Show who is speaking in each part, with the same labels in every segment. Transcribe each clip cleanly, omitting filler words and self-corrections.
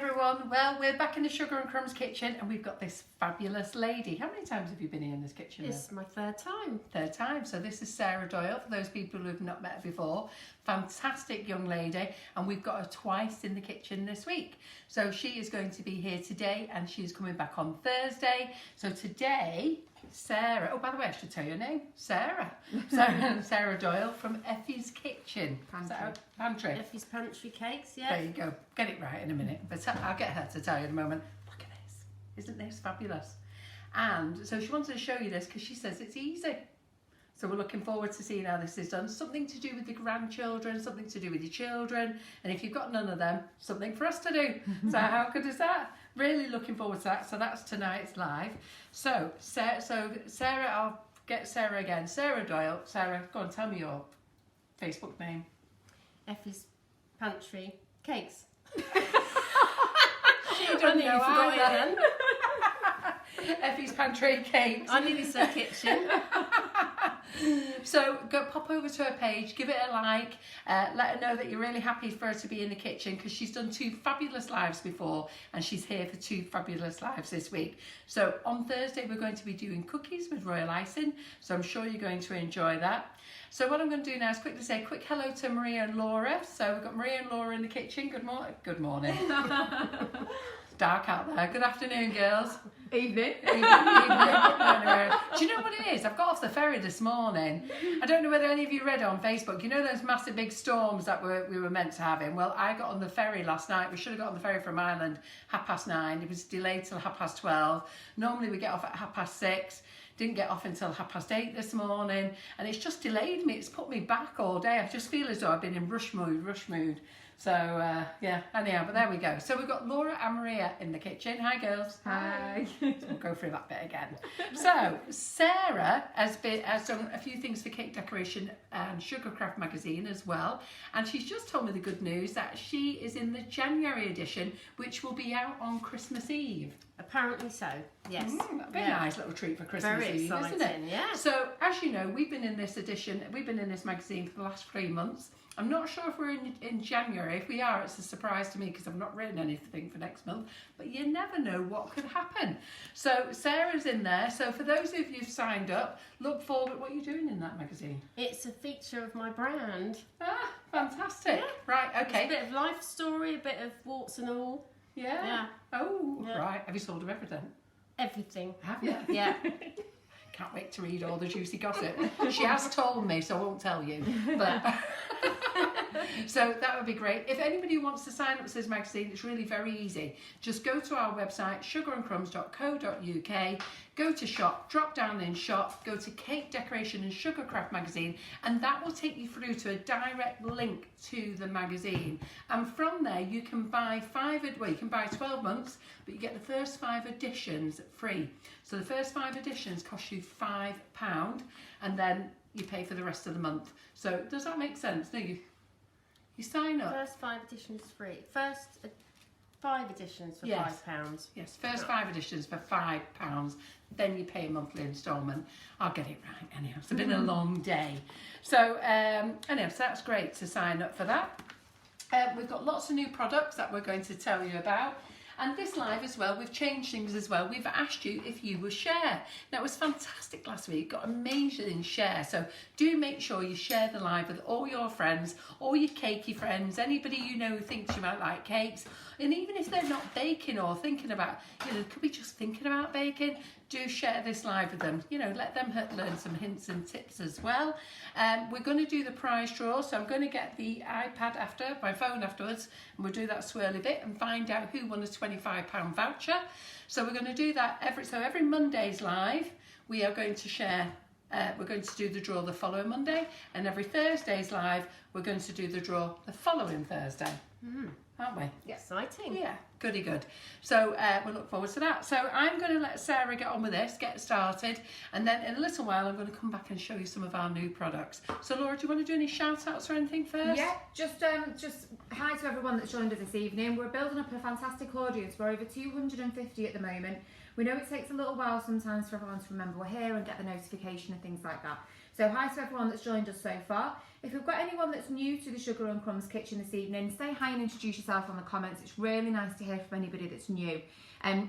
Speaker 1: everyone. Well, we're back in the Sugar and Crumbs kitchen and we've got this fabulous lady. How many times have you been here in this kitchen?
Speaker 2: It's my third time.
Speaker 1: Third time. So this is Sarah Doyle, for those people who have not met her before. Fantastic young lady, and we've got her twice in the kitchen this week. So she is going to be here today and she's coming back on Thursday. So today, Sarah, oh by the way, I should tell you her name, Sarah. Sarah Doyle from Effie's Kitchen. Pantry.
Speaker 2: Effie's Pantry Cakes, yeah.
Speaker 1: There you go. Get it right in a minute. But I'll get her to tell you in a moment. Look at this. Isn't this fabulous? And so she wanted to show you this because she says it's easy. So we're looking forward to seeing how this is done. Something to do with the grandchildren, something to do with your children. And if you've got none of them, something for us to do. So how good is that? Really looking forward to that. So that's tonight's live. So Sarah, I'll get Sarah again. Sarah Doyle. Sarah, go on, tell me your Facebook name.
Speaker 2: Effie's Pantry Cakes.
Speaker 1: She don't know
Speaker 2: either.
Speaker 1: Effie's Pantry Cakes.
Speaker 2: I nearly said kitchen.
Speaker 1: So go pop over to her page, give it a like, let her know that you're really happy for her to be in the kitchen because she's done 2 fabulous lives before and she's here for 2 fabulous lives this week. So on Thursday we're going to be doing cookies with royal icing, so I'm sure you're going to enjoy that. So what I'm going to do now is quickly say a quick hello to Maria and Laura. So we've got Maria and Laura in the kitchen. Good morning. Good morning. It's dark out there. Good afternoon, girls.
Speaker 3: Evening.
Speaker 1: Do you know what it is? I've got off the ferry this morning. I don't know whether any of you read it on Facebook. You know those massive big storms that we were meant to have in? Well, I got on the ferry last night. We should have got on the ferry from Ireland 9:30. It was delayed till 12:30. Normally we get off at 6:30. Didn't get off until 8:30 this morning. And it's just delayed me. It's put me back all day. I just feel as though I've been in rush mood. So, yeah, anyhow, but there we go. So we've got Laura and Maria in the kitchen. Hi, girls.
Speaker 3: Hi.
Speaker 1: So we'll go through that bit again. So, Sarah has done a few things for Cake Decoration and Sugarcraft magazine as well. And she's just told me the good news that she is in the January edition, which will be out on Christmas Eve.
Speaker 2: Apparently so, yes.
Speaker 1: That'd be a nice little treat for Christmas
Speaker 2: Very
Speaker 1: Eve,
Speaker 2: exciting,
Speaker 1: isn't it?
Speaker 2: Yeah.
Speaker 1: So, as you know, we've been in this magazine for the last 3 months. I'm not sure if we're in January. If we are, it's a surprise to me because I've not written anything for next month. But you never know what could happen. So Sarah's in there. So for those of you who've signed up, look forward. What are you doing in that magazine?
Speaker 2: It's a feature of my brand.
Speaker 1: Ah, fantastic. Yeah. Right, okay.
Speaker 2: It's a bit of life story, a bit of warts and all.
Speaker 1: Yeah. Oh, yeah. Right. Have you sold her everything?
Speaker 2: Everything.
Speaker 1: Have you?
Speaker 2: Yeah.
Speaker 1: Can't wait to read all the juicy gossip. She has told me, so I won't tell you. But so that would be great. If anybody wants to sign up to this magazine, it's really very easy. Just go to our website, sugarandcrumbs.co.uk, go to shop, drop down in shop, go to Cake Decoration and Sugarcraft magazine, and that will take you through to a direct link to the magazine. And from there, you can buy you can buy 12 months, but you get the first 5 editions free. So the first 5 editions cost you £5, and then you pay for the rest of the month. So does that make sense? No, you sign up.
Speaker 2: First 5 editions free. First 5 editions for £5.
Speaker 1: Yes, first 5 editions for £5. Then you pay a monthly instalment. I'll get it right anyhow. It's been a long day. So anyhow, so that's great to sign up for that. We've got lots of new products that we're going to tell you about. And this live as well, we've changed things as well. We've asked you if you will share. Now, it was fantastic last week, got amazing share. So do make sure you share the live with all your friends, all your cakey friends, anybody you know who thinks you might like cakes. And even if they're not baking or thinking about, could be just thinking about baking, do share this live with them. Let them learn some hints and tips as well. We're going to do the prize draw, so I'm going to get the iPad my phone afterwards, and we'll do that swirly bit and find out who won a £25 voucher. So we're going to do that every Monday's live. We are going to share. We're going to do the draw the following Monday, and every Thursday's live, we're going to do the draw the following Thursday. Aren't we?
Speaker 2: Yeah. Exciting.
Speaker 1: Yeah, goody good. So we'll look forward to that. So I'm going to let Sarah get on with this, get started, and then in a little while I'm going to come back and show you some of our new products. So Laura, do you want to do any shout outs or anything first?
Speaker 3: Yeah, just hi to everyone that's joined us this evening. We're building up a fantastic audience. We're over 250 at the moment. We know it takes a little while sometimes for everyone to remember we're here and get the notification and things like that. So hi to everyone that's joined us so far. If we've got anyone that's new to the Sugar and Crumbs kitchen this evening, say hi and introduce yourself on the comments. It's really nice to hear hear from anybody that's new.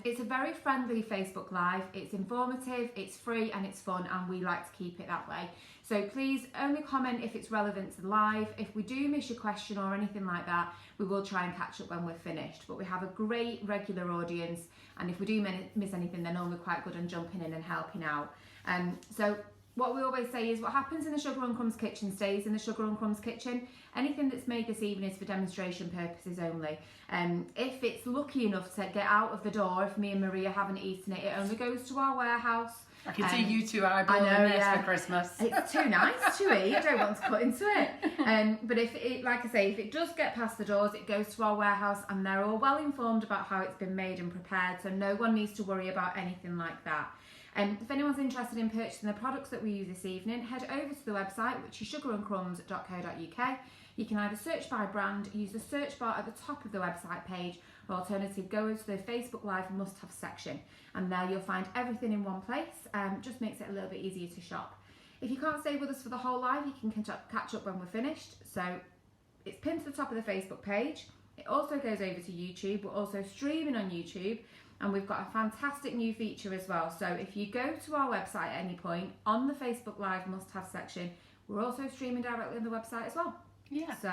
Speaker 3: It's a very friendly Facebook Live. It's informative, it's free and it's fun, and we like to keep it that way. So please only comment if it's relevant to the live. If we do miss your question or anything like that, we will try and catch up when we're finished. But we have a great regular audience, and if we do miss anything, they're normally quite good on jumping in and helping out. So what we always say is what happens in the Sugar and Crumbs kitchen stays in the Sugar and Crumbs kitchen. Anything that's made this evening is for demonstration purposes only. If it's lucky enough to get out of the door, if me and Maria haven't eaten it, it only goes to our warehouse.
Speaker 1: I can see you two eyeballing this for Christmas.
Speaker 3: It's too nice to eat. I don't want to cut into it. But if it, like I say, if it does get past the doors, it goes to our warehouse, and they're all well informed about how it's been made and prepared, so no one needs to worry about anything like that. If anyone's interested in purchasing the products that we use this evening, head over to the website, which is sugarandcrumbs.co.uk. You can either search by brand, use the search bar at the top of the website page, or alternatively go to the Facebook Live must-have section, and there you'll find everything in one place. Just makes it a little bit easier to shop. If you can't stay with us for the whole live, you can catch up when we're finished. So it's pinned to the top of the Facebook page. It also goes over to YouTube. We're also streaming on YouTube, and we've got a fantastic new feature as well. So if you go to our website at any point, on the Facebook Live must-have section, we're also streaming directly on the website as well.
Speaker 1: Yeah.
Speaker 3: So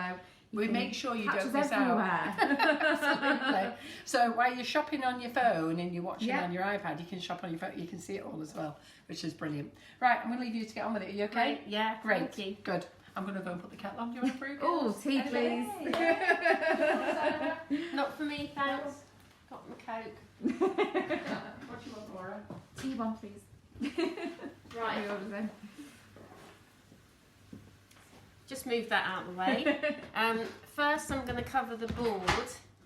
Speaker 1: we make sure you don't miss
Speaker 3: everywhere.
Speaker 1: out. Absolutely. So while you're shopping on your phone and you're watching on your iPad, you can shop on your phone. You can see it all as well, which is brilliant. Right, I'm going to leave you to get on with it. Are you okay?
Speaker 2: Right, yeah,
Speaker 1: Great.
Speaker 2: thank you.
Speaker 1: Good. I'm going to go and put the kettle on. Do you want a fruit?
Speaker 3: Oh, tea, please.
Speaker 2: Not for me, thanks. Got my Coke.
Speaker 1: What do you want, Laura?
Speaker 3: Tea one, please.
Speaker 2: Right.
Speaker 3: Then.
Speaker 2: Just move that out of the way. First I'm going to cover the board,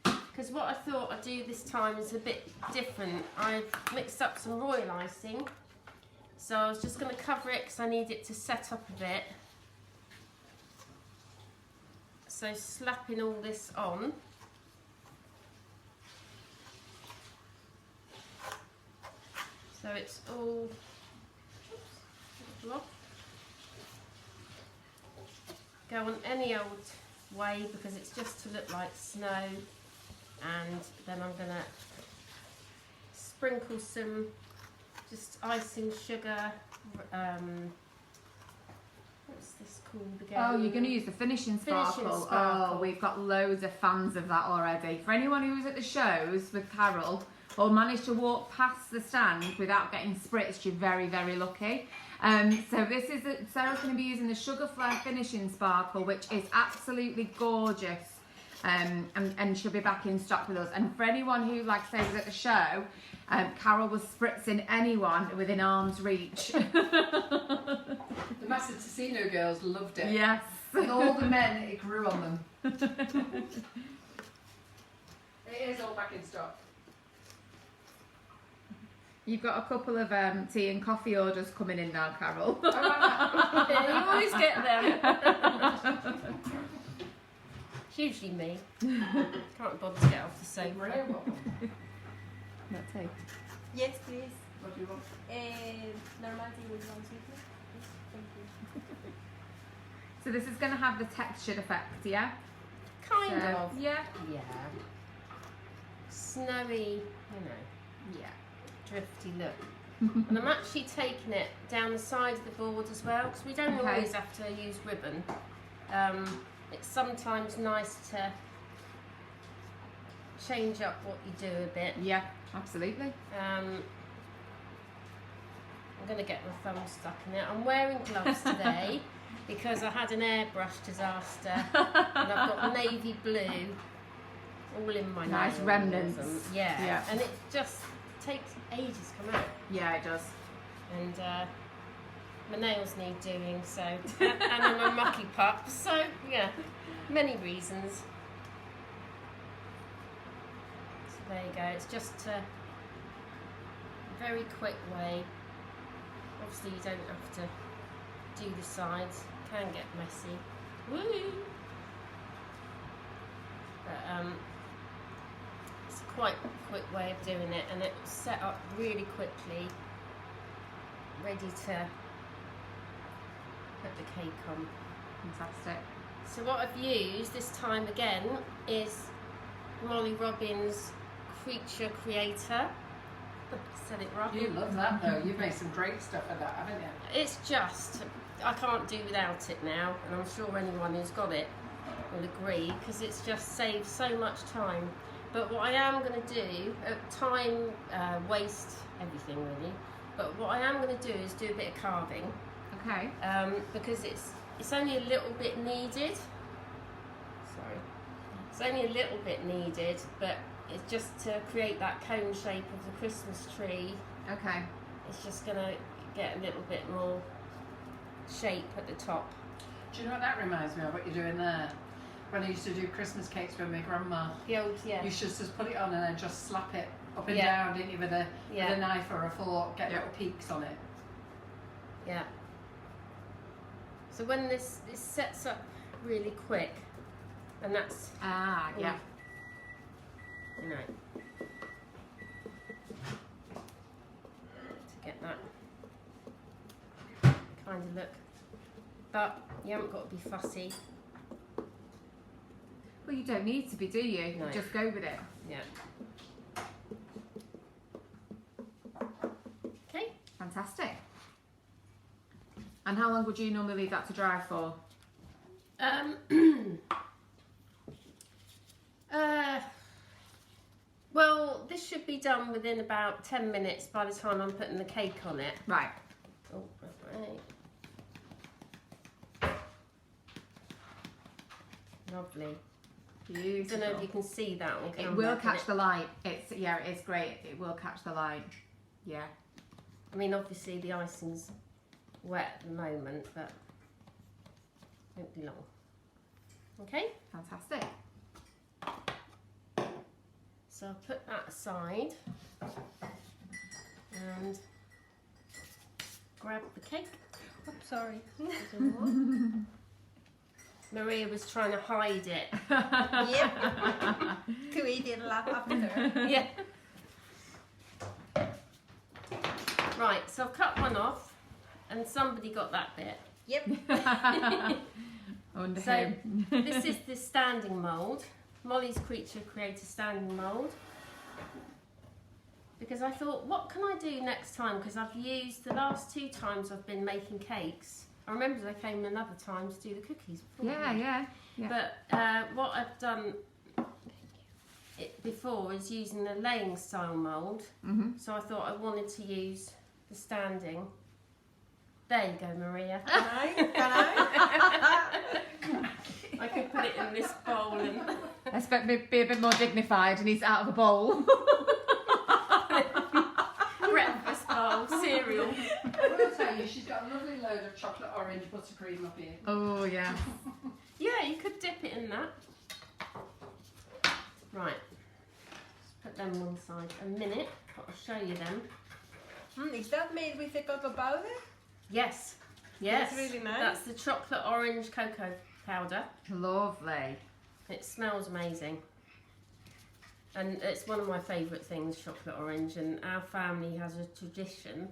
Speaker 2: because what I thought I'd do this time is a bit different. I've mixed up some royal icing, so I was just going to cover it because I need it to set up a bit. So slapping all this on. So it's all go on any old way because it's just to look like snow, and then I'm gonna sprinkle some just icing sugar. What's this called again?
Speaker 3: Oh, you're going to use the finishing sparkle. Oh, we've got loads of fans of that already. For anyone who was at the shows with Carol or managed to walk past the stand without getting spritzed, you're very, very lucky. So this is Sarah's going to be using the Sugar Flare Finishing Sparkle, which is absolutely gorgeous, and she'll be back in stock with us. And for anyone who, like I say, was at the show, Carol was spritzing anyone within arm's reach.
Speaker 1: The Master Ticino girls loved it.
Speaker 3: Yes.
Speaker 1: And all the men, it grew on them. It is all back in stock.
Speaker 3: You've got a couple of tea and coffee orders coming in now, Carol.
Speaker 2: Yeah, you always get them. It's usually me. Can't bother to get off the sofa.
Speaker 3: Not tea.
Speaker 4: Yes, please.
Speaker 1: What do you want?
Speaker 4: Normal tea with one sweetness. Thank you.
Speaker 3: So this is going to have the textured effect, yeah?
Speaker 2: Kind
Speaker 3: So,
Speaker 2: of.
Speaker 3: yeah.
Speaker 2: Yeah. Snowy, you know,
Speaker 3: Yeah.
Speaker 2: drifty look. And I'm actually taking it down the side of the board as well, because we don't
Speaker 3: Okay.
Speaker 2: always have to use ribbon. It's sometimes nice to change up what you do a bit.
Speaker 3: Yeah, absolutely.
Speaker 2: I'm going to get my thumb stuck in it. I'm wearing gloves today because I had an airbrush disaster and I've got navy blue all in my
Speaker 3: Nice
Speaker 2: nails.
Speaker 3: remnants.
Speaker 2: And, yeah.
Speaker 3: Yeah.
Speaker 2: And it just takes ages to come out.
Speaker 3: Yeah, it does.
Speaker 2: And my nails need doing, so, and I'm a mucky pup, so yeah, many reasons. So there you go, it's just a very quick way. Obviously you don't have to do the sides, can get messy. Woo! But it's quite a quick way of doing it, and it's set up really quickly, ready to put the cake on.
Speaker 3: Fantastic.
Speaker 2: So what I've used this time again is Molly Robbins creature creator. Said it right.
Speaker 1: You love that though. You've made some great stuff with that, haven't you?
Speaker 2: It's just, I can't do without it now, and I'm sure anyone who's got it will agree, because it's just saved so much time. But what I am going to do, time waste everything really, but what I am going to do is do a bit of carving.
Speaker 3: Okay.
Speaker 2: Because it's only a little bit needed. Sorry. It's only a little bit needed, but it's just to create that cone shape of the Christmas tree.
Speaker 3: Okay.
Speaker 2: It's just going to get a little bit more shape at the top.
Speaker 1: Do you know what that reminds me of, what you're doing there? When I used to do Christmas cakes with my grandma.
Speaker 2: The old, yeah.
Speaker 1: You should just put it on and then just slap it up and
Speaker 2: Yeah.
Speaker 1: down, didn't you, with a knife or a fork, get little peaks on it.
Speaker 2: Yeah. So when this sets up really quick, and that's,
Speaker 3: Yeah.
Speaker 2: you know, to get that kind of look. But you haven't got to be fussy.
Speaker 3: Well, you don't need to be, do you?
Speaker 2: No.
Speaker 3: Just go with it.
Speaker 2: Yeah. Okay.
Speaker 3: Fantastic. And how long would you normally leave that to dry for?
Speaker 2: Well, this should be done within about 10 minutes by the time I'm putting the cake on it.
Speaker 3: Right.
Speaker 2: Oh, right. Lovely. I don't know if
Speaker 3: Beautiful.
Speaker 2: you can see that on camera.
Speaker 3: It will
Speaker 2: can
Speaker 3: catch
Speaker 2: it?
Speaker 3: the light. It is great. It will catch the light. Yeah.
Speaker 2: I mean, obviously the icing's wet at the moment, but it won't be long. Okay,
Speaker 3: Fantastic.
Speaker 2: so I'll put that aside and grab the cake.
Speaker 4: Oops, sorry.
Speaker 2: Maria was trying to hide it.
Speaker 4: Yep. We did laugh after.
Speaker 2: Yeah. Right, so I've cut one off and somebody got that bit.
Speaker 4: Yep.
Speaker 3: Under
Speaker 2: So
Speaker 3: him.
Speaker 2: this is the standing mould, Molly's Creature Creator standing mould. Because I thought, what can I do next time? Because I've used, the last 2 times I've been making cakes. I remember they came another time to do the cookies before.
Speaker 3: Yeah.
Speaker 2: But what I've done before is using the laying style mould.
Speaker 3: Mhm.
Speaker 2: So I thought I wanted to use the standing. There you go, Maria.
Speaker 4: Can I?
Speaker 2: I could put it in this bowl and
Speaker 3: I expect me to be a bit more dignified and he's out of a bowl.
Speaker 2: breakfast bowl, cereal.
Speaker 1: I will tell you, she's got a lovely load of chocolate orange buttercream up here.
Speaker 3: Oh, yeah.
Speaker 2: Yeah, you could dip it in that. Right. Just put them one side a minute. I'll show you them.
Speaker 4: Is that made with the cocoa powder?
Speaker 2: Yes. Yes.
Speaker 4: That's really nice.
Speaker 2: That's the chocolate orange cocoa powder.
Speaker 3: Lovely.
Speaker 2: It smells amazing. And it's one of my favourite things, chocolate orange. And our family has a tradition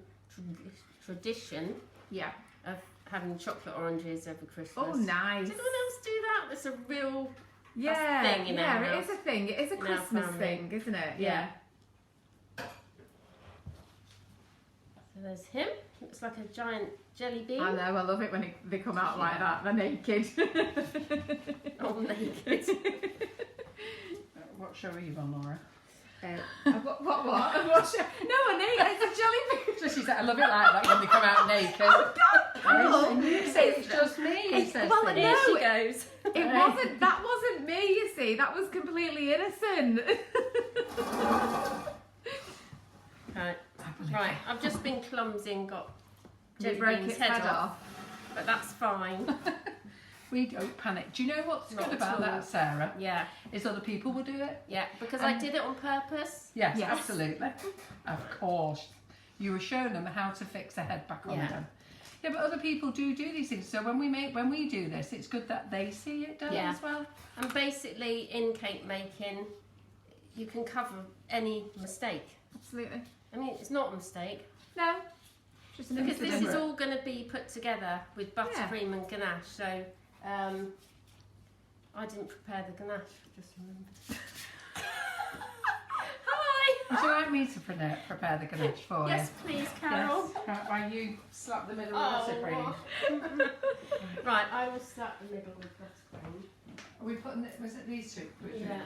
Speaker 3: Yeah.
Speaker 2: of having chocolate oranges every Christmas.
Speaker 3: Oh, nice.
Speaker 2: Does anyone else do that? That's a real
Speaker 3: Yeah,
Speaker 2: thing in our
Speaker 3: it
Speaker 2: house.
Speaker 3: is a thing. It is a
Speaker 2: In our
Speaker 3: Christmas
Speaker 2: family.
Speaker 3: thing, isn't it?
Speaker 2: Yeah. So there's him. Looks like a giant jelly bean.
Speaker 3: I know, I love it when they come out like that. They're naked.
Speaker 2: All naked.
Speaker 1: What show are you on, Laura?
Speaker 3: What? No, I need it's a jelly bean.
Speaker 1: So she said, I love it like that when they come out naked.
Speaker 3: Oh,
Speaker 1: You say it's just me.
Speaker 3: It's-
Speaker 1: says
Speaker 3: well,
Speaker 1: Steve.
Speaker 3: no,
Speaker 2: Here she goes.
Speaker 3: It wasn't. That wasn't me. You see, that was completely innocent.
Speaker 2: Right.
Speaker 1: I believe
Speaker 2: Right. I've just been clumsy and got
Speaker 3: You
Speaker 2: jelly
Speaker 3: broke
Speaker 2: bean's
Speaker 3: its
Speaker 2: head
Speaker 3: head
Speaker 2: off,
Speaker 3: off.
Speaker 2: but that's fine.
Speaker 1: We don't panic. Do you know what's
Speaker 2: Not
Speaker 1: good
Speaker 2: at
Speaker 1: about
Speaker 2: all.
Speaker 1: that, Sarah?
Speaker 2: Yeah.
Speaker 1: Is other people will do it.
Speaker 2: Yeah. Because I did it on purpose.
Speaker 1: Yes,
Speaker 3: Yes.
Speaker 1: absolutely. Of course. You were showing them how to fix a head back on
Speaker 2: Yeah.
Speaker 1: them. Yeah, but other people do these things. So when we do this, it's good that they see it done
Speaker 2: Yeah.
Speaker 1: as well.
Speaker 2: And basically, in cake making, you can cover any mistake.
Speaker 3: Absolutely.
Speaker 2: I mean, it's not a mistake.
Speaker 3: No. Just an
Speaker 2: Because this
Speaker 3: incident.
Speaker 2: is all going to be put together with buttercream and ganache, so I didn't prepare the ganache, just remembered.
Speaker 1: Would you like me to prepare the ganache for
Speaker 2: Yes, please, Carol.
Speaker 1: you? Yes. While you slap the middle with buttercream.
Speaker 2: Right, I will slap the middle with buttercream.
Speaker 1: Are we putting it, was it these two? Which
Speaker 2: Yeah.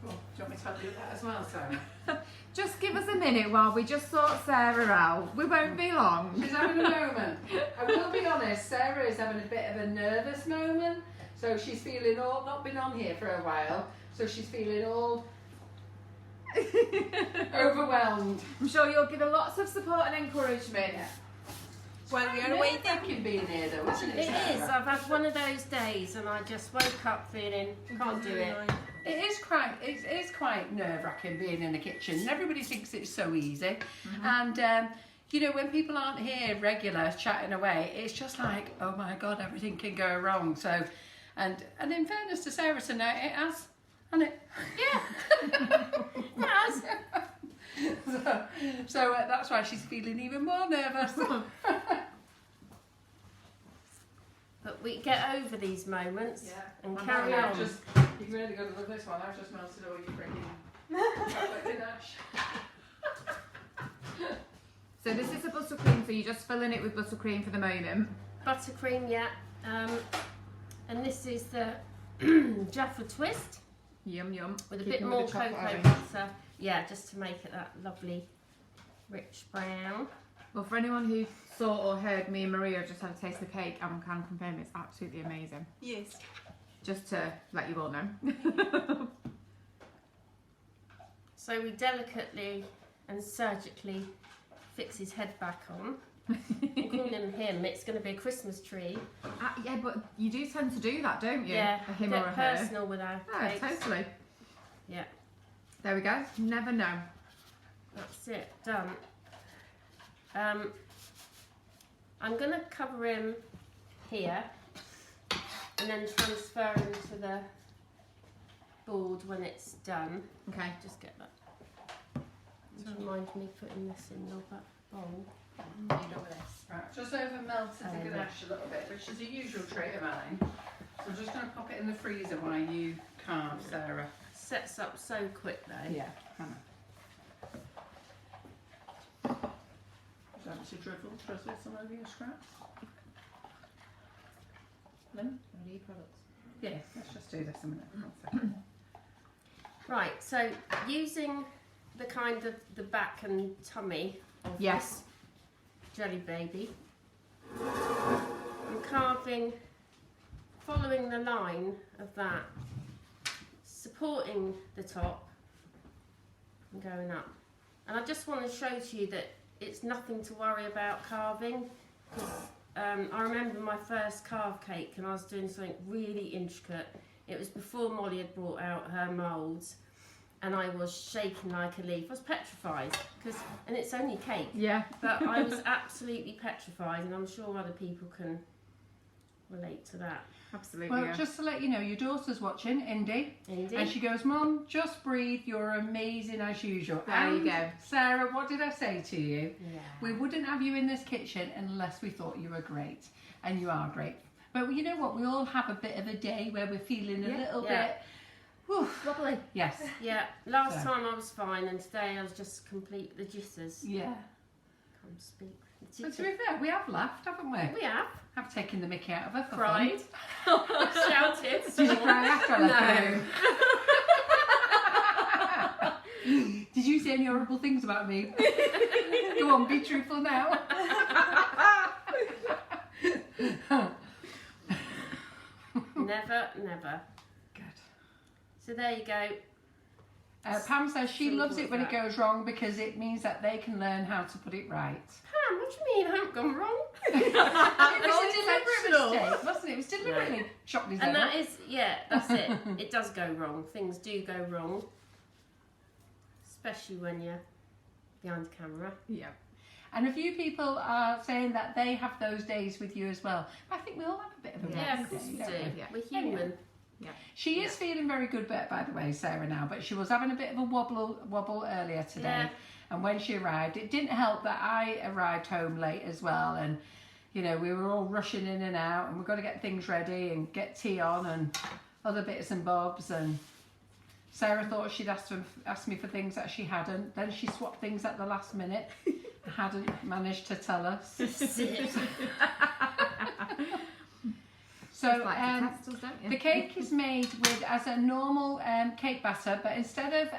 Speaker 1: Do you want me to help you with that as well, Sarah?
Speaker 3: Just give us a minute while we just sort Sarah out. We won't be long.
Speaker 1: She's having a moment. I will be honest, Sarah is having a bit of a nervous moment. So she's feeling all, not been on here for a while, so she's feeling all overwhelmed.
Speaker 3: I'm sure you'll give her lots of support and encouragement.
Speaker 1: Yeah.
Speaker 4: Well, we are waiting.
Speaker 1: Nerve-wracking being here though, isn't it,
Speaker 2: It
Speaker 1: Sarah?
Speaker 2: is. I've had one of those days and I just woke up feeling, can't do it.
Speaker 1: It is quite nerve-wracking being in the kitchen, and everybody thinks it's so easy. And you know, when people aren't here regular chatting away, it's just like, oh my god, everything can go wrong. So, and in fairness to Sarah tonight, it has, hasn't it?
Speaker 2: Yeah. It has.
Speaker 1: So that's why she's feeling even more nervous.
Speaker 2: But we get over these moments and
Speaker 1: And
Speaker 2: carry
Speaker 1: I've
Speaker 2: on.
Speaker 1: just, you've really got to love this one. I've just melted all your freaking chocolate ganache.
Speaker 3: So this is a buttercream, so you're just filling it with buttercream for the moment.
Speaker 2: Buttercream, yeah. And this is the Jaffa Twist
Speaker 3: Yum yum.
Speaker 2: with a
Speaker 3: Keeping
Speaker 2: bit
Speaker 3: with
Speaker 2: more
Speaker 3: the chocolate,
Speaker 2: cocoa
Speaker 3: having.
Speaker 2: butter. Yeah, just to make it that lovely rich brown.
Speaker 3: Well, for anyone who saw or heard, me and Maria have just had a taste of cake and can confirm it's absolutely amazing.
Speaker 4: Yes.
Speaker 3: Just to let you all know.
Speaker 2: So we delicately and surgically fix his head back on. I'm calling him. It's going to be a Christmas tree.
Speaker 3: Yeah, but you do tend to do that, don't you?
Speaker 2: Yeah,
Speaker 3: A him
Speaker 2: get
Speaker 3: or a her.
Speaker 2: personal with our
Speaker 3: Oh,
Speaker 2: cakes.
Speaker 3: totally.
Speaker 2: Yeah,
Speaker 3: There we go. Never know.
Speaker 2: that's it. Done. I'm going to cover him here and then transfer him to the board when it's done.
Speaker 3: Okay.
Speaker 2: Just get that. Just remind me putting this in your bowl.
Speaker 1: You know this. Right, just over melted the
Speaker 2: Yeah.
Speaker 1: ganache a little bit, which is a usual trait of mine. So I'm just going to pop it in the freezer while you carve, Sarah.
Speaker 2: Sets up so quick though.
Speaker 1: Yeah, Hannah. Would you like me to drizzle some over your scraps? Lynn?
Speaker 3: What are your products?
Speaker 1: Yeah, let's just do this a minute. 1 second.
Speaker 2: Right, so using the kind of the back and tummy of
Speaker 3: Yes.
Speaker 2: this jelly baby, I'm carving, following the line of that, supporting the top and going up. And I just want to show to you that it's nothing to worry about carving. 'Cause, I remember my first carve cake and I was doing something really intricate. It was before Molly had brought out her moulds and I was shaking like a leaf. I was petrified, and it's only cake,
Speaker 3: Yeah.
Speaker 2: but I was absolutely petrified, and I'm sure other people can relate to that.
Speaker 3: Absolutely.
Speaker 1: Well,
Speaker 3: Yeah.
Speaker 1: just to let you know, your daughter's watching, Indy, and
Speaker 2: Indeed.
Speaker 1: she goes, Mum, just breathe, you're amazing as usual.
Speaker 3: There you
Speaker 1: And
Speaker 3: go.
Speaker 1: Sarah, what did I say to you?
Speaker 2: Yeah.
Speaker 1: We wouldn't have you in this kitchen unless we thought you were great, and you are great. But you know what? We all have a bit of a day where we're feeling a little bit. Whew.
Speaker 3: Wobbly.
Speaker 1: Yes.
Speaker 2: Yeah, last
Speaker 1: So.
Speaker 2: time I was fine, and today I was just complete the jitters.
Speaker 1: Yeah.
Speaker 2: Can't speak.
Speaker 1: But to be fair, we have laughed, haven't we?
Speaker 2: We have
Speaker 1: I've taken the mickey out of her for
Speaker 2: cried,
Speaker 1: fun.
Speaker 2: shouted.
Speaker 1: Did you cry after I left the room? Did you say any horrible things about me? Go on, be truthful now.
Speaker 2: Never, never.
Speaker 1: Good.
Speaker 2: So there you go.
Speaker 1: Pam says she
Speaker 2: Simple
Speaker 1: loves it
Speaker 2: as
Speaker 1: when it
Speaker 2: that.
Speaker 1: goes wrong because it means that they can learn how to put it right.
Speaker 2: Pam, what do you mean I haven't gone wrong?
Speaker 1: It was a deliberate
Speaker 3: intentional.
Speaker 1: mistake, wasn't it? It was deliberately chopped his
Speaker 2: And
Speaker 1: head
Speaker 2: that
Speaker 1: off.
Speaker 2: is, yeah, that's it. It does go wrong. Things do go wrong. Especially when you're behind the camera.
Speaker 3: Yeah.
Speaker 1: And a few people are saying that they have those days with you as well. I think we all have a bit of a
Speaker 2: Yeah,
Speaker 1: rough
Speaker 2: of course
Speaker 1: day,
Speaker 2: we
Speaker 1: don't
Speaker 2: do.
Speaker 3: Yeah.
Speaker 2: We're human.
Speaker 3: Yeah.
Speaker 1: She is feeling very good, by the way, Sarah, now, but she was having a bit of a wobble earlier today.
Speaker 2: Yeah.
Speaker 1: And when she arrived, it didn't help that I arrived home late as well. And, you know, we were all rushing in and out, and we've got to get things ready and get tea on and other bits and bobs. And Sarah thought she'd asked me for things that she hadn't. Then she swapped things at the last minute. Hadn't managed to tell us. So the cake is made with as a normal cake batter, but instead of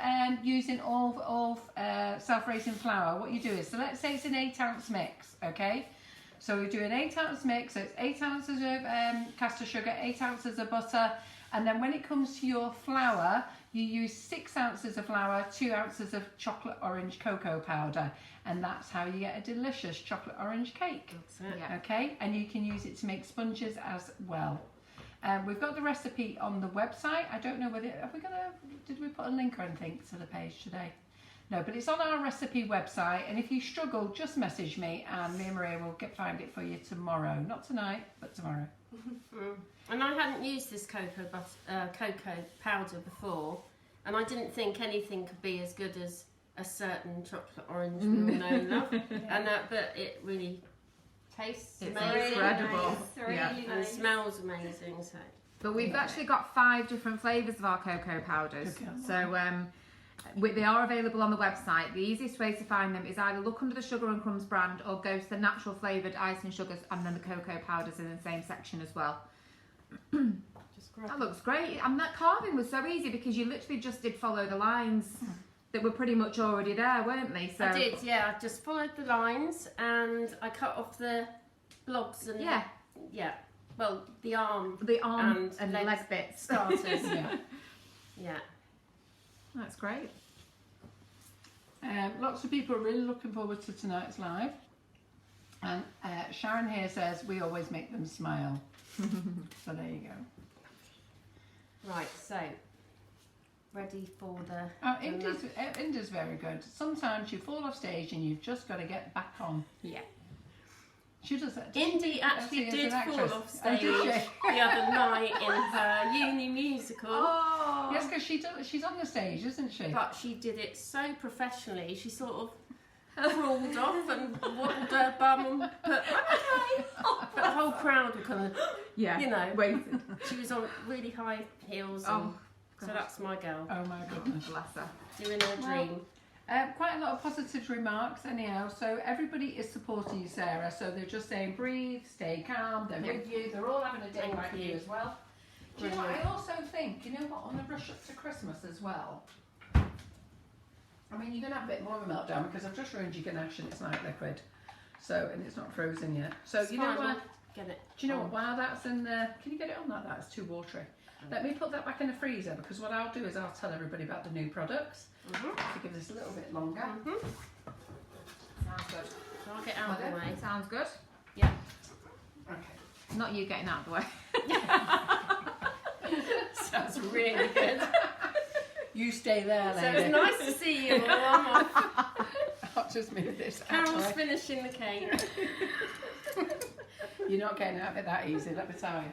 Speaker 1: using all self-raising flour, what you do is, so let's say it's an 8-ounce mix, okay? So we do an 8-ounce mix, so it's 8 ounces of caster sugar, 8 ounces of butter, and then when it comes to your flour, you use 6 ounces of flour, 2 ounces of chocolate orange cocoa powder, and that's how you get a delicious chocolate orange cake.
Speaker 2: That's it.
Speaker 3: Yeah.
Speaker 1: Okay, and you can use it to make sponges as well. We've got the recipe on the website. I don't know whether did we put a link or anything to the page today? No, but it's on our recipe website, and if you struggle, just message me and me and Maria will find it for you tomorrow. Not tonight, but tomorrow.
Speaker 2: And I hadn't used this cocoa powder before, and I didn't think anything could be as good as a certain chocolate orange we all know and love. And but it really tastes amazing.
Speaker 3: Incredible.
Speaker 4: Really
Speaker 3: Yeah.
Speaker 2: And
Speaker 4: nice.
Speaker 2: smells amazing. So
Speaker 3: But we've actually got 5 different flavours of our cocoa powders.
Speaker 1: Okay.
Speaker 3: So they are available on the website. The easiest way to find them is either look under the Sugar and Crumbs brand or go to the natural flavoured icing sugars, and then the cocoa powders in the same section as well.
Speaker 2: just grab
Speaker 3: That looks great. And that carving was so easy because you literally just did follow the lines that were pretty much already there, weren't they? So
Speaker 2: I did, yeah. I just followed the lines and I cut off the blobs and
Speaker 3: yeah,
Speaker 2: well, the arm
Speaker 3: the arm and
Speaker 2: leg
Speaker 3: leg bits.
Speaker 2: starters.
Speaker 1: Yeah.
Speaker 2: Yeah.
Speaker 3: That's great.
Speaker 1: Lots of people are really looking forward to tonight's live. And Sharon here says we always make them smile. So there you go.
Speaker 2: Right, so ready for the.
Speaker 1: Oh, Inda's very good. Sometimes you fall off stage and you've just got to get back on.
Speaker 3: Yeah.
Speaker 1: She does that.
Speaker 2: Indy actually did fall off
Speaker 1: Oh,
Speaker 2: stage
Speaker 1: did she?
Speaker 2: the other night in her uni musical.
Speaker 3: Oh.
Speaker 1: Yes, because she's on the stage, isn't she?
Speaker 2: But she did it so professionally. She sort of crawled off and wobbled her bum and put but the whole crowd were kind of,
Speaker 3: Yeah.
Speaker 2: you know.
Speaker 3: Wait.
Speaker 2: She was on really high heels.
Speaker 3: Oh.
Speaker 2: So that's my girl
Speaker 1: Oh my goodness.
Speaker 3: Bless her.
Speaker 2: doing her dream.
Speaker 1: Quite a lot of positive remarks anyhow, so everybody is supporting you, Sarah, so they're just saying breathe, stay calm, they're with you, they're all having a day
Speaker 2: Thank
Speaker 1: like you
Speaker 2: you.
Speaker 1: as well. Do you know what, I also think, you know what, on the rush up to Christmas as well, I mean, you're going to have a bit more of a meltdown because I've just ruined your ganache and it's night liquid, so, and it's not frozen yet. So
Speaker 2: It's
Speaker 1: you know
Speaker 2: fine,
Speaker 1: what,
Speaker 2: we'll get it.
Speaker 1: do you know what,
Speaker 2: on.
Speaker 1: while that's in the, can you get it on that? That's too watery. Let me put that back in the freezer because what I'll do is I'll tell everybody about the new products. To give this a little bit longer.
Speaker 3: Sounds good.
Speaker 2: So I'll get out of the way.
Speaker 3: Sounds good.
Speaker 2: Yeah.
Speaker 1: Okay.
Speaker 3: Not you getting out of the way.
Speaker 2: Sounds really good.
Speaker 1: You stay there,
Speaker 2: So
Speaker 1: lady.
Speaker 2: it's nice to see you all. I'm off.
Speaker 1: I'll just move this out.
Speaker 2: Carol's finishing the cake.
Speaker 1: You're not getting out of it that easy, let me tell you.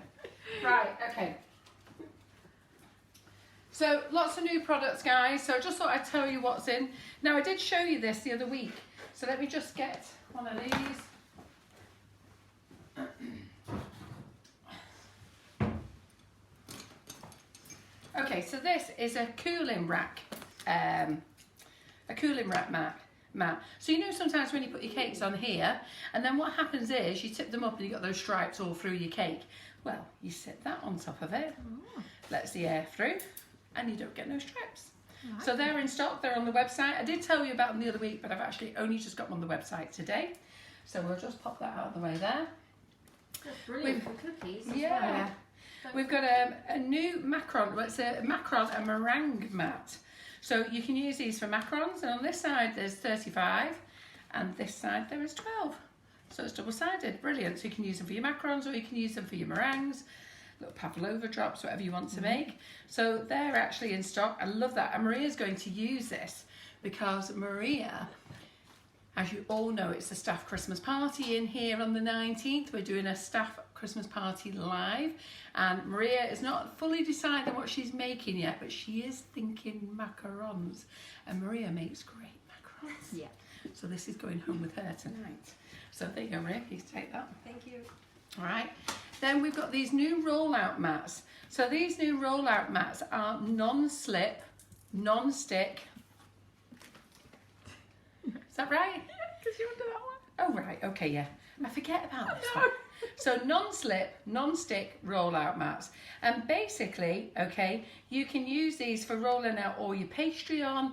Speaker 1: Right, okay. So lots of new products, guys. So I just thought I'd tell you what's in. Now I did show you this the other week. So let me just get one of these. Okay, so this is a cooling rack. A cooling rack mat. So you know sometimes when you put your cakes on here, and then what happens is you tip them up and you've got those stripes all through your cake. Well, you sit that on top of it, lets the air through, and you don't get no stripes.
Speaker 3: Right.
Speaker 1: So they're in stock, they're on the website. I did tell you about them the other week, but I've actually only just got them on the website today. So we'll just pop that out of the way there.
Speaker 2: That's brilliant for cookies. as
Speaker 1: Yeah.
Speaker 2: well.
Speaker 3: Yeah.
Speaker 1: We've got a new macaron, well, it's a macaron and meringue mat. So you can use these for macarons, and on this side there's 35, and this side there is 12. So it's double-sided, brilliant. So you can use them for your macarons, or you can use them for your meringues, little pavlova drops, whatever you want to make. So they're actually in stock. I love that. And Maria's going to use this because Maria, as you all know, it's the staff Christmas party in here on the 19th. We're doing a staff Christmas party live, and Maria is not fully decided what she's making yet, but she is thinking macarons, and Maria makes great macarons.
Speaker 3: Yeah.
Speaker 1: So this is going home with her tonight. So there you go, Maria, you take that.
Speaker 4: Thank you.
Speaker 1: All right. Then we've got these new rollout mats. So these new rollout mats are non-slip, non-stick. Is that right?
Speaker 3: Because you under that one.
Speaker 1: Oh, right. Okay, yeah. I forget about this one. So non-slip, non-stick rollout mats. And basically, okay, you can use these for rolling out all your pastry on.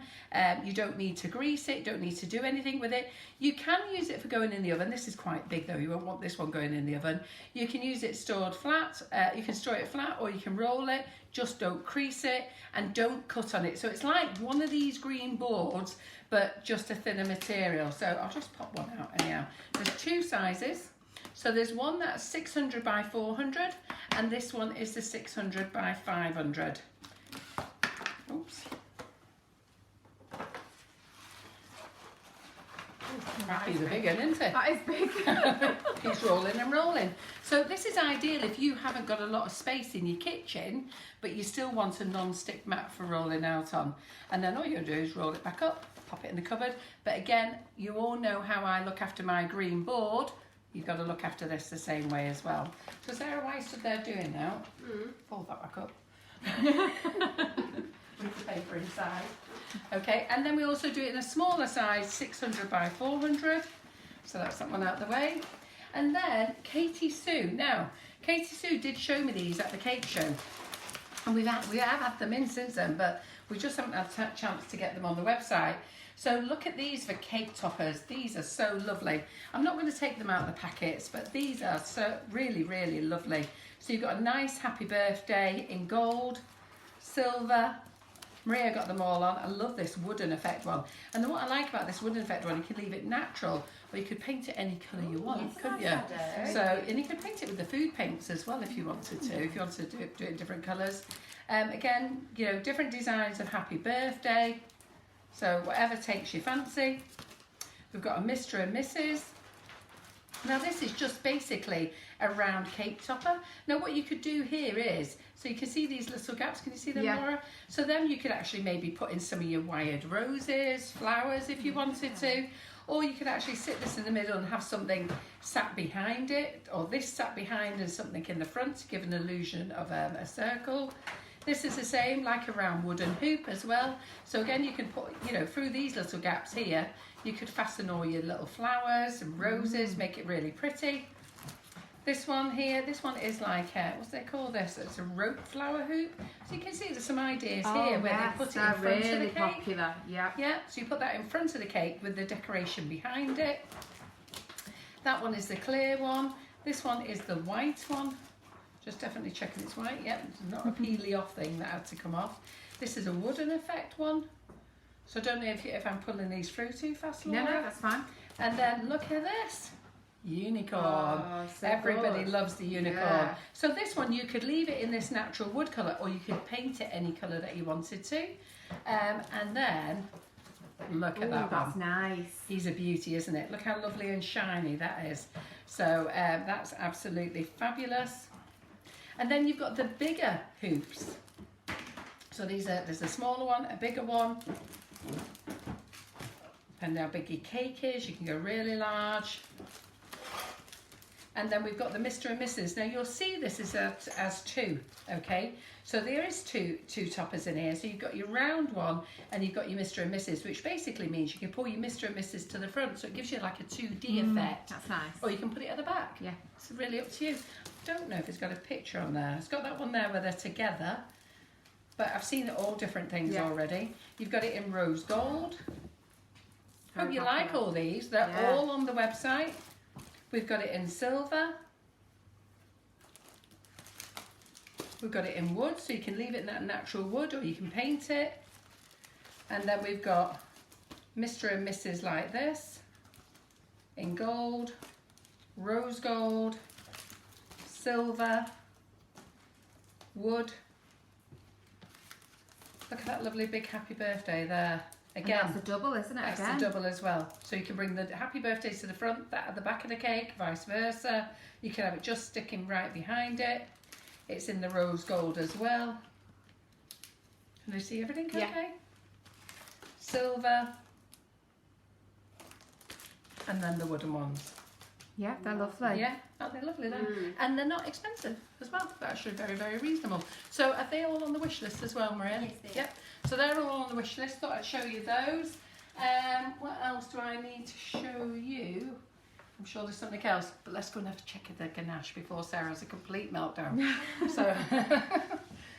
Speaker 1: You don't need to grease it, don't need to do anything with it. You can use it for going in the oven. This is quite big though, you won't want this one going in the oven. You can use it stored flat, you can store it flat or you can roll it. Just don't crease it and don't cut on it. So it's like one of these green boards, but just a thinner material. So I'll just pop one out anyhow. There's two sizes. So there's one that's 600 by 400 and this one is the 600 by 500. Oops. He's a big one, isn't it?
Speaker 3: That is big.
Speaker 1: He's rolling and rolling. So this is ideal if you haven't got a lot of space in your kitchen, but you still want a non-stick mat for rolling out on. And then all you do is roll it back up, pop it in the cupboard. But again, you all know how I look after my green board. You've got to look after this the same way as well. So Sarah, what I stood there doing now, fold that back up. With the paper inside. Okay, and then we also do it in a smaller size, 600 by 400. So that's that one out the way. And then Katie Sue. Now, Katie Sue did show me these at the cake show. And we have had them in since then, but we just haven't had a chance to get them on the website. So look at these for cake toppers. These are so lovely. I'm not going to take them out of the packets, but these are so really, really lovely. So you've got a nice happy birthday in gold, silver. Maria got them all on. I love this wooden effect one. And then what I like about this wooden effect one, you can leave it natural, or you could paint it any colour you want, couldn't you? So, and you could paint it with the food paints as well if you wanted to, if you wanted to do it in different colours. Again, you know, different designs of happy birthday. So whatever takes your fancy. We've got a Mr. and Mrs. Now this is just basically a round cake topper. Now what you could do here is, so you can see these little gaps, can you see them, Laura? So then you could actually maybe put in some of your wired roses, flowers if you wanted to, or you could actually sit this in the middle and have something sat behind it, or this sat behind and something in the front to give an illusion of a circle. This is the same, like a round wooden hoop as well. So again, you can put, you know, through these little gaps here, you could fasten all your little flowers and roses, make it really pretty. This one here, this one is like, what's they call this? It's a rope flower hoop. So you can see there's some ideas here where they put it in front
Speaker 3: really
Speaker 1: of the cake.
Speaker 3: Popular. Yeah.
Speaker 1: Yeah, so you put that in front of the cake with the decoration behind it. That one is the clear one. This one is the white one. Just definitely checking it's white. Yep, it's not a peely off thing that had to come off. This is a wooden effect one. So I don't know if I'm pulling these through too fast, Laura.
Speaker 3: No, that's fine.
Speaker 1: And then look at this. Unicorn.
Speaker 3: Oh, so
Speaker 1: Everybody
Speaker 3: good.
Speaker 1: loves the unicorn.
Speaker 3: Yeah.
Speaker 1: So this one you could leave it in this natural wood colour, or you could paint it any colour that you wanted to. And then look at that
Speaker 3: that's
Speaker 1: one.
Speaker 3: nice.
Speaker 1: He's a beauty, isn't it? Look how lovely and shiny that is. So that's absolutely fabulous. And then you've got the bigger hoops. So there's a smaller one, a bigger one. Depending how big your cake is, you can go really large. And then we've got the Mr. and Mrs. Now you'll see this is as two, okay? So there is two toppers in here. So you've got your round one and you've got your Mr. and Mrs., which basically means you can pull your Mr. and Mrs. to the front. So it gives you like a 2D effect.
Speaker 3: That's nice.
Speaker 1: Or you can put it at the back.
Speaker 3: Yeah.
Speaker 1: It's really up to you. Don't know if it's got a picture on there. It's got that one there where they're together, but I've seen it all different things already. You've got it in rose gold. Hope you like all these. They're all on the website. We've got it in silver. We've got it in wood, so you can leave it in that natural wood or you can paint it. And then we've got Mr. and Mrs. like this, in gold, rose gold, silver, wood. Look at that lovely big happy birthday there. Again,
Speaker 3: And that's a double, isn't it?
Speaker 1: that's
Speaker 3: Again.
Speaker 1: the double as well. So you can bring the happy birthdays to the front, that at the back of the cake, vice versa. You can have it just sticking right behind it. It's in the rose gold as well. Can you see everything okay?
Speaker 3: Yeah.
Speaker 1: Silver. And then the wooden ones.
Speaker 3: Yeah, they're lovely.
Speaker 1: Yeah, aren't they lovely then? And they're not expensive as well. They're actually very, very reasonable. So are they all on the wish list as well, Maria?
Speaker 4: Yes, they are.
Speaker 1: Yep. So they're all on the wish list. Thought I'd show you those. What else do I need to show you? I'm sure there's something else, but let's go and have a check of the ganache before Sarah has a complete meltdown. So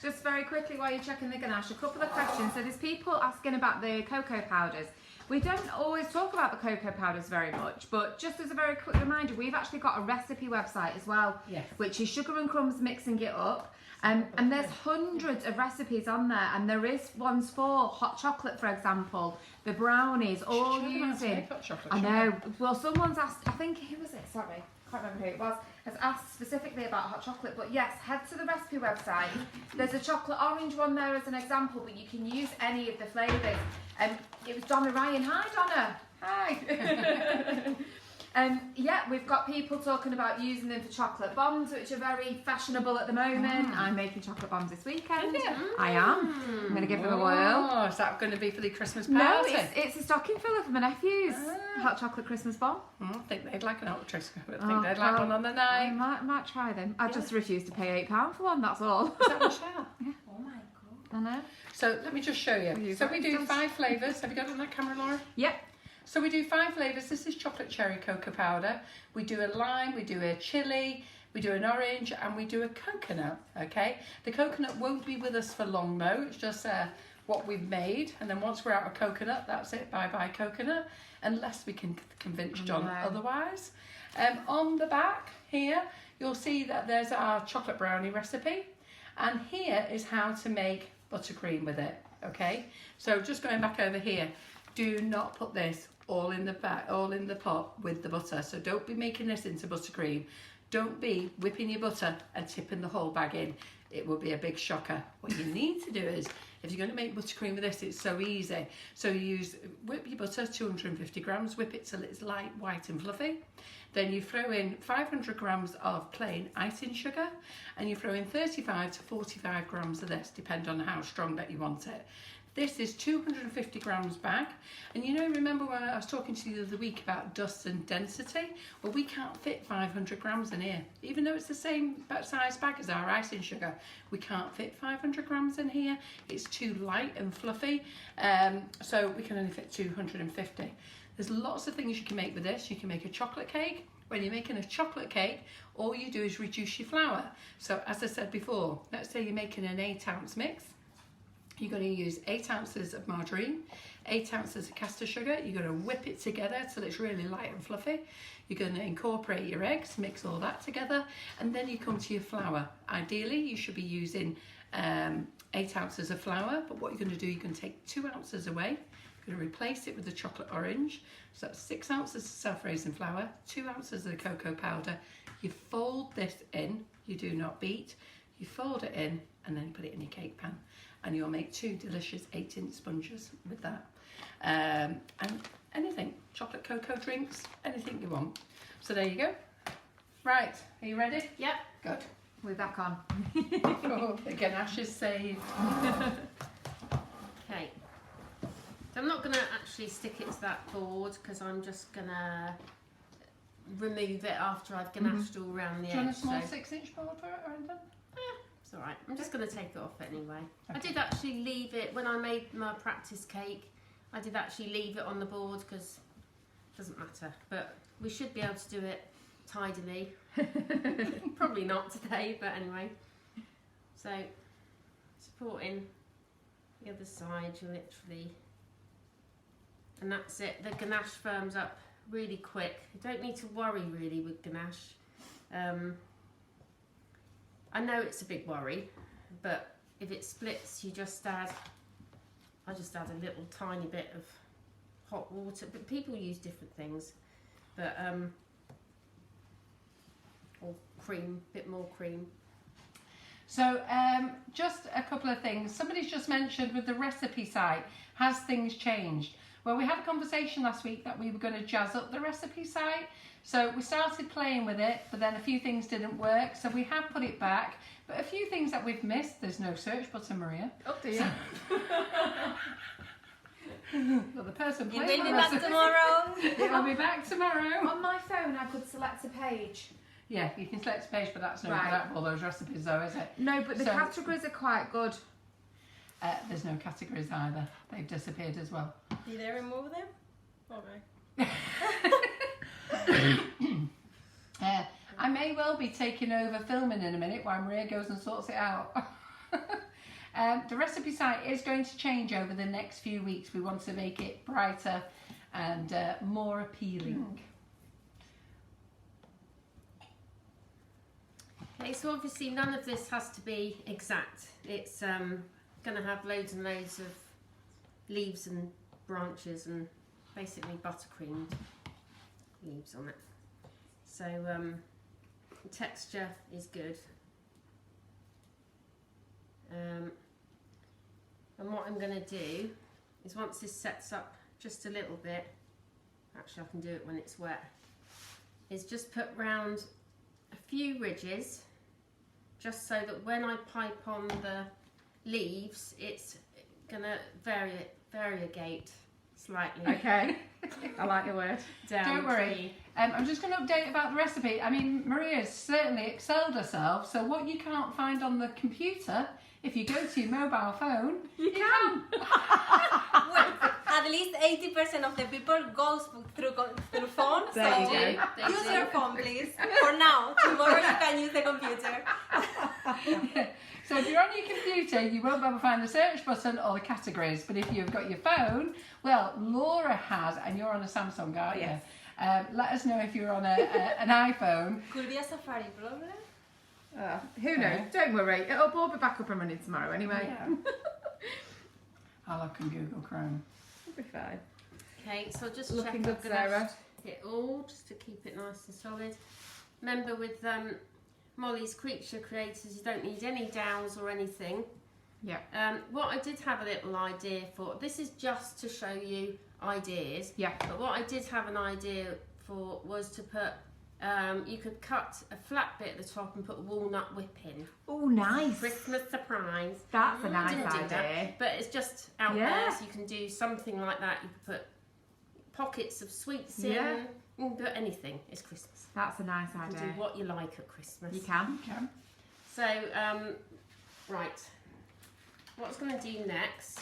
Speaker 3: Just very quickly while you're checking the ganache, a couple of questions. So there's people asking about the cocoa powders. We don't always talk about the cocoa powders very much, but just as a very quick reminder, we've actually got a recipe website as well,
Speaker 1: Yes.
Speaker 3: which is Sugar and Crumbs Mixing It Up. And there's hundreds of recipes on there, and there is ones for hot chocolate, for example, the brownies, all using. I know. Well, someone's asked, I think, who was it? Sorry, can't remember who it was, has asked specifically about hot chocolate. But yes, head to the recipe website. There's a chocolate orange one there as an example, but you can use any of the flavours. It was Donna Ryan. Hi, Donna. Hi. Yeah, we've got people talking about using them for chocolate bombs, which are very fashionable at the moment. I'm making chocolate bombs this weekend. I am. I'm going to give them a whirl.
Speaker 1: Oh, is that going to be for the Christmas party?
Speaker 3: No, it's a stocking filler for my nephews. Hot chocolate Christmas bomb.
Speaker 1: I think they'd like an hot chocolate. I think
Speaker 3: Oh,
Speaker 1: they'd like
Speaker 3: well,
Speaker 1: one on the
Speaker 3: I
Speaker 1: night.
Speaker 3: might try them. I just refuse to pay £8 for one, that's all.
Speaker 1: Is that Michelle?
Speaker 4: Oh my god.
Speaker 3: I know.
Speaker 1: So let me just show you.
Speaker 3: Use
Speaker 1: So
Speaker 3: that.
Speaker 1: we do 5 flavours. Have you got it on that camera, Laura?
Speaker 3: Yep.
Speaker 1: So we do 5 flavours. This is chocolate cherry cocoa powder. We do a lime, we do a chili, we do an orange, and we do a coconut, okay? The coconut won't be with us for long though. It's just what we've made. And then once we're out of coconut, that's it. Bye-bye coconut. Unless we can convince John otherwise. On the back here, you'll see that there's our chocolate brownie recipe. And here is how to make buttercream with it, okay? So just going back over here, do not put this all in the pot with the butter. So don't be making this into buttercream. Don't be whipping your butter and tipping the whole bag in. It will be a big shocker. What you need to do is, if you're going to make buttercream with this, it's so easy. So you whip your butter, 250 grams, whip it till it's light, white and fluffy. Then you throw in 500 grams of plain icing sugar, and you throw in 35 to 45 grams of this, depending on how strong that you want it. This is 250 grams bag. And you know, remember when I was talking to you the other week about dust and density? Well, we can't fit 500 grams in here. Even though it's the same size bag as our icing sugar, we can't fit 500 grams in here. It's too light and fluffy. So we can only fit 250. There's lots of things you can make with this. You can make a chocolate cake. When you're making a chocolate cake, all you do is reduce your flour. So as I said before, let's say you're making an 8-ounce mix. You're going to use 8 ounces of margarine, 8 ounces of caster sugar. You're going to whip it together till it's really light and fluffy. You're going to incorporate your eggs, mix all that together, and then you come to your flour. Ideally, you should be using 8 ounces of flour, but what you're going to do, you're going to take 2 ounces away. You're going to replace it with the chocolate orange. So that's 6 ounces of self-raising flour, 2 ounces of the cocoa powder. You fold this in, you do not beat. You fold it in, and then you put it in your cake pan. And you'll make 2 delicious 8-inch sponges with that. And anything, chocolate cocoa drinks, anything you want. So there you go. Right, are you ready?
Speaker 2: Yep.
Speaker 1: Good.
Speaker 3: We're back on.
Speaker 1: Oh, the ganache is saved.
Speaker 2: Okay. So I'm not going to actually stick it to that board because I'm just going to remove it after I've ganached all around the
Speaker 1: Do you want
Speaker 2: edge.
Speaker 1: a small
Speaker 2: So
Speaker 1: 6-inch board for it or anything?
Speaker 2: it's alright. I'm just going to take it off anyway. I
Speaker 1: Okay.
Speaker 2: did actually leave it, when I made my practice cake, I did actually leave it on the board because it doesn't matter. But we should be able to do it tidily. Probably not today, but anyway. So, supporting the other side, you literally, and that's it. The ganache firms up really quick. You don't need to worry really with ganache. I know it's a big worry, but if it splits, you just add, I just add a little tiny bit of hot water, but people use different things. But, or cream, bit more cream.
Speaker 1: So just a couple of things. Somebody's just mentioned with the recipe site, has things changed? Well, we had a conversation last week that we were going to jazz up the recipe site. So we started playing with it, but then a few things didn't work. So we have put it back. But a few things that we've missed, there's no search button, Maria.
Speaker 3: Oh dear.
Speaker 1: Well, the person
Speaker 4: It
Speaker 1: playing
Speaker 4: will be
Speaker 1: the
Speaker 4: back
Speaker 1: recipe-
Speaker 4: tomorrow.
Speaker 1: It'll be back tomorrow.
Speaker 3: On my phone, I could select a page.
Speaker 1: Yeah, you can select a page, but that's no
Speaker 3: Right.
Speaker 1: good at all those recipes though, is it?
Speaker 3: No, but the
Speaker 1: So-
Speaker 3: categories are quite good.
Speaker 1: There's no categories either. They've disappeared as well.
Speaker 4: Did I remove them? Okay.
Speaker 1: I may well be taking over filming in a minute while Maria goes and sorts it out. The recipe site is going to change over the next few weeks. We want to make it brighter and more appealing.
Speaker 2: Okay, so obviously none of this has to be exact. It's going to have loads and loads of leaves and branches and basically buttercreamed leaves on it. So the texture is good. And what I'm going to do is once this sets up just a little bit, actually I can do it when it's wet, is just put round a few ridges just so that when I pipe on the leaves it's going to variegate slightly.
Speaker 3: Okay. I like your word.
Speaker 2: Down
Speaker 1: Don't worry. I'm just going to update about the recipe. I mean, Maria's certainly excelled herself. So what you can't find on the computer, if you go to your mobile phone, you can.
Speaker 4: Well, at least 80% of the people goes through phone.
Speaker 3: There
Speaker 4: so
Speaker 3: you go.
Speaker 2: They
Speaker 4: use
Speaker 2: do.
Speaker 4: your phone, please. For now. Tomorrow you can use the computer.
Speaker 1: So if you're on your computer, you won't be able to find the search button or the categories. But if you've got your phone, well, Laura has, and you're on a Samsung, aren't you?
Speaker 3: Yes.
Speaker 1: Let us know if you're on an iPhone.
Speaker 4: Could be a Safari problem.
Speaker 3: Who knows? Don't worry. It'll all be back up and running tomorrow anyway.
Speaker 1: Yeah. I'll look in Google Chrome.
Speaker 3: It'll be fine.
Speaker 2: Okay, so just
Speaker 3: Looking
Speaker 2: check
Speaker 3: good,
Speaker 2: I'm gonna
Speaker 3: Sarah.
Speaker 2: it all just to keep it nice and solid. Remember with Molly's Creature Creators, you don't need any dowels or anything.
Speaker 3: Yeah.
Speaker 2: What I did have a little idea for, this is just to show you ideas,
Speaker 3: Yeah.
Speaker 2: but what I did have an idea for was to put, you could cut a flat bit at the top and put walnut whip in.
Speaker 3: Oh, nice.
Speaker 2: Christmas surprise.
Speaker 3: That's a nice
Speaker 2: Didn't do
Speaker 3: idea.
Speaker 2: that, but it's just out
Speaker 3: Yeah.
Speaker 2: there, so you can do something like that. You could put pockets of sweets in.
Speaker 3: Yeah.
Speaker 2: You can put anything. It's Christmas.
Speaker 3: That's a nice
Speaker 2: You can
Speaker 3: idea.
Speaker 2: do what you like at Christmas.
Speaker 3: You can.
Speaker 1: Okay.
Speaker 2: So, right. What I was going to do next,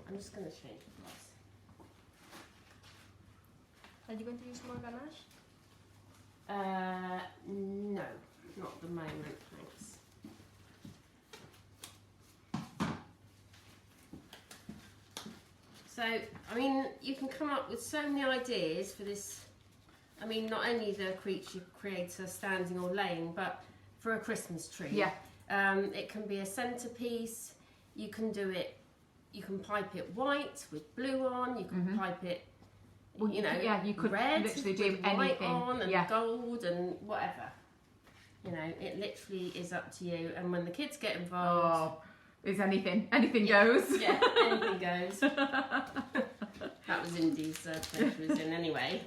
Speaker 2: I'm just going to change the glass.
Speaker 4: Are you going to use more ganache?
Speaker 2: No, not at the moment, thanks. So, I mean, you can come up with so many ideas for this. I mean, not only the creature creator standing or laying, but for a Christmas tree.
Speaker 3: Yeah.
Speaker 2: It can be a centerpiece. You can do it. You can pipe it white with blue on. You can pipe it.
Speaker 3: Well,
Speaker 2: You know,
Speaker 3: yeah, you could
Speaker 2: red
Speaker 3: literally do
Speaker 2: with white
Speaker 3: anything.
Speaker 2: on and
Speaker 3: Yeah.
Speaker 2: gold and whatever. You know, it literally is up to you. And when the kids get involved,
Speaker 3: Oh, is anything
Speaker 2: Yeah.
Speaker 3: goes.
Speaker 2: yeah, anything goes. That was Indy's treasure was in anyway.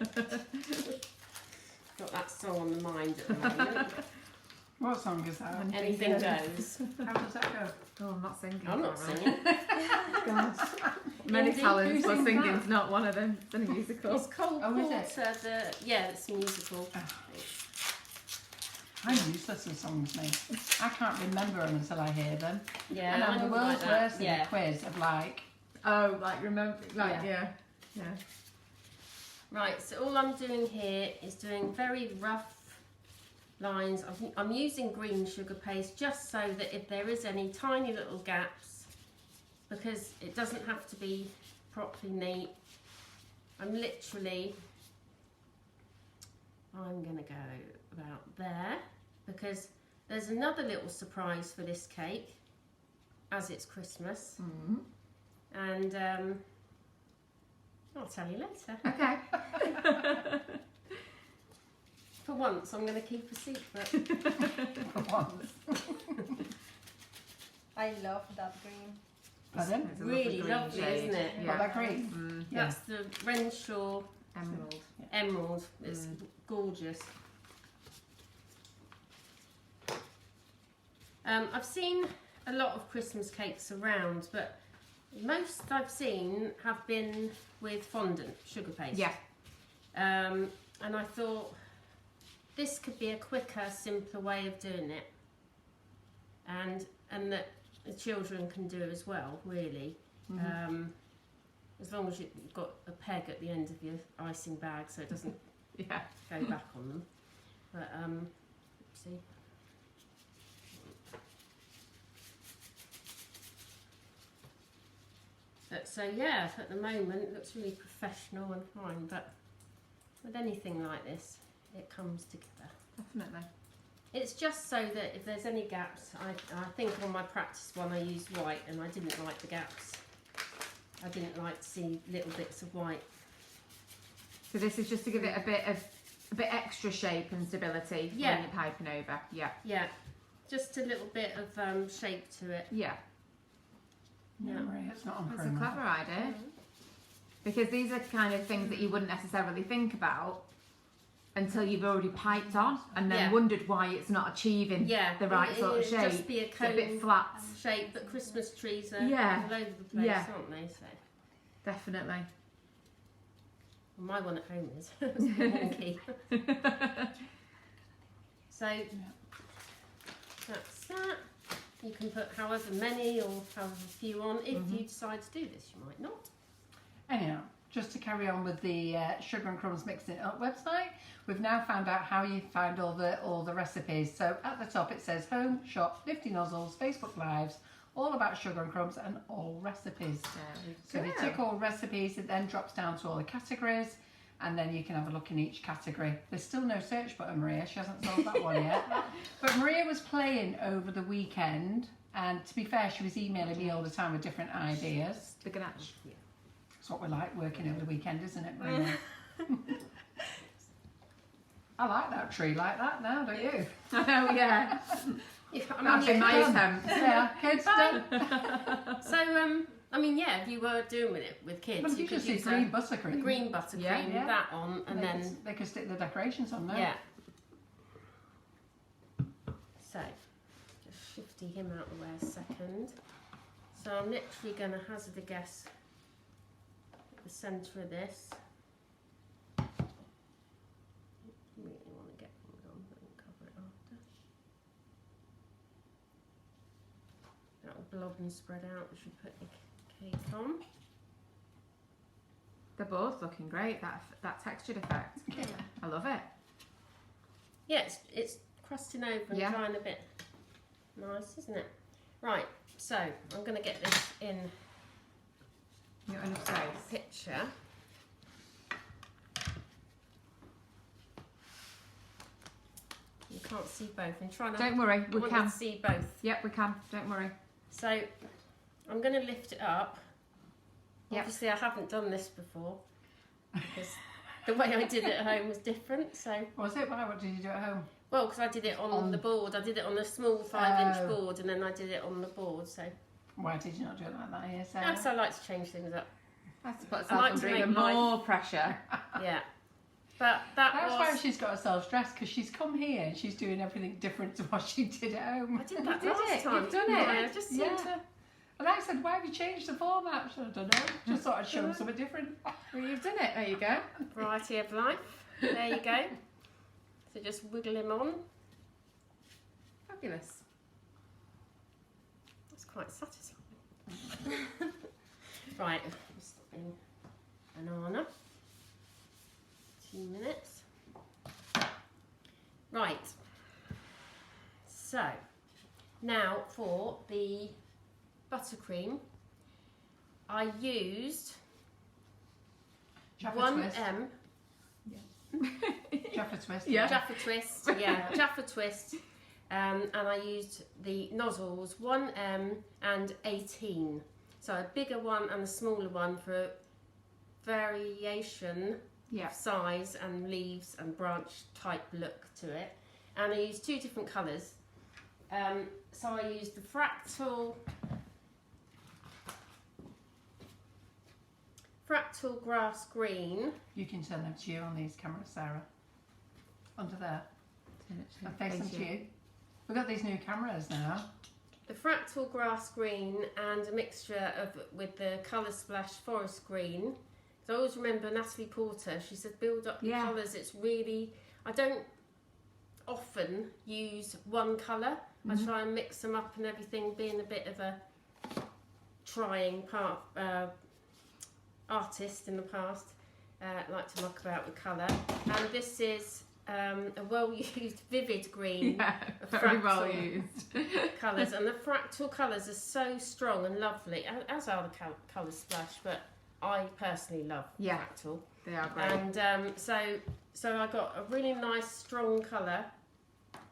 Speaker 2: Got that song on the mind at the moment.
Speaker 1: What song is that?
Speaker 2: Anything goes.
Speaker 1: How does that go?
Speaker 3: Oh, I'm not singing.
Speaker 2: I'm not
Speaker 3: sorry.
Speaker 2: singing.
Speaker 3: Gosh. Many
Speaker 2: Indy,
Speaker 3: talents,
Speaker 1: who
Speaker 3: but
Speaker 1: sings
Speaker 3: singing's
Speaker 1: that?
Speaker 3: not one of them. It's a musical.
Speaker 2: It's Cole
Speaker 1: Oh, is
Speaker 2: Porter. It's a musical.
Speaker 1: I'm useless with songs, mate. I can't remember them until I hear them.
Speaker 2: Yeah,
Speaker 1: And I'm the
Speaker 2: I'm
Speaker 1: world's
Speaker 2: like that.
Speaker 1: worst in
Speaker 2: Yeah.
Speaker 1: a quiz of like,
Speaker 3: Oh, like remember, like
Speaker 1: Yeah.
Speaker 3: yeah.
Speaker 2: Right, so all I'm doing here is doing very rough lines. I'm using green sugar paste just so that if there is any tiny little gaps, because it doesn't have to be properly neat, I'm going to go about there, because there's another little surprise for this cake, as it's Christmas, and I'll tell you later.
Speaker 3: Okay.
Speaker 2: For once, I'm going to keep a secret.
Speaker 1: For once.
Speaker 4: I love that green.
Speaker 1: Pardon?
Speaker 3: It's a
Speaker 2: Really
Speaker 3: green
Speaker 2: lovely,
Speaker 3: shade.
Speaker 2: isn't it?
Speaker 1: Oh,
Speaker 3: Yeah.
Speaker 1: that green? Yeah.
Speaker 2: That's the Renshaw
Speaker 3: Emerald.
Speaker 2: Emerald. It's gorgeous. I've seen a lot of Christmas cakes around, but most I've seen have been with fondant, sugar paste.
Speaker 3: Yeah.
Speaker 2: And I thought this could be a quicker, simpler way of doing it, and that the children can do as well, really. As long as you've got a peg at the end of your icing bag, so it doesn't
Speaker 3: Yeah.
Speaker 2: go back on them. But see. But so yeah, at the moment it looks really professional and fine, but with anything like this, it comes together.
Speaker 3: Definitely.
Speaker 2: It's just so that if there's any gaps, I think on my practice one I used white and I didn't like the gaps. I didn't like to see little bits of white.
Speaker 3: So this is just to give it a bit extra shape and stability when you're piping over. Yeah.
Speaker 2: Yeah, just a little bit of shape to it.
Speaker 3: Yeah.
Speaker 1: No, Maria, it's not on
Speaker 3: That's a
Speaker 1: chroma.
Speaker 3: clever idea. Because these are kind of things that you wouldn't necessarily think about until you've already piped on and then wondered why it's not achieving the right sort of shape.
Speaker 2: Just be a
Speaker 3: It's a bit
Speaker 2: cone
Speaker 3: flat.
Speaker 2: shape, but Christmas trees are
Speaker 3: Yeah.
Speaker 2: all over the place,
Speaker 3: Yeah.
Speaker 2: aren't they? So
Speaker 3: Definitely.
Speaker 2: well, my one at home is it's a bit wonky. So that's that. You can put however many or however few on. If you decide to do this, you might not.
Speaker 1: Anyhow, just to carry on with the Sugar and Crumbs Mixing It Up website, we've now found out how you find all the recipes. So at the top it says home, shop, nifty nozzles, Facebook Lives, all about Sugar and Crumbs and all recipes. So if you tick all recipes, it then drops down to all the categories and then you can have a look in each category. There's still no search button, Maria. She hasn't solved that one yet. But Maria was playing over the weekend and to be fair, she was emailing me all the time with different ideas.
Speaker 3: The ganache.
Speaker 1: It's what we like working over the weekend, isn't it, Maria? I like that tree like that now, don't you?
Speaker 3: I know, yeah.
Speaker 1: That's
Speaker 3: in my
Speaker 1: done.
Speaker 3: attempt.
Speaker 1: Yeah, kids done.
Speaker 2: So I mean, yeah, if you were doing it with kids,
Speaker 1: But
Speaker 2: you
Speaker 1: you
Speaker 2: could
Speaker 1: just do
Speaker 2: use
Speaker 1: green buttercream.
Speaker 2: green buttercream,
Speaker 3: Yeah.
Speaker 2: that on, and then
Speaker 1: they could stick the decorations on there.
Speaker 2: yeah. So just shifty him out the way a second. So I'm literally going to hazard a guess at the centre of this. Really want to get things on and cover it after. That will blob and spread out as you put the cake on.
Speaker 3: They're both looking great. That textured effect.
Speaker 1: Yeah.
Speaker 3: I love it.
Speaker 2: Yeah, it's crusting over and
Speaker 3: Yeah.
Speaker 2: drying a bit nice, isn't it? Right, so I'm going to get this in
Speaker 3: You got enough space.
Speaker 2: picture. You can't see both. I'm trying to.
Speaker 3: Don't worry, we
Speaker 2: want
Speaker 3: can.
Speaker 2: to see both.
Speaker 3: Yep, we can. Don't worry.
Speaker 2: So I'm going to lift it up.
Speaker 3: Yep.
Speaker 2: Obviously, I haven't done this before because the way I did it at home was different. So
Speaker 1: Was it? Why? What did you do at home?
Speaker 2: well, because I did it on the board. I did it on a small 5-inch board, and then I did it on the board. So
Speaker 1: Why did you not do it like that here, Sarah?
Speaker 2: that's I like to change things up.
Speaker 3: That's to put
Speaker 2: I
Speaker 3: herself
Speaker 2: like
Speaker 3: under
Speaker 2: to make
Speaker 3: even
Speaker 2: life-
Speaker 3: more pressure.
Speaker 2: Yeah, but that
Speaker 1: That's
Speaker 2: was.
Speaker 1: why she's got herself dressed, because she's come here and she's doing everything different to what she did at home.
Speaker 2: I did that
Speaker 3: You did
Speaker 2: last
Speaker 3: it,
Speaker 2: time.
Speaker 3: you've done it.
Speaker 2: Yeah, I just seemed
Speaker 1: Yeah.
Speaker 2: to.
Speaker 1: And I said, why have you changed the format? I don't know. Just thought I'd show them something different.
Speaker 3: Well, you've done it. There you go.
Speaker 2: Variety of life. There you go. So just wiggle him on.
Speaker 3: Fabulous.
Speaker 2: That's quite satisfying. Right, just in banana. 2 minutes. Right. So now for the buttercream, I used
Speaker 1: Jaffa
Speaker 2: 1
Speaker 1: twist.
Speaker 2: M.
Speaker 1: Jaffa twist.
Speaker 3: Yeah.
Speaker 2: Jaffa twist, yeah, Jaffa twist, and I used the nozzles 1M and 18, so a bigger one and a smaller one for variation, size and leaves and branch type look to it. And I used 2 different colours. So I used the fractal grass green.
Speaker 1: You can turn them to you on these cameras, Sarah. Under there. I'm facing to you. We've got these new cameras now.
Speaker 2: The fractal grass green and a mixture with the colour splash forest green. So I always remember Natalie Porter, she said build up your colours. It's really, I don't often use one colour. I try and mix them up and everything, being a bit of a trying artist in the past. Like to muck about with colour. And this is a well-used vivid green.
Speaker 3: Very well used.
Speaker 2: Colours, and the fractal colours are so strong and lovely, as are the colour splash, but I personally love fractal.
Speaker 3: They are great.
Speaker 2: And so I got a really nice strong colour,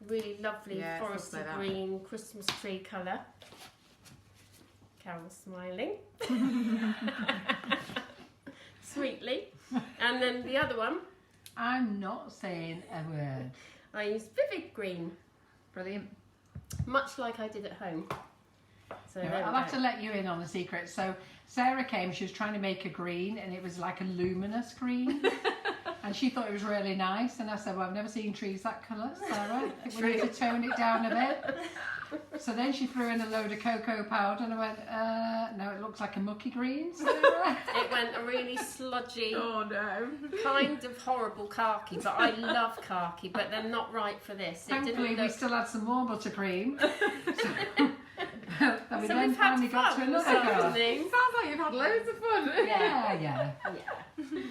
Speaker 2: really lovely foresty green Christmas tree colour. Carol's smiling sweetly. And then the other one,
Speaker 1: I'm not saying a word.
Speaker 2: I used vivid green.
Speaker 3: Brilliant.
Speaker 2: Much like I did at home. So
Speaker 1: Yeah, I'll have to let you in on the secret. So Sarah came, she was trying to make a green and it was like a luminous green. And she thought it was really nice. And I said, well, I've never seen trees that colour, Sarah. I think we need to tone it down a bit. So then she threw in a load of cocoa powder and I went, no, it looks like a mucky green, Sarah.
Speaker 2: It went a really sludgy,
Speaker 3: Oh no.
Speaker 2: kind of horrible khaki, but I love khaki, but they're not right for this. It
Speaker 1: Thankfully,
Speaker 2: didn't
Speaker 1: we
Speaker 2: look...
Speaker 1: still had some more buttercream. And we
Speaker 2: So
Speaker 1: then
Speaker 2: we've had
Speaker 1: finally got to
Speaker 2: fun
Speaker 1: another
Speaker 2: this
Speaker 1: colour.
Speaker 2: afternoon.
Speaker 3: Sounds like you've had loads of fun.
Speaker 1: Yeah, yeah.
Speaker 2: Yeah.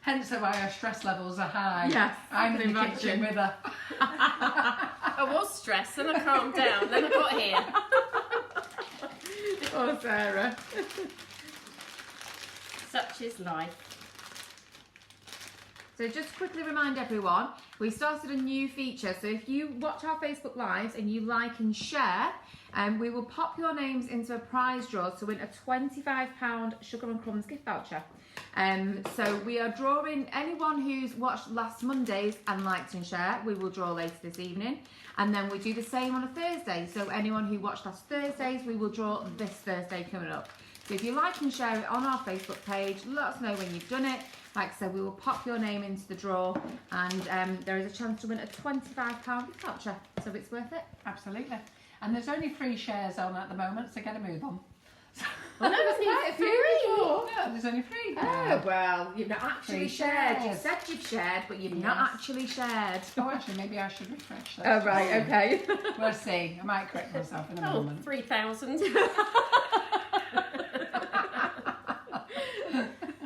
Speaker 1: Hence why our stress levels are high.
Speaker 3: Yes,
Speaker 1: I'm
Speaker 3: I
Speaker 1: in
Speaker 3: can
Speaker 1: the kitchen
Speaker 3: imagine.
Speaker 1: with her.
Speaker 2: I was stressed, then I calmed down, then I got here.
Speaker 3: Oh, Sarah.
Speaker 2: Such is life.
Speaker 3: So just quickly remind everyone, we started a new feature. So if you watch our Facebook Lives and you like and share, we will pop your names into a prize draw to win a £25 Sugar and Crumbs gift voucher. So we are drawing anyone who's watched last Monday's and liked and shared, we will draw later this evening. And then we do the same on a Thursday. So anyone who watched last Thursday's, we will draw this Thursday coming up. So if you like and share it on our Facebook page, let us know when you've done it. Like I said, we will pop your name into the draw and there is a chance to win a £25 gift voucher. So it's worth it.
Speaker 1: Absolutely. And there's only 3 shares on at the moment, so get a move on.
Speaker 3: Well, no, it's free.
Speaker 1: No, there's only 3.
Speaker 3: Oh, well, you've not actually
Speaker 1: 3
Speaker 3: shared. You
Speaker 1: shares.
Speaker 3: said you've shared, but you've not
Speaker 1: Yes.
Speaker 3: actually shared.
Speaker 1: Oh, actually, maybe I should refresh that.
Speaker 3: Oh, right, okay.
Speaker 1: We'll see. I might correct myself in a
Speaker 2: Oh,
Speaker 1: moment.
Speaker 2: 3,000.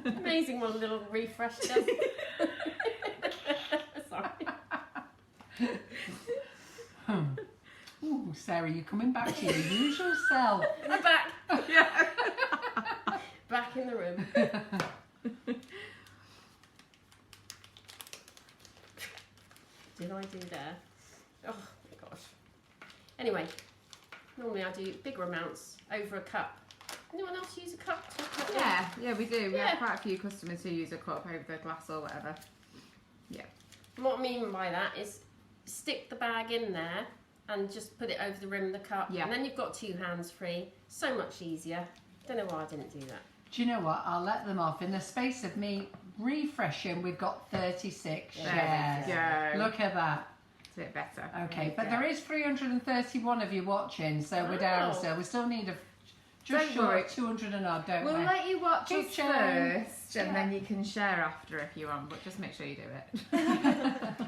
Speaker 2: Amazing what a little refresh does. Sorry.
Speaker 1: Ooh, Sarah, you're coming back to your usual self.
Speaker 2: I'm back.
Speaker 3: Yeah.
Speaker 2: Back in the room. Did I do there? Oh my gosh. Anyway, normally I do bigger amounts over a cup. Anyone else use a cup?
Speaker 3: Yeah, we do. We
Speaker 2: Yeah.
Speaker 3: have quite a few customers who use a cup over the glass or whatever.
Speaker 2: And what I mean by that is stick the bag in there and just put it over the rim of the cup.
Speaker 3: Yeah.
Speaker 2: And then you've got 2 hands free. So much easier. Don't know why I didn't do that.
Speaker 1: Do you know what? I'll let them off. In the space of me refreshing, we've got 36
Speaker 3: There
Speaker 1: shares.
Speaker 3: we go.
Speaker 1: Look at that.
Speaker 3: It's a bit better.
Speaker 1: Okay, but there is 331 of you watching, so we're down still. We still need just
Speaker 3: Don't
Speaker 1: short
Speaker 3: worry.
Speaker 1: 200 and odd, don't
Speaker 3: We'll
Speaker 1: we?
Speaker 3: let you watch
Speaker 1: Keep
Speaker 3: us
Speaker 1: sharing.
Speaker 3: first, and then you can share after if you want, but just make sure you do it.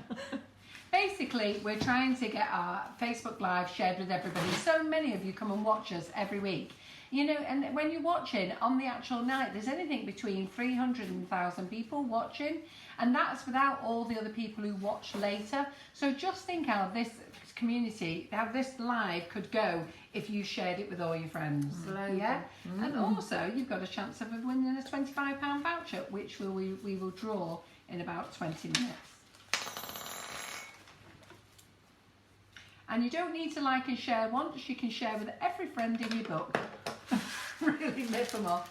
Speaker 1: Basically, we're trying to get our Facebook Live shared with everybody. So many of you come and watch us every week. You know, and when you're watching on the actual night, there's anything between 300 and 1,000 people watching, and that's without all the other people who watch later. So just think how this community, how this live could go if you shared it with all your friends. Yeah, and also you've got a chance of winning a £25 voucher, which we will draw in about 20 minutes. And you don't need to like and share once, you can share with every friend in your book. Really rip them off.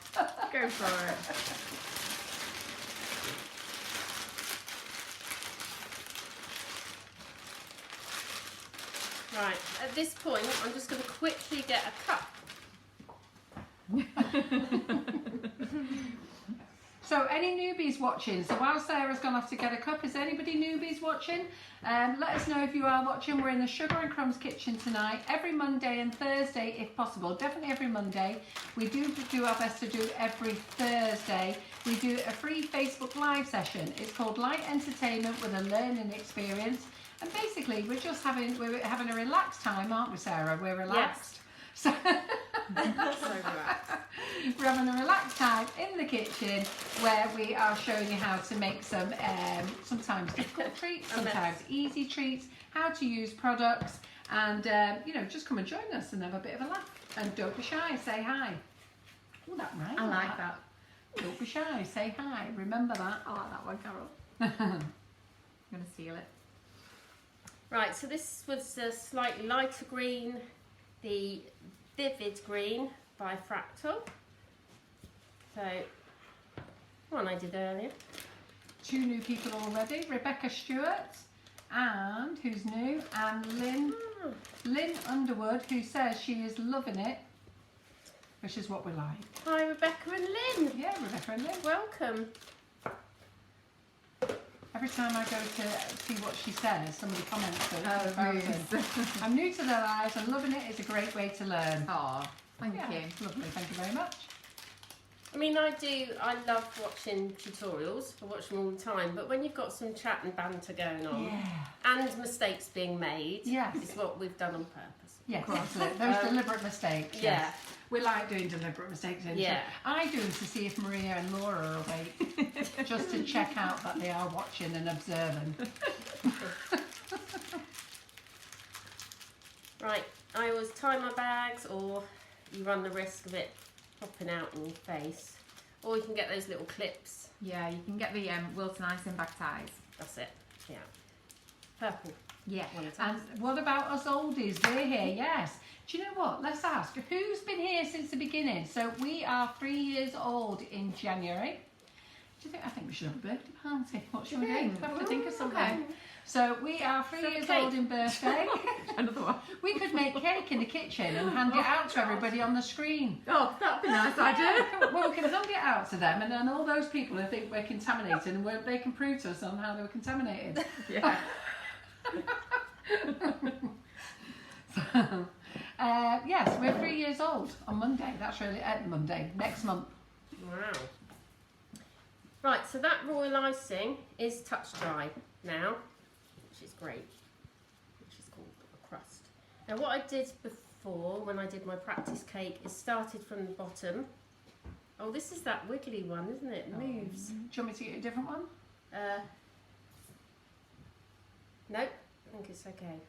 Speaker 3: Go for
Speaker 2: Right, at this point, I'm just going to quickly get a cup.
Speaker 1: So any newbies watching? So while Sarah's gone off to get a cup, is anybody newbies watching? Let us know if you are watching. We're in the Sugar and Crumbs kitchen tonight, every Monday and Thursday if possible. Definitely every Monday. We do our best to do every Thursday. We do a free Facebook Live session. It's called Light Entertainment with a Learning Experience. And basically we're having a relaxed time, aren't we, Sarah? We're relaxed.
Speaker 2: Yes.
Speaker 1: So
Speaker 2: So relaxed.
Speaker 1: we're having a relaxed time in the kitchen where we are showing you how to make some sometimes difficult treats, sometimes easy treats, how to use products, and you know, just come and join us and have a bit of a laugh. And don't be shy, say hi. Oh, that rhymes.
Speaker 3: I like that.
Speaker 1: Don't be shy, say hi. Remember that.
Speaker 3: I like that one, Carol. I'm going to steal it.
Speaker 2: Right, so this was a slightly lighter green, the vivid green by Fractal. So, one I did earlier.
Speaker 1: 2 new people already. Rebecca Stewart, and who's new, and Lynn Underwood, who says she is loving it, which is what we like.
Speaker 2: Hi, Rebecca and Lynn.
Speaker 1: Yeah, Rebecca and Lynn.
Speaker 2: Welcome.
Speaker 1: Every time I go to see what she says, somebody comments it.
Speaker 3: Oh,
Speaker 1: I'm new to their lives and loving it. It's a great way to learn.
Speaker 3: Oh, thank
Speaker 1: Yeah,
Speaker 3: you.
Speaker 1: lovely. Thank you very much.
Speaker 2: I mean, I love watching tutorials. I watch them all the time. But when you've got some chat and banter going on,
Speaker 1: Yeah.
Speaker 2: and mistakes being made,
Speaker 1: Yes.
Speaker 2: it's what we've done on purpose.
Speaker 1: Yes, absolutely. Those deliberate mistakes.
Speaker 2: Yeah.
Speaker 1: Yes. We like doing deliberate mistakes. Don't
Speaker 2: Yeah.
Speaker 1: we? I do them to see if Maria and Laura are awake, just to check out that they are watching and observing.
Speaker 2: Right, I always tie my bags, or you run the risk of it popping out in your face. Or you can get those little clips.
Speaker 3: Yeah, you can get the Wilton icing bag ties.
Speaker 2: That's it. Yeah. Purple.
Speaker 3: Yeah.
Speaker 2: One of
Speaker 1: And what about us oldies? We're here, yes. Do you know what? Let's ask, who's been here since the beginning? So we are 3 years old in January. Do you think? I think we should have a birthday party. What should we do? We have to think of something.
Speaker 3: Okay.
Speaker 1: So we are 3 years
Speaker 2: cake.
Speaker 1: old in birthday.
Speaker 3: Another one.
Speaker 1: We could make cake in the kitchen and hand it out to everybody on the screen.
Speaker 3: Oh, that'd be a nice idea.
Speaker 1: Well, we can hand it out to them, and then all those people who think we're contaminated, and they can prove to us on how they were contaminated.
Speaker 3: Yeah.
Speaker 1: Yes, we're 3 years old on Monday. That's really Monday, next month.
Speaker 2: Wow. Right, so that royal icing is touch dry now, which is great, which is called a crust. Now what I did before, when I did my practice cake, is started from the bottom. Oh, this is that wiggly one, isn't it? It moves.
Speaker 1: Do you want me to get a different one?
Speaker 2: Nope, I think it's okay.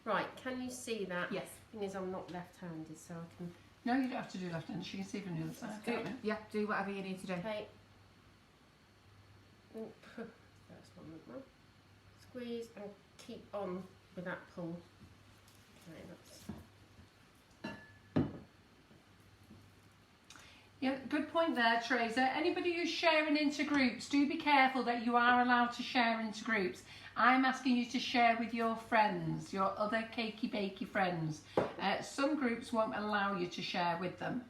Speaker 2: Right, can you see that?
Speaker 3: Yes.
Speaker 2: Thing is, I'm not left-handed, so I can.
Speaker 1: No, you don't have to do left hand. You can see from the other side.
Speaker 3: Do,
Speaker 1: can't you?
Speaker 3: yeah, do whatever you need to do.
Speaker 2: Okay. Oop, that's one with one. Squeeze and keep on with that pull. Okay, that's.
Speaker 1: Yeah, good point there, Teresa. Anybody who's sharing into groups, do be careful that you are allowed to share into groups. I'm asking you to share with your friends, your other cakey bakey friends. Some groups won't allow you to share with them.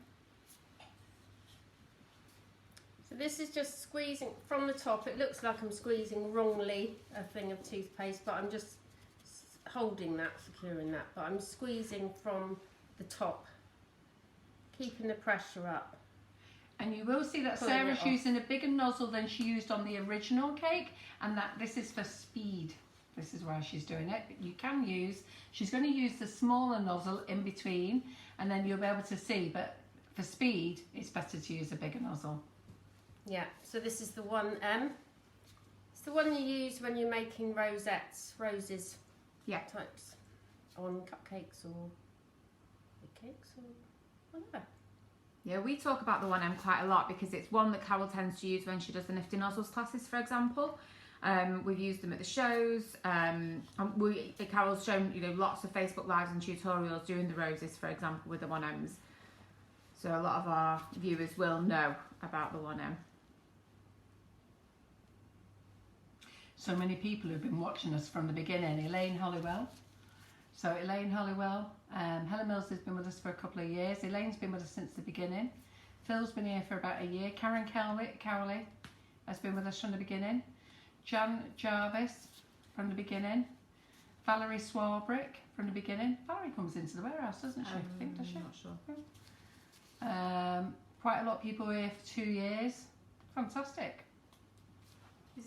Speaker 2: So this is just squeezing from the top. It looks like I'm squeezing wrongly a thing of toothpaste, but I'm just holding that, securing that. But I'm squeezing from the top, keeping the pressure up.
Speaker 1: And you will see that
Speaker 2: Pulling
Speaker 1: Sarah's
Speaker 2: it off.
Speaker 1: using a bigger nozzle than she used on the original cake, and that this is for speed. This is why she's doing it. You can use, she's going to use the smaller nozzle in between, and then you'll be able to see, but for speed, it's better to use a bigger nozzle.
Speaker 2: Yeah, so this is the 1M. It's the one you use when you're making rosettes, roses types on cupcakes or big cakes or whatever.
Speaker 3: Yeah, we talk about the 1M quite a lot because it's one that Carol tends to use when she does the Nifty Nozzles classes, for example. We've used them at the shows. Carol's shown lots of Facebook Lives and tutorials doing the roses, for example, with the 1Ms. So a lot of our viewers will know about the 1M.
Speaker 1: So many people who've been watching us from the beginning. Elaine Hollywell So Elaine Hollywell, Helen Mills has been with us for a couple of years. Elaine's been with us since the beginning. Phil's been here for about a year. Karen Cowley has been with us from the beginning. Jan Jarvis from the beginning. Valerie Swarbrick from the beginning. Valerie comes into the warehouse, doesn't she? I think, does she?
Speaker 3: I'm not sure.
Speaker 1: Quite a lot of people here for 2 years. Fantastic.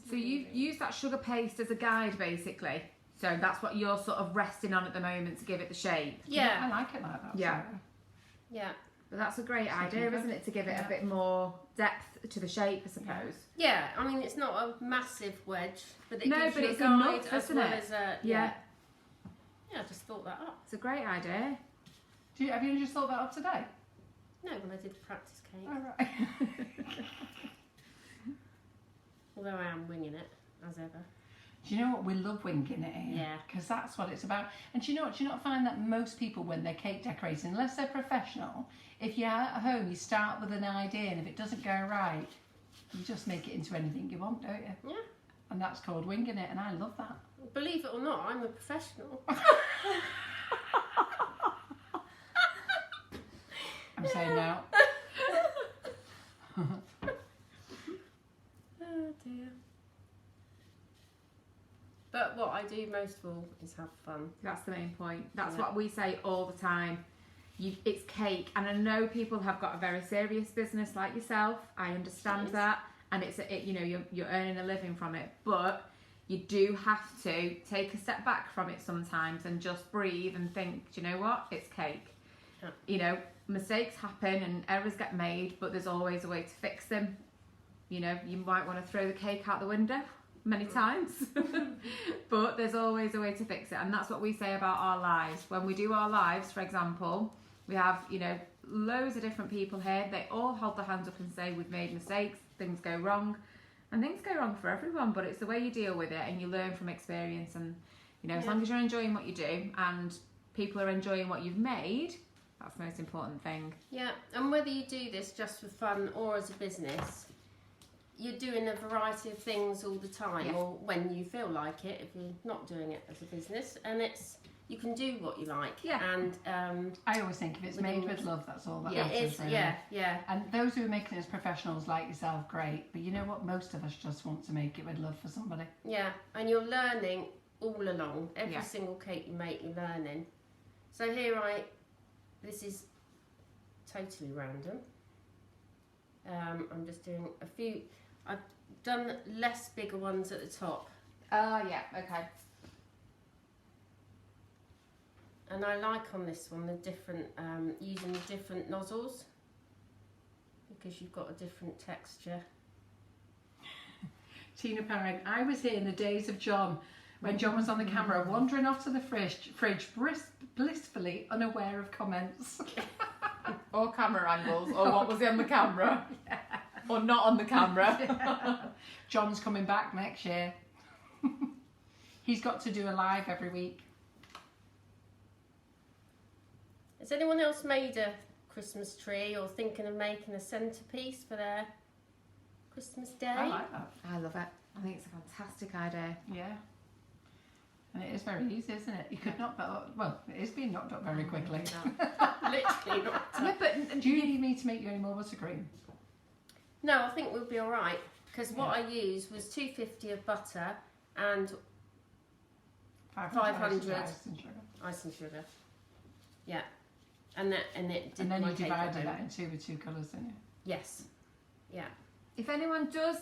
Speaker 3: So you use that sugar paste as a guide, basically. So that's what you're sort of resting on at the moment to give it the shape.
Speaker 2: Yeah.
Speaker 1: I like it like that.
Speaker 3: Yeah.
Speaker 1: Sarah.
Speaker 2: Yeah.
Speaker 3: But that's a great
Speaker 1: Something
Speaker 3: idea,
Speaker 1: good.
Speaker 3: isn't it? To give it
Speaker 1: Yeah.
Speaker 3: a bit more depth to the shape, I suppose.
Speaker 2: Yeah, I mean it's not a massive wedge, but it
Speaker 3: No,
Speaker 2: gives
Speaker 3: but
Speaker 2: you
Speaker 3: it's
Speaker 2: a guide
Speaker 3: enough,
Speaker 2: as
Speaker 3: isn't
Speaker 2: well
Speaker 3: it?
Speaker 2: as a
Speaker 3: Yeah.
Speaker 2: Yeah, I just thought that up.
Speaker 3: It's a great idea.
Speaker 1: Have you just thought that up today?
Speaker 2: No, when I did the practice cake.
Speaker 1: Oh, right.
Speaker 2: Although I am winging it, as ever.
Speaker 1: Do you know what? We love winging it here.
Speaker 2: Yeah.
Speaker 1: Because that's what it's about. And do you know what? Do you not find that most people, when they're cake decorating, unless they're professional, if you're at home, you start with an idea, and if it doesn't go right, you just make it into anything you want, don't you?
Speaker 2: Yeah.
Speaker 1: And that's called winging it, and I love that.
Speaker 2: Believe it or not, I'm a professional.
Speaker 1: I'm saying now.
Speaker 2: Oh dear. But what I do most of all is have fun.
Speaker 3: That's the main point. That's
Speaker 2: Yeah.
Speaker 3: what we say all the time. It's cake, and I know people have got a very serious business like yourself. I understand
Speaker 2: Yes.
Speaker 3: that, and you're earning a living from it, but you do have to take a step back from it sometimes and just breathe and think, do you know what? It's cake.
Speaker 2: Yeah.
Speaker 3: You know, mistakes happen and errors get made, but there's always a way to fix them. You know, you might want to throw the cake out the window many times, but there's always a way to fix it. And that's what we say about our lives. When we do our lives, for example, we have, loads of different people here. They all hold their hands up and say, we've made mistakes, things go wrong. And things go wrong for everyone, but it's the way you deal with it, and you learn from experience. And, as long as you're enjoying what you do and people are enjoying what you've made, that's the most important thing.
Speaker 2: Yeah, and whether you do this just for fun or as a business, you're doing a variety of things all the time,
Speaker 3: Yeah.
Speaker 2: or when you feel like it, if you're not doing it as a business, and you can do what you like.
Speaker 3: Yeah.
Speaker 2: And
Speaker 1: I always think if it's made with love, that's all that
Speaker 2: yeah,
Speaker 1: matters.
Speaker 2: it is.
Speaker 1: Really.
Speaker 2: Yeah.
Speaker 1: And those who are making it as professionals like yourself, great. But you know what? Most of us just want to make it with love for somebody.
Speaker 2: Yeah, and you're learning all along. Every
Speaker 3: Yeah.
Speaker 2: single cake you make, you're learning. So this is totally random. I'm just doing a few. I've done less bigger ones at the top,
Speaker 3: Yeah, okay.
Speaker 2: and I like on this one the different using the different nozzles because you've got a different texture.
Speaker 1: Tina Parring, I was here in the days of John, when John was on the camera, wandering off to the fridge blissfully unaware of comments.
Speaker 3: Or camera angles, or what was on the camera, or not on the camera.
Speaker 1: John's coming back next year. He's got to do a live every week.
Speaker 2: Has anyone else made a Christmas tree or thinking of making a centrepiece for their Christmas day?
Speaker 1: I like that.
Speaker 3: I love it. I think it's a fantastic idea.
Speaker 1: Yeah. And it is very easy, isn't it? You could knock that up. Well, it is being knocked up very quickly.
Speaker 2: Literally not.
Speaker 3: Yeah, but
Speaker 1: Do you need me to make you any more buttercream?
Speaker 2: No, I think we'll be all right because what I used was 250 of butter and 500
Speaker 1: ice and sugar.
Speaker 2: ice and sugar. Yeah, and it did
Speaker 1: And then
Speaker 2: my
Speaker 1: you
Speaker 2: cake
Speaker 1: divided
Speaker 2: at
Speaker 1: that
Speaker 2: home.
Speaker 1: in two with two colours, didn't you?
Speaker 2: Yes. Yeah.
Speaker 3: if anyone does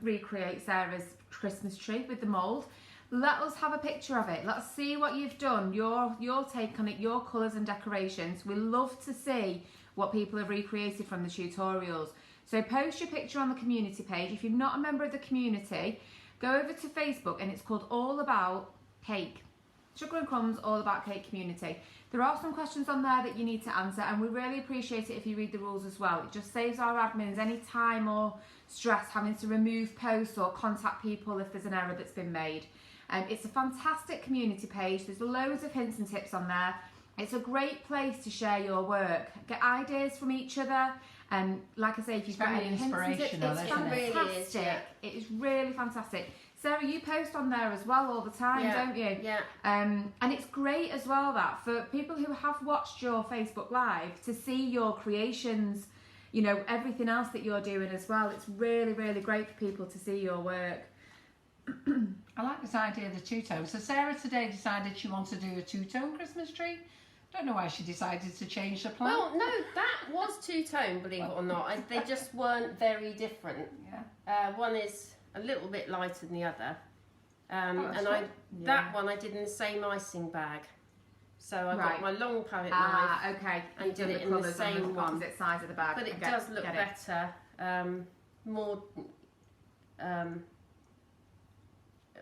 Speaker 3: recreate Sarah's Christmas tree with the mould, let us have a picture of it. Let's see what you've done, your take on it, your colours and decorations. We love to see what people have recreated from the tutorials. So post your picture on the community page. If you're not a member of the community, go over to Facebook, and it's called All About Cake. Sugar and Crumbs, All About Cake Community. There are some questions on there that you need to answer, and we really appreciate it if you read the rules as well. It just saves our admins any time or stress having to remove posts or contact people if there's an error that's been made. It's a fantastic community page. There's loads of hints and tips on there. It's a great place to share your work, get ideas from each other, and like I say, if you've got
Speaker 1: very
Speaker 3: any hints and tips,
Speaker 1: inspirational,
Speaker 3: it's
Speaker 1: isn't it?
Speaker 3: fantastic.
Speaker 2: It really is, yeah.
Speaker 3: It is really fantastic. Sarah, you post on there as well all the time, don't you?
Speaker 2: Yeah.
Speaker 3: And it's great as well that for people who have watched your Facebook Live to see your creations, you know, everything else that you're doing as well. It's really, really great for people to see your work.
Speaker 1: I like this idea of the two-tone. So Sarah today decided she wants to do a two-tone Christmas tree. Don't know why she decided to change the plan.
Speaker 2: Well, no, that was two-tone, believe it or not. They just weren't very different.
Speaker 1: Yeah.
Speaker 2: One is a little bit lighter than the other.
Speaker 1: that's
Speaker 2: And
Speaker 1: good.
Speaker 2: that one I did in the same icing bag. So I got my long palette knife.
Speaker 3: Ah, okay.
Speaker 2: And did it in the same one.
Speaker 3: Opposite sides of the bag.
Speaker 2: But it does look better.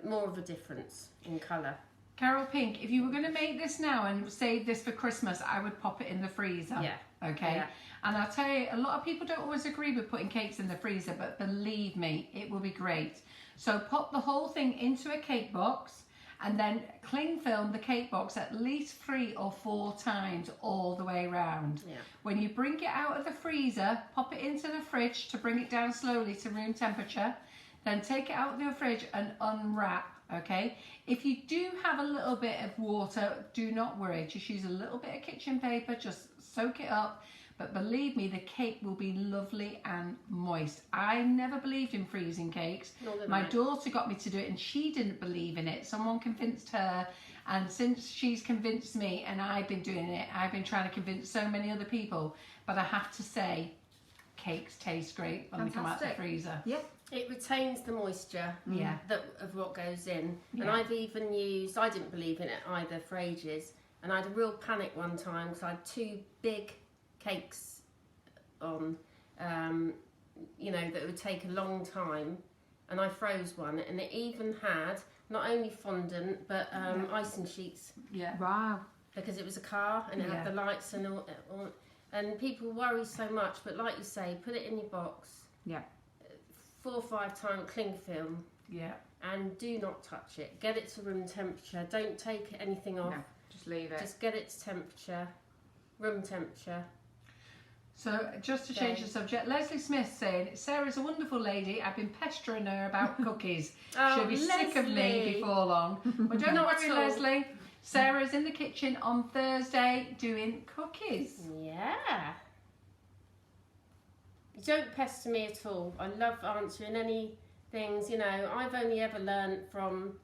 Speaker 2: More of a difference in colour.
Speaker 1: Carol Pink, if you were going to make this now and save this for Christmas, I would pop it in the freezer.
Speaker 2: Yeah.
Speaker 1: Okay.
Speaker 2: Yeah.
Speaker 1: And I'll tell you, a lot of people don't always agree with putting cakes in the freezer, but believe me, it will be great. So pop the whole thing into a cake box and then cling film the cake box at least 3 or 4 times all the way around.
Speaker 2: Yeah.
Speaker 1: When you bring it out of the freezer, pop it into the fridge to bring it down slowly to room temperature. Then take it out of the fridge and unwrap, okay? If you do have a little bit of water, do not worry. Just use a little bit of kitchen paper, just soak it up. But believe me, the cake will be lovely and moist. I never believed in freezing cakes. My daughter got me to do it and she didn't believe in it. Someone convinced her, and since she's convinced me and I've been doing it, I've been trying to convince so many other people. But I have to say, cakes taste great when they come out of the freezer.
Speaker 3: Yep.
Speaker 2: It retains the moisture of what goes in.
Speaker 1: Yeah.
Speaker 2: And I've even used, I didn't believe in it either for ages, and I had a real panic one time because I had 2 big cakes on, you know, that would take a long time, and I froze one, and it even had not only fondant but icing sheets.
Speaker 1: Yeah.
Speaker 3: Wow.
Speaker 2: Because it was a car and it had the lights and all, and people worry so much, but like you say, put it in your box.
Speaker 3: Yeah.
Speaker 2: 4 or 5 times cling film.
Speaker 1: Yeah.
Speaker 2: And do not touch it. Get it to room temperature. Don't take anything off.
Speaker 3: No, just leave it.
Speaker 2: Just get it to temperature, room temperature.
Speaker 1: So just to change the subject, Leslie Smith saying, Sarah's a wonderful lady. I've been pestering her about cookies.
Speaker 2: Oh,
Speaker 1: She'll be sick of me
Speaker 2: Leslie.
Speaker 1: before long. But don't
Speaker 2: Not
Speaker 1: worry,
Speaker 2: at all.
Speaker 1: Leslie. Sarah's in the kitchen on Thursday doing cookies.
Speaker 2: Yeah. You don't pester me at all. I love answering any things. You know, I've only ever learned from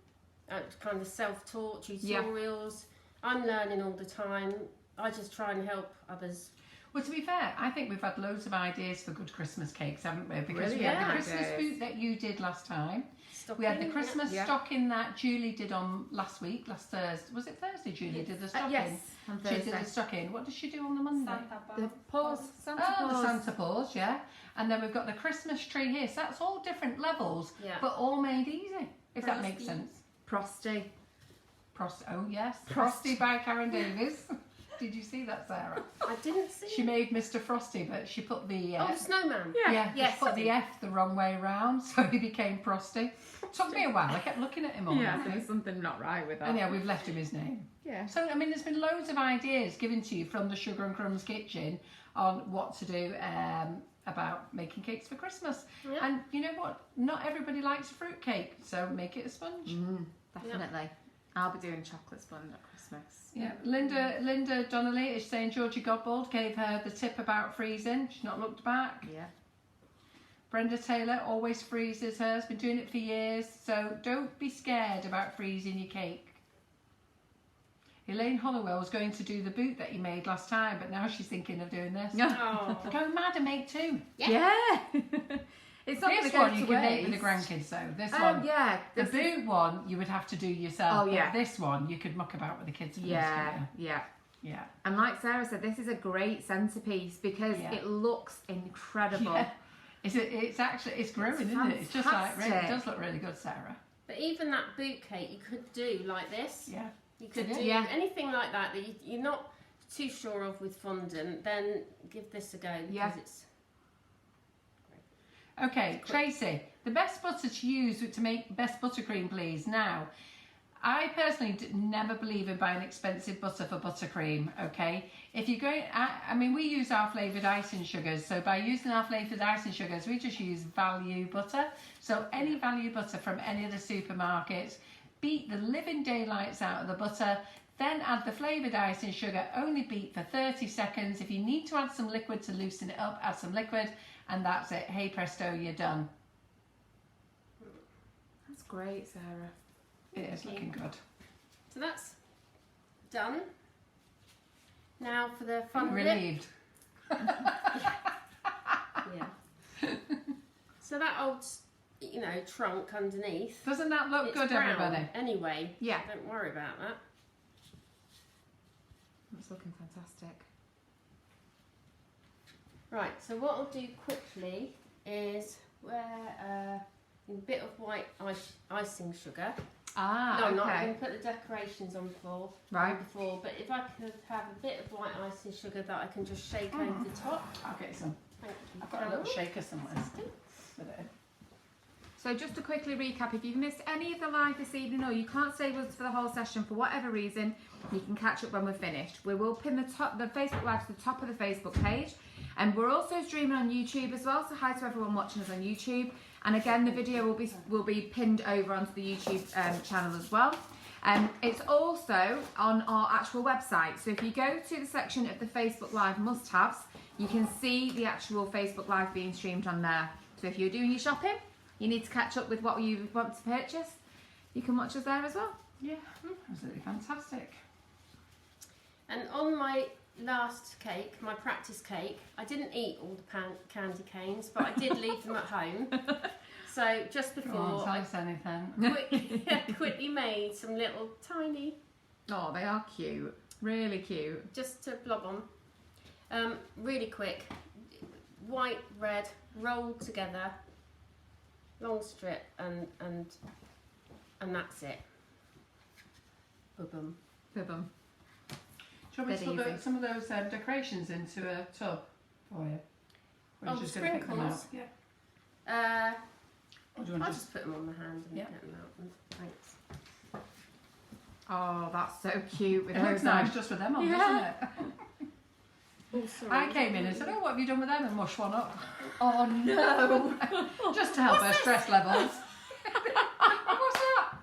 Speaker 2: kind of self-taught tutorials. I'm learning all the time. I just try and help others.
Speaker 1: Well, to be fair, I think we've had loads of ideas for good Christmas cakes, haven't we? Because
Speaker 3: Really?
Speaker 1: we had
Speaker 3: Yeah.
Speaker 1: the Christmas
Speaker 3: Yes.
Speaker 1: boot that you did last time.
Speaker 2: Stocking,
Speaker 1: We had the Christmas
Speaker 3: Yeah.
Speaker 1: stocking that Julie did on last Thursday. Was it Thursday Julie did the stocking?
Speaker 3: Yes, on
Speaker 1: She did
Speaker 3: Thursday.
Speaker 1: the stocking. What did she do on the Monday?
Speaker 3: The paws, Santa
Speaker 1: Oh, the
Speaker 3: Claus.
Speaker 1: Santa Paws, yeah. And then we've got the Christmas tree here. So that's all different levels,
Speaker 2: Yeah.
Speaker 1: but all made easy, if that makes
Speaker 2: Frosty.
Speaker 1: sense.
Speaker 3: Frosty.
Speaker 1: Oh, yes. Frosty by Karen Davies. Did you see that, Sarah?
Speaker 2: I didn't see
Speaker 1: She
Speaker 2: it.
Speaker 1: made Mr. Frosty, but she put the...
Speaker 2: Oh, the snowman.
Speaker 3: Yeah.
Speaker 2: Yes,
Speaker 1: she put
Speaker 2: I
Speaker 1: the
Speaker 2: did.
Speaker 1: F the wrong way round, so he became Frosty. Took me a while. I kept looking at him all.
Speaker 3: Yeah, there's something not right with that.
Speaker 1: And yeah, we've left him his name.
Speaker 3: Yeah.
Speaker 1: So, I mean, there's been loads of ideas given to you from the Sugar and Crumbs kitchen on what to do about making cakes for Christmas.
Speaker 2: Yeah.
Speaker 1: And you know what? Not everybody likes a fruit cake, so make it a sponge.
Speaker 3: Definitely. I'll be doing chocolate sponge at Christmas.
Speaker 1: Yeah. Linda Donnelly is saying Georgie Godbold gave her the tip about freezing. She's not looked back.
Speaker 3: Yeah.
Speaker 1: Brenda Taylor always freezes hers, been doing it for years, so don't be scared about freezing your cake. Elaine Hollowell was going to do the boot that you made last time, but now she's thinking of doing this.
Speaker 2: Oh.
Speaker 1: Go mad and make 2.
Speaker 3: Yeah. It's not
Speaker 1: This
Speaker 3: going
Speaker 1: one
Speaker 3: to
Speaker 1: you
Speaker 3: go
Speaker 1: can
Speaker 3: to
Speaker 1: make with the
Speaker 3: waste.
Speaker 1: grandkids though. This one,
Speaker 3: Yeah.
Speaker 1: the
Speaker 3: this is-
Speaker 1: boot one, you would have to do yourself.
Speaker 3: Oh, yeah.
Speaker 1: But this one, you could muck about with the kids. For
Speaker 3: Yeah.
Speaker 1: this,
Speaker 3: Yeah.
Speaker 1: yeah.
Speaker 3: And like Sarah said, this is a great centerpiece because
Speaker 1: Yeah.
Speaker 3: it looks incredible.
Speaker 1: Yeah. It's actually growing, isn't it? It's just like it
Speaker 3: fantastic.
Speaker 1: does look really good, Sarah.
Speaker 2: But even that boot cake you could do like this.
Speaker 1: Yeah.
Speaker 2: You could
Speaker 1: Yeah.
Speaker 2: do
Speaker 3: Yeah.
Speaker 2: anything like that you're not too sure of with fondant, then give this a go because
Speaker 3: Yeah.
Speaker 2: it's
Speaker 1: Okay, Tracy, the best butter to use to make best buttercream, please. Now, I personally never believe in buying expensive butter for buttercream, okay? If you're going, I mean, we use our flavoured icing sugars, so by using our flavoured icing sugars, we just use value butter. So any value butter from any of the supermarkets, beat the living daylights out of the butter, then add the flavoured icing sugar, only beat for 30 seconds. If you need to add some liquid to loosen it up, add some liquid, and that's it. Hey presto, you're done.
Speaker 3: That's great, Sarah.
Speaker 1: It is looking good.
Speaker 2: So that's done. Now for the fun
Speaker 1: I'm
Speaker 2: bit.
Speaker 1: relieved.
Speaker 2: Yeah. So that old, you know, trunk underneath.
Speaker 1: Doesn't that look
Speaker 2: It's
Speaker 1: good,
Speaker 2: brown
Speaker 1: everybody?
Speaker 2: Anyway.
Speaker 3: Yeah.
Speaker 2: Don't worry about that.
Speaker 3: That's looking fantastic.
Speaker 2: Right, so what I'll do quickly is wear a bit of white icing sugar.
Speaker 3: Ah,
Speaker 2: No, I'm not. I'm
Speaker 3: okay.
Speaker 2: going to put the decorations on before.
Speaker 3: Right.
Speaker 2: But if I could have a bit of white icing sugar that I can just shake over the top.
Speaker 1: I'll get some.
Speaker 2: Thank you.
Speaker 1: I've got a little
Speaker 2: Carol.
Speaker 1: shaker somewhere. With it.
Speaker 3: So just to quickly recap, if you've missed any of the live this evening or you can't stay with us for the whole session for whatever reason, you can catch up when we're finished. We will pin the Facebook Live to the top of the Facebook page. And we're also streaming on YouTube as well, so hi to everyone watching us on YouTube. And again, the video will be pinned over onto the YouTube channel as well. It's also on our actual website. So if you go to the section of the Facebook Live must-haves, you can see the actual Facebook Live being streamed on there. So if you're doing your shopping, you need to catch up with what you want to purchase, you can watch us there as well.
Speaker 1: Yeah, absolutely fantastic.
Speaker 2: And on my last cake, my practice cake, I didn't eat all the candy canes, but I did leave them at home. So just
Speaker 1: Go on,
Speaker 2: before,
Speaker 1: tell
Speaker 2: I
Speaker 1: us anything.
Speaker 2: quickly made some little tiny,
Speaker 3: Oh, they are cute. Really cute.
Speaker 2: just to blob on. Really quick, white, red, rolled together, long strip, and that's it. Boom.
Speaker 3: Boom.
Speaker 1: Shall we
Speaker 3: Bit
Speaker 1: still put
Speaker 3: easy.
Speaker 1: some of those decorations into a tub for you? Or are
Speaker 2: Oh,
Speaker 1: you
Speaker 2: the
Speaker 1: just going to pick them out?
Speaker 2: sprinkles?
Speaker 1: Yeah. Or do you
Speaker 2: I'll
Speaker 1: want to
Speaker 2: just put them on the hand and
Speaker 1: Yeah.
Speaker 2: get them out. Thanks.
Speaker 3: Oh, that's so cute with
Speaker 1: It looks
Speaker 3: those
Speaker 1: nice
Speaker 3: on.
Speaker 1: just with them on,
Speaker 3: Yeah.
Speaker 1: doesn't it?
Speaker 2: Oh, sorry.
Speaker 1: I came in and said, oh, what have you done with them? And mush one up.
Speaker 3: Oh no!
Speaker 1: Just to help her stress levels. What's that?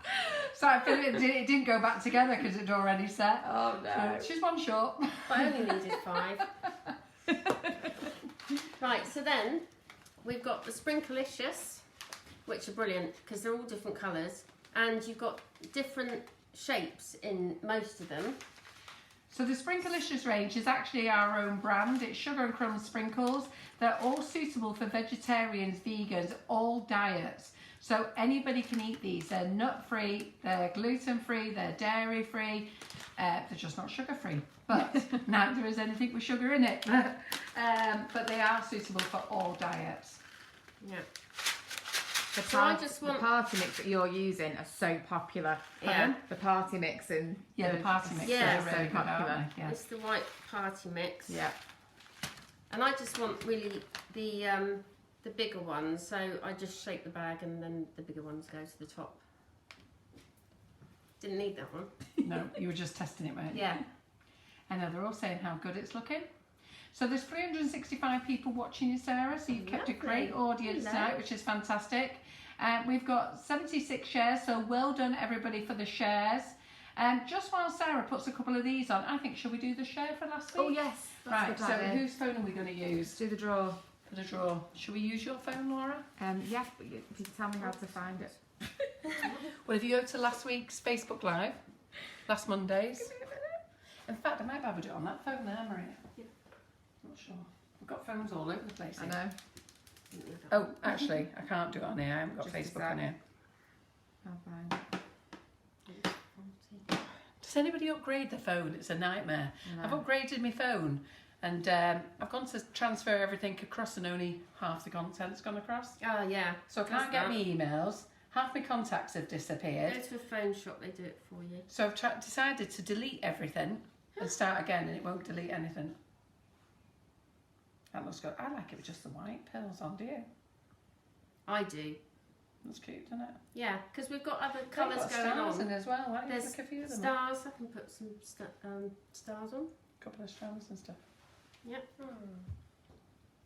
Speaker 1: So I feel it didn't go back together because it'd already set.
Speaker 3: Oh no!
Speaker 1: So she's one short.
Speaker 2: But I only needed 5. Right, so then we've got the Sprinklicious, which are brilliant because they're all different colours, and you've got different shapes in most of them.
Speaker 1: So the Sprinklicious range is actually our own brand. It's sugar and crumb sprinkles. They're all suitable for vegetarians, vegans, all diets. So anybody can eat these. They're nut-free, they're gluten-free, they're dairy-free. They're just not sugar-free. But neither is anything with sugar in it. But they are suitable for all diets.
Speaker 2: Yeah.
Speaker 3: The,
Speaker 2: So I just want-
Speaker 3: the party mix that you're using are so popular.
Speaker 2: Yeah.
Speaker 3: The party mix and
Speaker 1: Yeah, the party mix
Speaker 2: Yeah.
Speaker 1: is really
Speaker 3: So
Speaker 1: good,
Speaker 3: popular.
Speaker 1: aren't they? Yeah.
Speaker 2: It's the white party mix.
Speaker 3: yeah.
Speaker 2: And I just want really the bigger ones, so I just shake the bag and then the bigger ones go to the top. Didn't need that one.
Speaker 1: No, you were just testing it, weren't you?
Speaker 2: Yeah.
Speaker 1: I know, they're all saying how good it's looking. So there's 365 people watching you, Sarah, so you've kept a
Speaker 2: Lovely.
Speaker 1: great audience
Speaker 2: Hello.
Speaker 1: tonight, which is fantastic. We've got 76 shares, so well done everybody for the shares. Just while Sarah puts a couple of these on, I think, shall we do the share for last week?
Speaker 3: Oh yes. That's
Speaker 1: Right,
Speaker 3: a good
Speaker 1: so
Speaker 3: idea.
Speaker 1: whose phone are we going to use
Speaker 3: Let's do the draw.
Speaker 1: for the draw? Shall we use your phone, Laura?
Speaker 3: Yeah, but you tell me how to find it.
Speaker 1: Well, if you go to last week's Facebook Live, last Monday's. In fact, I might be able to do it on that phone there, Maria.
Speaker 2: Yeah.
Speaker 1: Not sure. We've got phones all over the place
Speaker 3: I
Speaker 1: here.
Speaker 3: know.
Speaker 2: Didn't need that
Speaker 1: Oh, actually, I can't do it on here. I haven't got
Speaker 3: Just a
Speaker 1: Facebook
Speaker 3: sec.
Speaker 1: on here.
Speaker 3: I'll find it.
Speaker 2: one.
Speaker 1: Does anybody upgrade the phone? It's a nightmare.
Speaker 3: I
Speaker 1: I've
Speaker 3: know.
Speaker 1: upgraded my phone and I've gone to transfer everything across and only half the content's gone across.
Speaker 2: Oh yeah.
Speaker 1: So I can't get my emails. Half my contacts have disappeared.
Speaker 2: Go to a phone shop, they do it for you.
Speaker 1: So I've decided to delete everything and start again, and it won't delete anything. That looks good. I like it with just the white pills on, do you?
Speaker 2: I do.
Speaker 1: That's cute, isn't it?
Speaker 2: Yeah, because we've got other
Speaker 1: They've
Speaker 2: colours
Speaker 1: got
Speaker 2: going
Speaker 1: stars
Speaker 2: on.
Speaker 1: in as well. Why don't you
Speaker 2: There's
Speaker 1: pick a few of them?
Speaker 2: stars. I can put some stars on.
Speaker 1: A couple of strands and stuff.
Speaker 2: Yep.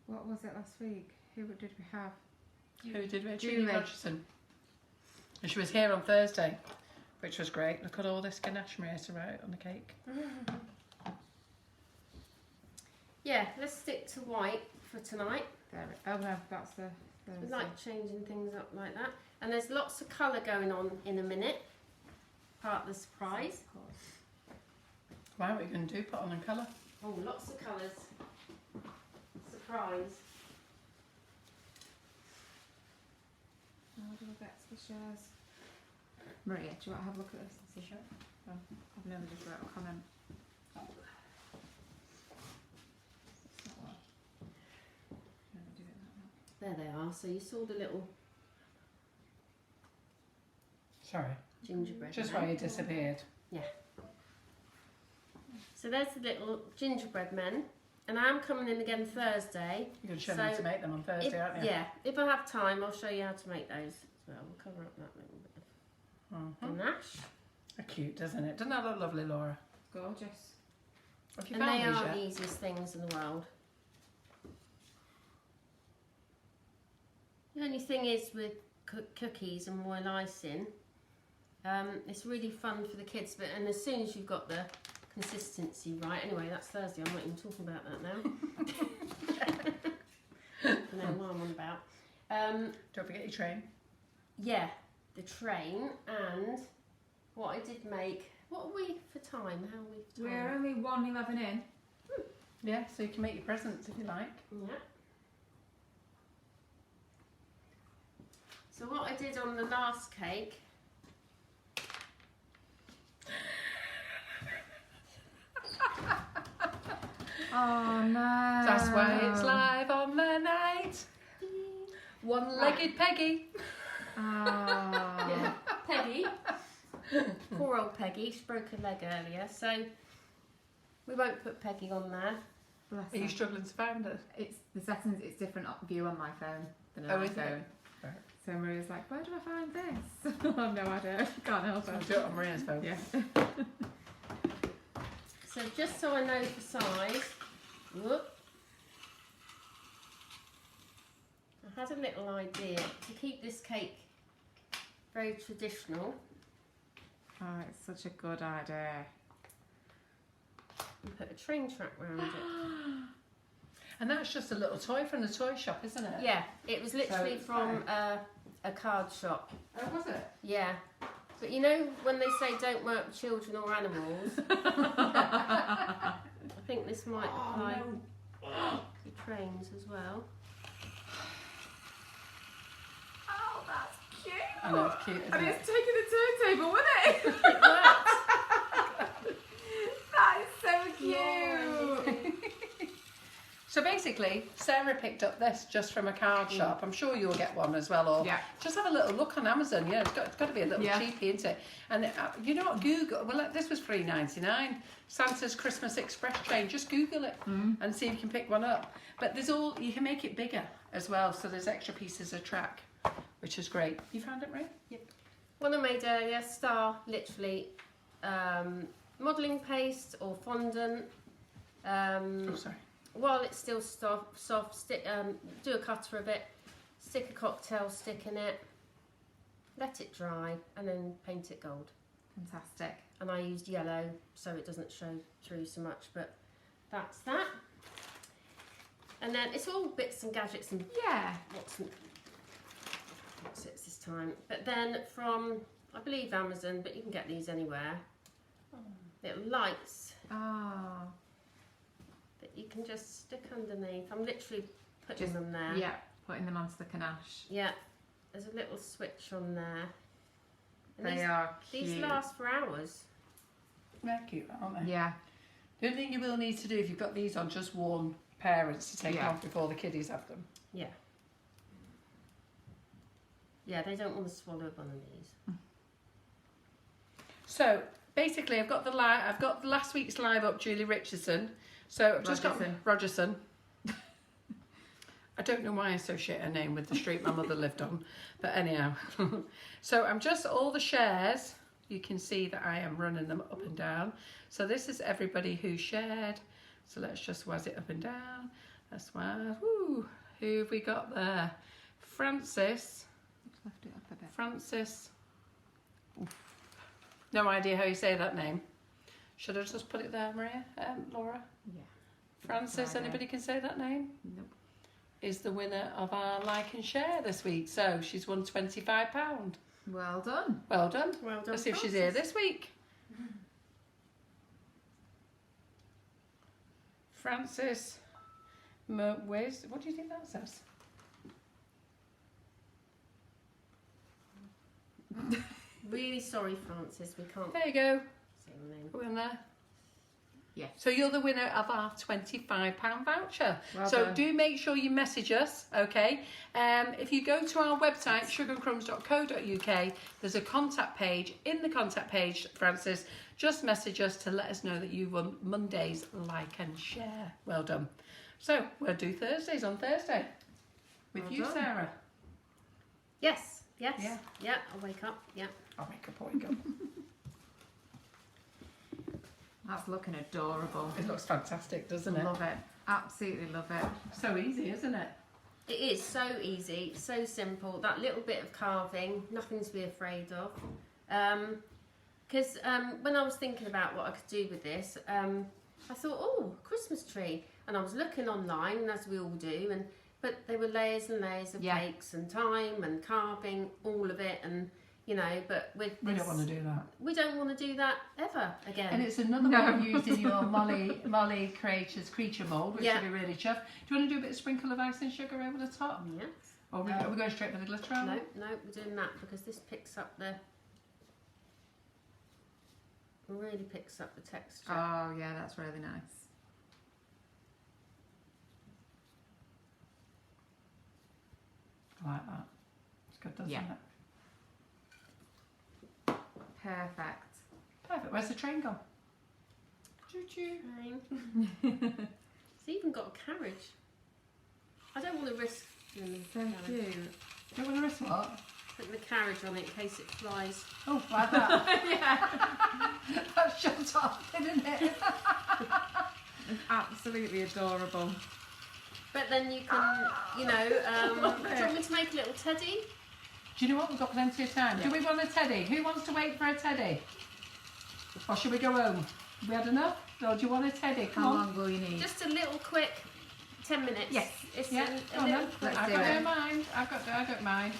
Speaker 3: What was it last week? Who did we have?
Speaker 1: Who did we?
Speaker 3: Julie.
Speaker 1: Julie Rogerson. And she was here on Thursday, which was great. Look at all this ganache Marissa wrote on the cake.
Speaker 2: Yeah, let's stick to white for tonight.
Speaker 3: There. Oh no, that's the.
Speaker 2: We like changing things up like that. And there's lots of colour going on in a minute. Part of the surprise.
Speaker 1: Why? What are you going to do? Put on in colour?
Speaker 2: Oh, lots of colours. Surprise.
Speaker 3: How do I get to the shares? Maria, do you want to have a look at this and see? Oh, I've never just wrote a comment. It's not what. Never do it like that.
Speaker 2: There they are. So you saw the little
Speaker 1: Sorry.
Speaker 2: gingerbread
Speaker 1: Just
Speaker 2: men.
Speaker 1: why you disappeared.
Speaker 2: So there's the little gingerbread men. And I am coming in again Thursday.
Speaker 1: You're going to show me how to make them on Thursday, aren't you?
Speaker 2: Yeah, if I have time, I'll show you how to make those as well. We'll cover up that little bit of ganache.
Speaker 1: They're cute, doesn't it? Doesn't that look lovely, Laura?
Speaker 3: Gorgeous.
Speaker 1: Have you
Speaker 2: And
Speaker 1: found
Speaker 2: they
Speaker 1: these
Speaker 2: are
Speaker 1: yet?
Speaker 2: the easiest things in the world. The only thing is with cookies and royal icing, it's really fun for the kids, and as soon as you've got the consistency right, anyway, that's Thursday, I'm not even talking about that now. I know what I'm on about.
Speaker 1: Don't forget your train.
Speaker 2: Yeah, the train, and what I did make, what are we for time? How are we for
Speaker 3: We're
Speaker 2: time?
Speaker 3: only 1:11 in.
Speaker 1: Yeah, so you can make your presents if you like.
Speaker 2: Yeah. So what I did on the last cake,
Speaker 3: Oh no.
Speaker 1: That's why it's live on the night. One-legged Peggy.
Speaker 3: Oh.
Speaker 2: yeah, Peggy, poor old Peggy, she broke her leg earlier, so we won't put Peggy on there.
Speaker 3: Bless
Speaker 1: Are you
Speaker 3: her.
Speaker 1: struggling to find it?
Speaker 3: It's the settings. It's different view on my phone than
Speaker 1: Oh,
Speaker 3: on my
Speaker 1: is it?
Speaker 3: phone.
Speaker 1: Right.
Speaker 3: So Maria's like, where do I find this? Oh no, I don't. Can't help
Speaker 1: I'll
Speaker 3: it.
Speaker 1: do it on Maria's phone.
Speaker 3: Yeah.
Speaker 2: So just so I know for size, whoop, I had a little idea to keep this cake very traditional.
Speaker 3: Oh, it's such a good idea.
Speaker 2: And put a train track round it.
Speaker 1: And that's just a little toy from the toy shop, isn't it?
Speaker 2: Yeah, it was literally
Speaker 1: it's
Speaker 2: from a card shop.
Speaker 1: Oh, was it?
Speaker 2: Yeah. But you know when they say don't work with children or animals, I think this might apply to trains as well.
Speaker 3: Oh, that's cute.
Speaker 1: I know, it's cute, isn't
Speaker 3: And
Speaker 1: it?
Speaker 3: it's taking a turntable with it.
Speaker 2: It works.
Speaker 3: That is so cute.
Speaker 1: So basically, Sarah picked up this just from a card shop. I'm sure you'll get one as well. Or
Speaker 3: Yeah.
Speaker 1: just have a little look on Amazon. Yeah, it's got to be a little
Speaker 3: Yeah.
Speaker 1: cheapie, isn't it? And you know what? Google. Well, this was $3.99. Santa's Christmas Express train. Just Google it and see if you can pick one up. But you can make it bigger as well. So there's extra pieces of track, which is great. You found it, Ray?
Speaker 2: Yep. One I made earlier, star, literally modelling paste or fondant.
Speaker 1: Oh, sorry.
Speaker 2: While it's still soft, stick, do a cutter of it, stick a cocktail stick in it, let it dry, and then paint it gold.
Speaker 3: Fantastic.
Speaker 2: And I used yellow so it doesn't show through so much, but that's that. And then it's all bits and gadgets and
Speaker 3: Yeah.
Speaker 2: what's it this time. But then from, I believe Amazon, but you can get these anywhere. Little lights
Speaker 3: Oh.
Speaker 2: that you can just stick underneath. I'm literally putting
Speaker 3: Just-
Speaker 2: them there.
Speaker 3: Yeah. Putting them onto the ganache.
Speaker 2: Yeah, there's a little switch on there. And
Speaker 3: They are cute.
Speaker 2: these last for hours.
Speaker 1: They're cute, aren't they?
Speaker 3: Yeah.
Speaker 1: The only thing you will need to do if you've got these on, just warn parents to take
Speaker 3: Yeah.
Speaker 1: off before the kiddies have them.
Speaker 2: Yeah. Yeah, they don't want to swallow one of these.
Speaker 1: So basically, I've got the last week's live up, Julie Richardson. So I've just got
Speaker 3: Rogerson.
Speaker 1: Rogerson. I don't know why I associate her name with the street my mother lived on, but anyhow. So I'm just all the shares. You can see that I am running them up and down. So this is everybody who shared. So let's just waz it up and down. That's waz. Woo. Who have we got there? Francis.
Speaker 3: Lift it up a bit.
Speaker 1: Francis. Oof. No idea how you say that name. Should I just put it there, Maria? Laura?
Speaker 3: Yeah.
Speaker 1: Francis, anybody can say that name?
Speaker 3: Nope.
Speaker 1: Is the winner of our like and share this week. So she's won £25.
Speaker 3: Well done.
Speaker 1: Well done.
Speaker 2: Well done,
Speaker 1: Let's see if she's here this week. Francis Wiz. What do you think that says?
Speaker 2: Really sorry, Francis, we can't
Speaker 1: There you go.
Speaker 2: say your name.
Speaker 1: Are we on there?
Speaker 3: Yeah.
Speaker 1: So you're the winner of our £25 voucher.
Speaker 3: Well
Speaker 1: So
Speaker 3: done.
Speaker 1: do make sure you message us, okay? If you go to our website, sugarandcrumbs.co.uk, there's a contact page. In the contact page, Francis, just message us to let us know that you won Monday's like and share. Well done. So we'll do Thursdays on Thursday with
Speaker 3: Well
Speaker 1: you,
Speaker 3: done.
Speaker 1: Sarah.
Speaker 2: Yes, yes.
Speaker 1: Yeah.
Speaker 2: Yeah, I'll wake up. Yeah.
Speaker 1: I'll make a point. Go.
Speaker 3: That's looking adorable.
Speaker 1: It looks fantastic, doesn't it?
Speaker 3: Love it. Absolutely love it.
Speaker 1: So easy, isn't it?
Speaker 2: It is so easy, so simple. That little bit of carving, nothing to be afraid of. Because when I was thinking about what I could do with this, I thought, oh, Christmas tree. And I was looking online, as we all do, but there were layers and layers of
Speaker 3: Yeah.
Speaker 2: cakes and time and carving, all of it, and you know. But with
Speaker 1: We
Speaker 2: this,
Speaker 1: don't want to do that.
Speaker 2: we don't want to do that ever again.
Speaker 1: And it's another
Speaker 3: No.
Speaker 1: one using your Molly Creatures creature mould, which
Speaker 2: Yeah.
Speaker 1: would be really chuffed. Do you want to do a bit of sprinkle of ice and sugar over the top?
Speaker 2: Yes.
Speaker 1: Or are we going straight for the glitter on?
Speaker 2: No, we're doing that because this picks up really picks up the texture.
Speaker 3: Oh yeah, that's really nice.
Speaker 1: I like that. It's good, doesn't
Speaker 3: Yeah.
Speaker 1: it?
Speaker 3: Perfect.
Speaker 1: Perfect. Where's the train gone? Choo choo.
Speaker 2: It's even got a carriage. I don't want to risk doing the
Speaker 3: So
Speaker 2: carriage.
Speaker 3: cute.
Speaker 1: Do you want to risk what?
Speaker 2: Put the carriage on it in case it flies.
Speaker 1: Oh, like that. Yeah. That's shut off, isn't it?
Speaker 3: It's absolutely adorable.
Speaker 2: But then you can, you know, do you want me to make a little teddy?
Speaker 1: Do you know what? We've got plenty of time.
Speaker 2: Yeah.
Speaker 1: Do we want a teddy? Who wants to wait for a teddy? Or should we go home? Have we had enough? Or do you want a teddy? Come
Speaker 3: How
Speaker 1: on.
Speaker 3: long will you need?
Speaker 2: Just a little quick 10 minutes.
Speaker 3: Yes.
Speaker 2: It's
Speaker 1: Yeah,
Speaker 2: a
Speaker 1: go on
Speaker 2: little
Speaker 1: then.
Speaker 2: quick.
Speaker 1: I
Speaker 3: do
Speaker 1: don't
Speaker 3: it.
Speaker 1: mind. I don't mind.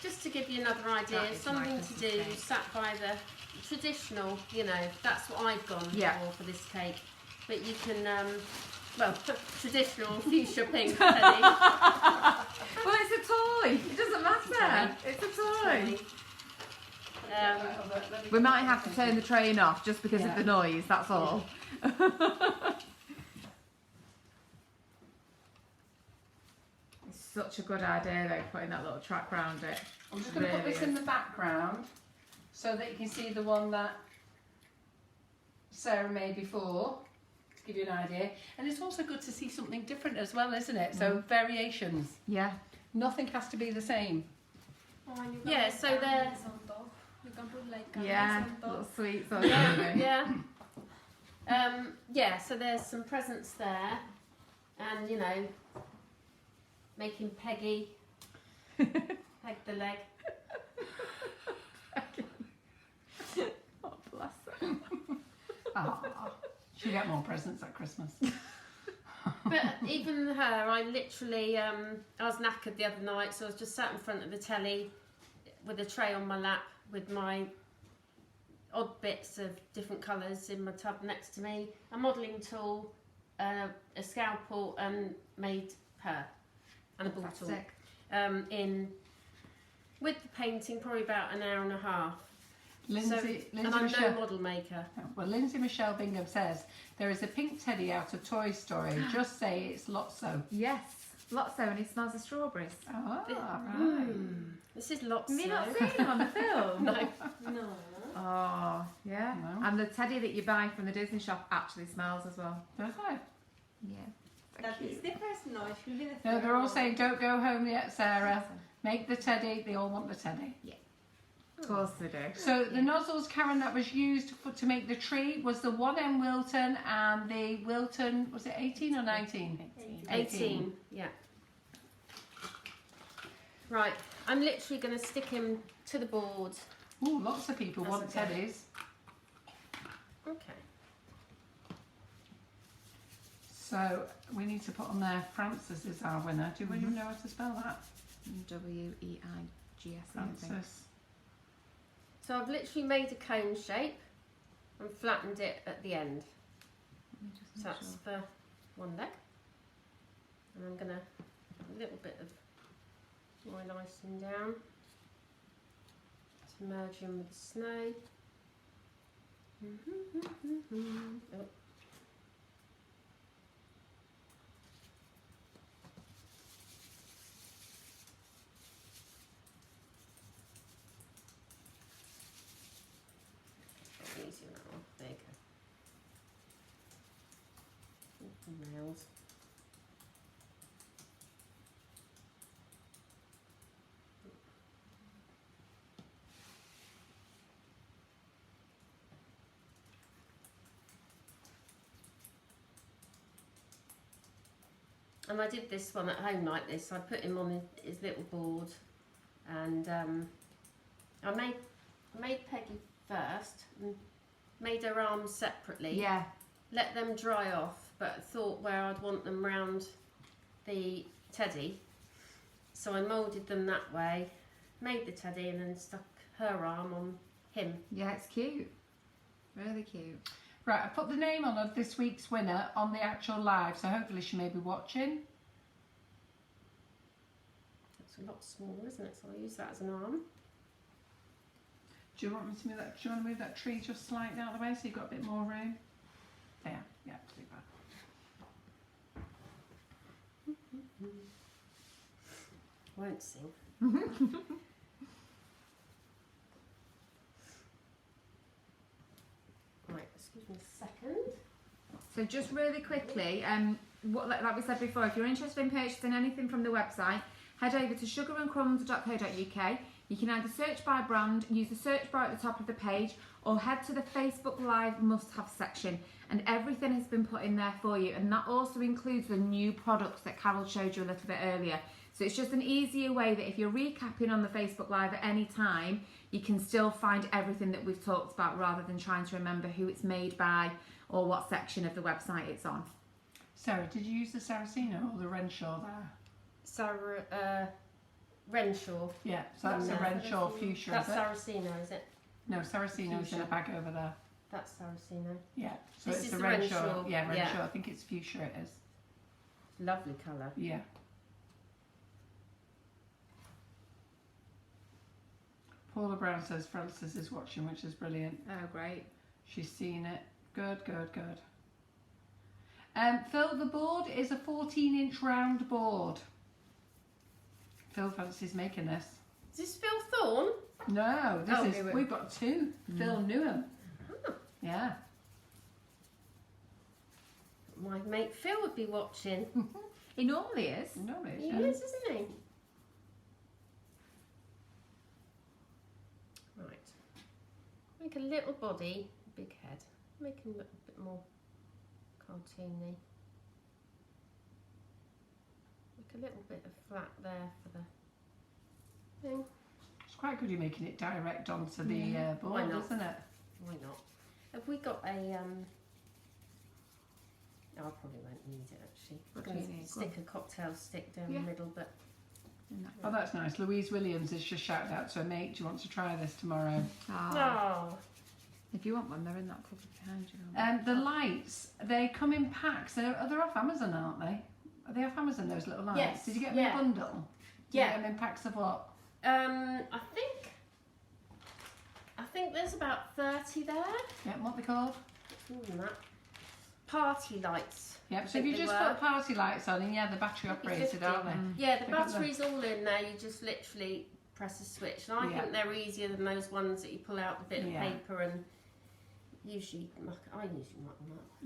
Speaker 2: Just to give you another idea,
Speaker 3: That is
Speaker 2: something
Speaker 3: my
Speaker 2: to
Speaker 3: Christmas
Speaker 2: do,
Speaker 3: cake.
Speaker 2: sat by the traditional, you know, that's what I've gone
Speaker 3: Yeah.
Speaker 2: for this cake. But you can, well, traditional fuchsia pink teddy.
Speaker 3: Well, it's a toy. It doesn't matter. It's a toy. We might have to turn the train off just because of the noise. That's all. It's such a good idea though, putting that little track round it.
Speaker 1: I'm just going to put
Speaker 3: Really
Speaker 1: this in the background so that you can see the one that Sarah made before, to give you an idea. And it's also good to see something different as well, isn't it? So variations.
Speaker 3: Yeah.
Speaker 1: Nothing has to be the same.
Speaker 2: Yeah, so they're,
Speaker 4: You can put like
Speaker 3: Yeah.
Speaker 4: candles on
Speaker 3: Little
Speaker 4: top.
Speaker 3: sweets on
Speaker 2: yeah. Yeah, so there's some presents there. And, you know, making Peggy peg the leg.
Speaker 3: Oh, bless her.
Speaker 1: Oh, she'll get more presents at Christmas.
Speaker 2: But even her, I literally, I was knackered the other night, so I was just sat in front of the telly with a tray on my lap with my odd bits of different colours in my tub next to me, a modelling tool, a scalpel, and made her, and a ball tool.
Speaker 3: Fantastic.
Speaker 2: In with the painting, probably about an hour and a half.
Speaker 1: Lindsay
Speaker 2: And I'm
Speaker 1: Michelle.
Speaker 2: no model maker.
Speaker 1: Well, Lindsay Michelle Bingham says there is a pink teddy out of Toy Story. Just say it's Lotso.
Speaker 3: Yes. Lotso, and he smells of strawberries.
Speaker 1: Oh, right.
Speaker 2: This is lots.
Speaker 3: Have you not seen him on the film?
Speaker 2: No.
Speaker 4: No.
Speaker 3: Oh, yeah.
Speaker 1: No.
Speaker 3: And the teddy that you buy from the Disney shop actually smells as well.
Speaker 1: Does it?
Speaker 3: Yeah.
Speaker 4: That is the first. No, it should be the third.
Speaker 1: No, they're all
Speaker 4: one.
Speaker 1: saying don't go home yet, Sarah. Make the teddy. They all want the teddy.
Speaker 3: Of course they do.
Speaker 1: So the nozzles, Karen, that was used to make the tree was the 1M Wilton and the Wilton, was it 18 or 19?
Speaker 2: 18. Yeah. Right, I'm literally going to stick him to the board.
Speaker 1: Ooh, lots of people want
Speaker 2: That's okay.
Speaker 1: teddies.
Speaker 2: Okay.
Speaker 1: So we need to put on there Francis is our winner. Do you know how to spell that?
Speaker 3: WEIGS. I think.
Speaker 1: Francis.
Speaker 2: So I've literally made a cone shape and flattened it at the end. So that's for one leg. And I'm going to put a little bit of royal icing down to merge in with the snow. Oh. Easier that one. There you go. Nails. And I did this one at home like this. I put him on his little board, and I made Peggy first, and made her arms separately.
Speaker 3: Yeah.
Speaker 2: Let them dry off, but thought where I'd want them round the teddy. So I moulded them that way, made the teddy, and then stuck her arm on him.
Speaker 3: Yeah, it's cute. Really cute.
Speaker 1: Right, I put the name on of this week's winner on the actual live, so hopefully she may be watching.
Speaker 2: It's a lot smaller, isn't it? So I'll use that as an arm.
Speaker 1: Do you want me to move that? Do you want to move that tree just slightly out of the way so you've got a bit more room? There, yeah, super.
Speaker 2: Won't sing. Right, excuse me a second.
Speaker 3: So just really quickly, like we said before, if you're interested in purchasing anything from the website, head over to sugarandcrumbs.co.uk. You can either search by brand, use the search bar at the top of the page, or head to the Facebook Live must-have section, and everything has been put in there for you, and that also includes the new products that Carol showed you a little bit earlier. So it's just an easier way that if you're recapping on the Facebook Live at any time, you can still find everything that we've talked about rather than trying to remember who it's made by or what section of the website it's on.
Speaker 1: Sarah, did you use the Saraceno or the Renshaw there?
Speaker 2: Sarah, Renshaw.
Speaker 1: Yeah, so that's
Speaker 2: No.
Speaker 1: the Renshaw fuchsia,
Speaker 2: That's
Speaker 1: is it?
Speaker 2: Saraceno, is it?
Speaker 1: No, Saraceno's in a bag over there.
Speaker 2: That's Saraceno.
Speaker 1: Yeah, so
Speaker 2: This
Speaker 1: it's
Speaker 2: is
Speaker 1: the
Speaker 2: the
Speaker 1: Renshaw.
Speaker 2: Renshaw.
Speaker 1: Yeah, Renshaw.
Speaker 2: Yeah.
Speaker 1: I think it's fuchsia it is.
Speaker 2: Lovely colour.
Speaker 1: Yeah. Paula Brown says Frances is watching, which is brilliant.
Speaker 3: Oh, great.
Speaker 1: She's seen it. Good, good, good. Phil, the board is a 14-inch round board. Phil fancies making this.
Speaker 2: Is this Phil Thorne?
Speaker 1: No, this
Speaker 3: Oh,
Speaker 1: is,
Speaker 3: Newham.
Speaker 1: we've got two. Phil Newham.
Speaker 2: Oh,
Speaker 1: Yeah.
Speaker 2: my mate Phil would be watching.
Speaker 3: He normally is.
Speaker 1: No, it's,
Speaker 2: He
Speaker 1: yeah.
Speaker 2: is, isn't he? Right. Make a little body, big head. Make him look a bit more cartoony. Make a little bit of flat there for the thing.
Speaker 1: It's quite good you're making it direct onto the board,
Speaker 2: Why not?
Speaker 1: isn't it?
Speaker 2: Why not? Have we got a oh, I probably won't need it actually. I'm
Speaker 3: What do
Speaker 2: going
Speaker 3: you
Speaker 2: to
Speaker 3: need?
Speaker 2: stick a cocktail stick down
Speaker 3: Yeah.
Speaker 2: the middle, but
Speaker 1: Oh, that's nice. Louise Williams has just shouted out to her mate, do you want to try this tomorrow?
Speaker 3: Ah.
Speaker 2: oh,
Speaker 3: If you want one, they're in that cupboard behind you.
Speaker 1: The lights, they come in packs. They're off Amazon, aren't they? Are they off Amazon, those little lights?
Speaker 2: Yes,
Speaker 1: Did you get them in a
Speaker 2: yeah.
Speaker 1: bundle? Did
Speaker 2: Yeah.
Speaker 1: you get them in packs of what?
Speaker 2: I think there's about 30 there.
Speaker 1: Yeah, what they called?
Speaker 2: More than that. Party lights.
Speaker 1: Yep, so
Speaker 2: think
Speaker 1: if you
Speaker 2: they
Speaker 1: just
Speaker 2: were.
Speaker 1: put party lights on, and yeah, the battery operated,
Speaker 2: 50.
Speaker 1: aren't they?
Speaker 2: Yeah, the
Speaker 1: Pick up the-
Speaker 2: battery's all in there. You just literally press a switch, and I
Speaker 1: Yeah.
Speaker 2: think they're easier than those ones that you pull out the bit
Speaker 1: Yeah.
Speaker 2: of paper and usually muck them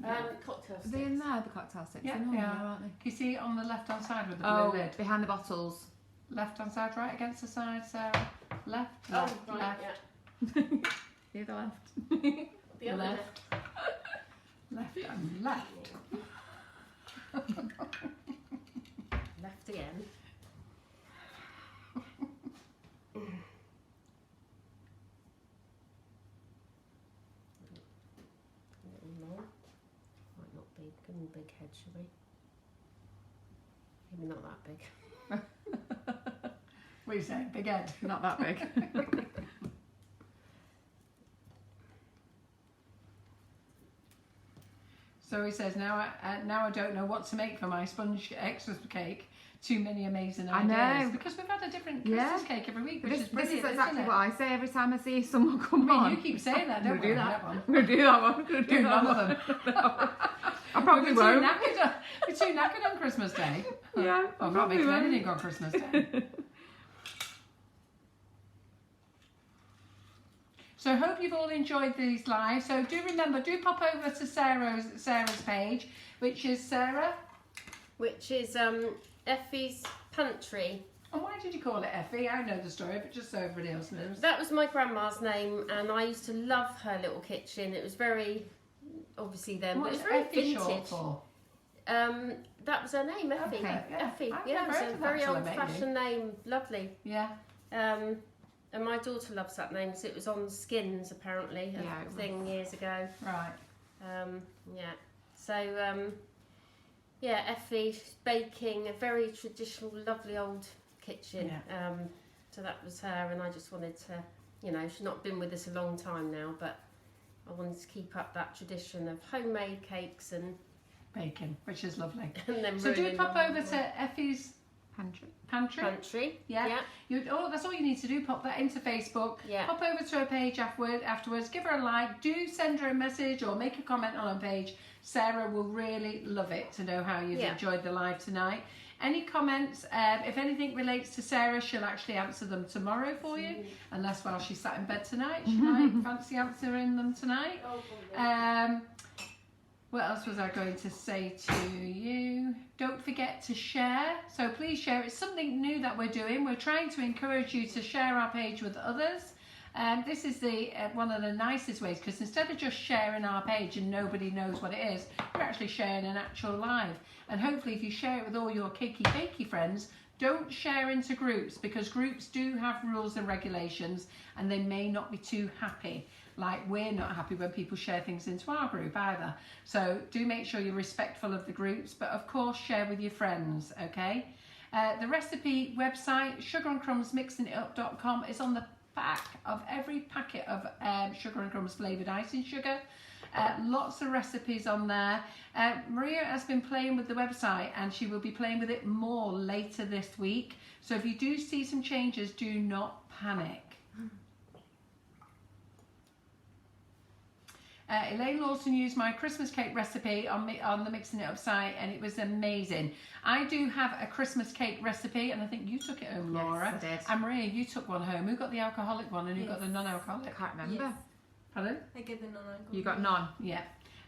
Speaker 1: Yeah.
Speaker 2: up. Cocktail
Speaker 3: Are they in
Speaker 2: sticks.
Speaker 3: there, the cocktail sticks?
Speaker 1: Yeah,
Speaker 3: They're
Speaker 1: they
Speaker 3: not
Speaker 1: are.
Speaker 3: there, aren't they?
Speaker 1: Can you see on the left hand side with the blue
Speaker 3: Oh,
Speaker 1: lid?
Speaker 3: behind the bottles.
Speaker 1: Left hand side, right against the side, Sarah. Left,
Speaker 2: Oh,
Speaker 1: left,
Speaker 2: right,
Speaker 1: left,
Speaker 2: yeah.
Speaker 3: The other left.
Speaker 2: The other
Speaker 1: left, left, and left.
Speaker 2: left again. A little more. Might not be. Give them a big head, shall we? Maybe not that big.
Speaker 1: What are you saying? Big head?
Speaker 3: Not that big.
Speaker 1: So he says, now I don't know what to make for my sponge Xmas cake. Too many amazing
Speaker 3: I
Speaker 1: ideas.
Speaker 3: know.
Speaker 1: Because we've had a different
Speaker 3: Yeah.
Speaker 1: Christmas cake every week, which
Speaker 3: This
Speaker 1: is brilliant,
Speaker 3: is exactly
Speaker 1: isn't
Speaker 3: what
Speaker 1: it?
Speaker 3: I say every time I see someone come
Speaker 1: I
Speaker 3: on.
Speaker 1: mean, you keep saying that,
Speaker 3: I'm
Speaker 1: don't
Speaker 3: gonna
Speaker 1: we?
Speaker 3: do that.
Speaker 1: That one.
Speaker 3: I'm going to do that one. I'm going to
Speaker 1: Do
Speaker 3: do
Speaker 1: none
Speaker 3: that
Speaker 1: of
Speaker 3: one.
Speaker 1: them.
Speaker 3: I probably
Speaker 1: We're
Speaker 3: won't.
Speaker 1: We're too knackered on Christmas Day.
Speaker 3: Yeah,
Speaker 1: Well, I'm not
Speaker 3: probably
Speaker 1: making
Speaker 3: won't.
Speaker 1: anything on Christmas Day. So I hope you've all enjoyed these lives. So do remember, do pop over to Sarah's page, which is Sarah.
Speaker 2: Which is Effie's Pantry.
Speaker 1: And why did you call it Effie? I know the story, but just so everybody else knows.
Speaker 2: That was my grandma's name, and I used to love her little kitchen. It was very, obviously then, but
Speaker 1: What's
Speaker 2: it was very
Speaker 1: Effie short
Speaker 2: vintage.
Speaker 1: for?
Speaker 2: That was her name, Effie.
Speaker 1: Okay, yeah.
Speaker 2: Effie.
Speaker 1: I've
Speaker 2: Yeah,
Speaker 1: never
Speaker 2: it's
Speaker 1: heard
Speaker 2: a
Speaker 1: of that
Speaker 2: very
Speaker 1: till I met you.
Speaker 2: old-fashioned name. Lovely.
Speaker 1: Yeah.
Speaker 2: And my daughter loves that name because it was on Skins, apparently,
Speaker 3: Yeah,
Speaker 2: a
Speaker 3: it
Speaker 2: thing years ago.
Speaker 1: Right.
Speaker 2: Yeah. So, yeah, Effie baking, a very traditional, lovely old kitchen.
Speaker 1: Yeah.
Speaker 2: So that was her, and I just wanted to, you know, she's not been with us a long time now, but I wanted to keep up that tradition of homemade cakes and
Speaker 1: Bacon, which is lovely.
Speaker 2: then
Speaker 1: So do
Speaker 2: ruin
Speaker 1: pop
Speaker 2: them.
Speaker 1: over to Effie's
Speaker 3: Pantry.
Speaker 1: Pantry.
Speaker 2: Yeah.
Speaker 1: Yeah. That's all you need to do. Pop that into Facebook.
Speaker 2: Yeah.
Speaker 1: Pop over to her page afterwards. Give her a like. Do send her a message or make a comment on her page. Sarah will really love it to know how you've
Speaker 2: Yeah.
Speaker 1: enjoyed the live tonight. Any comments? If anything relates to Sarah, she'll actually answer them tomorrow for you. Unless while she's sat in bed tonight, she might fancy answering them tonight. What else was I going to say to you? Don't forget to share. So please share. It's something new that we're doing. We're trying to encourage you to share our page with others. This is the one of the nicest ways, because instead of just sharing our page and nobody knows what it is, we're actually sharing an actual live. And hopefully if you share it with all your cakey bakey friends, don't share into groups, because groups do have rules and regulations and they may not be too happy. Like we're not happy when people share things into our group either. So do make sure you're respectful of the groups, but of course share with your friends, okay? The recipe website, sugarandcrumbsmixingitup.com, is on the back of every packet of Sugar and Crumbs flavoured icing sugar. Lots of recipes on there. Maria has been playing with the website and she will be playing with it more later this week. So if you do see some changes, do not panic. Elaine Lawson used my Christmas cake recipe on the Mixing It Up site and it was amazing. I do have a Christmas cake recipe and I think you took it home, Laura.
Speaker 3: Yes, I did.
Speaker 1: And Maria, you took one home. Who got the alcoholic one and who got the
Speaker 3: I
Speaker 1: non-alcoholic?
Speaker 3: can't remember.
Speaker 4: Yes.
Speaker 1: Pardon?
Speaker 4: I get the non-alcoholic.
Speaker 3: You got none.
Speaker 1: Yeah.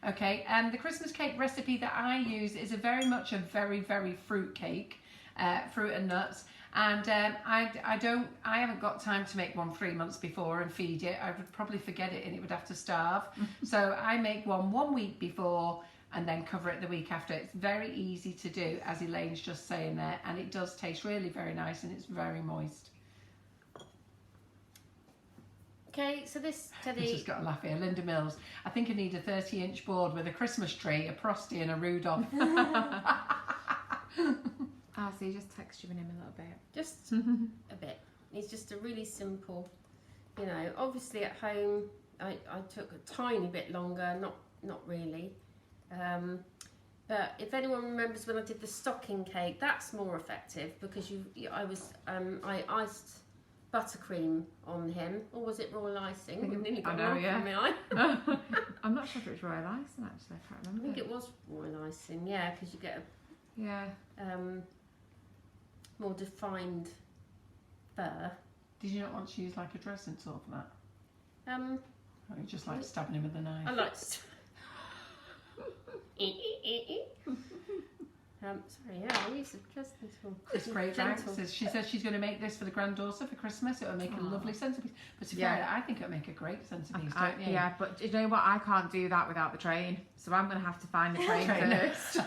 Speaker 1: Okay, and the Christmas cake recipe that I use is very much a very, very fruit cake, fruit and nuts. And I haven't got time to make one 3 months before and feed it. I would probably forget it and it would have to starve. So I make one week before and then cover it the week after. It's very easy to do, as Elaine's just saying there, and it does taste really very nice and it's very moist.
Speaker 2: Okay, so this
Speaker 1: I've just got a laugh here. Linda Mills. I think I need a 30-inch board with a Christmas tree, a Frosty and a Rudolph.
Speaker 3: Oh, so you're just texturing him a little bit.
Speaker 2: just a bit. It's just a really simple, you know, obviously at home I took a tiny bit longer, not really. But if anyone remembers when I did the stocking cake, that's more effective because I iced buttercream on him, or was it royal icing?
Speaker 3: I think
Speaker 2: Nearly
Speaker 3: I
Speaker 2: got
Speaker 3: know,
Speaker 2: one
Speaker 3: yeah.
Speaker 2: from my eye.
Speaker 3: I'm not sure if it was royal icing actually. I can't
Speaker 2: I
Speaker 3: remember.
Speaker 2: think it was royal icing, yeah, because you get
Speaker 3: Yeah.
Speaker 2: a more defined fur.
Speaker 1: Did you not want to use like a dressing sauce for that? Or you just like stabbing him with a knife?
Speaker 2: I like to... sorry, yeah, I use a just little...
Speaker 1: It's great, right?
Speaker 2: gentle.
Speaker 1: She says she's going to make this for the granddaughter for Christmas. It'll make a lovely centrepiece. But to be
Speaker 3: Yeah.
Speaker 1: fair, I think it'll make a great centrepiece,
Speaker 3: I-
Speaker 1: don't you?
Speaker 3: yeah, but you know what? I can't do that without the train. So I'm going to have to find the train
Speaker 1: Train.
Speaker 3: first.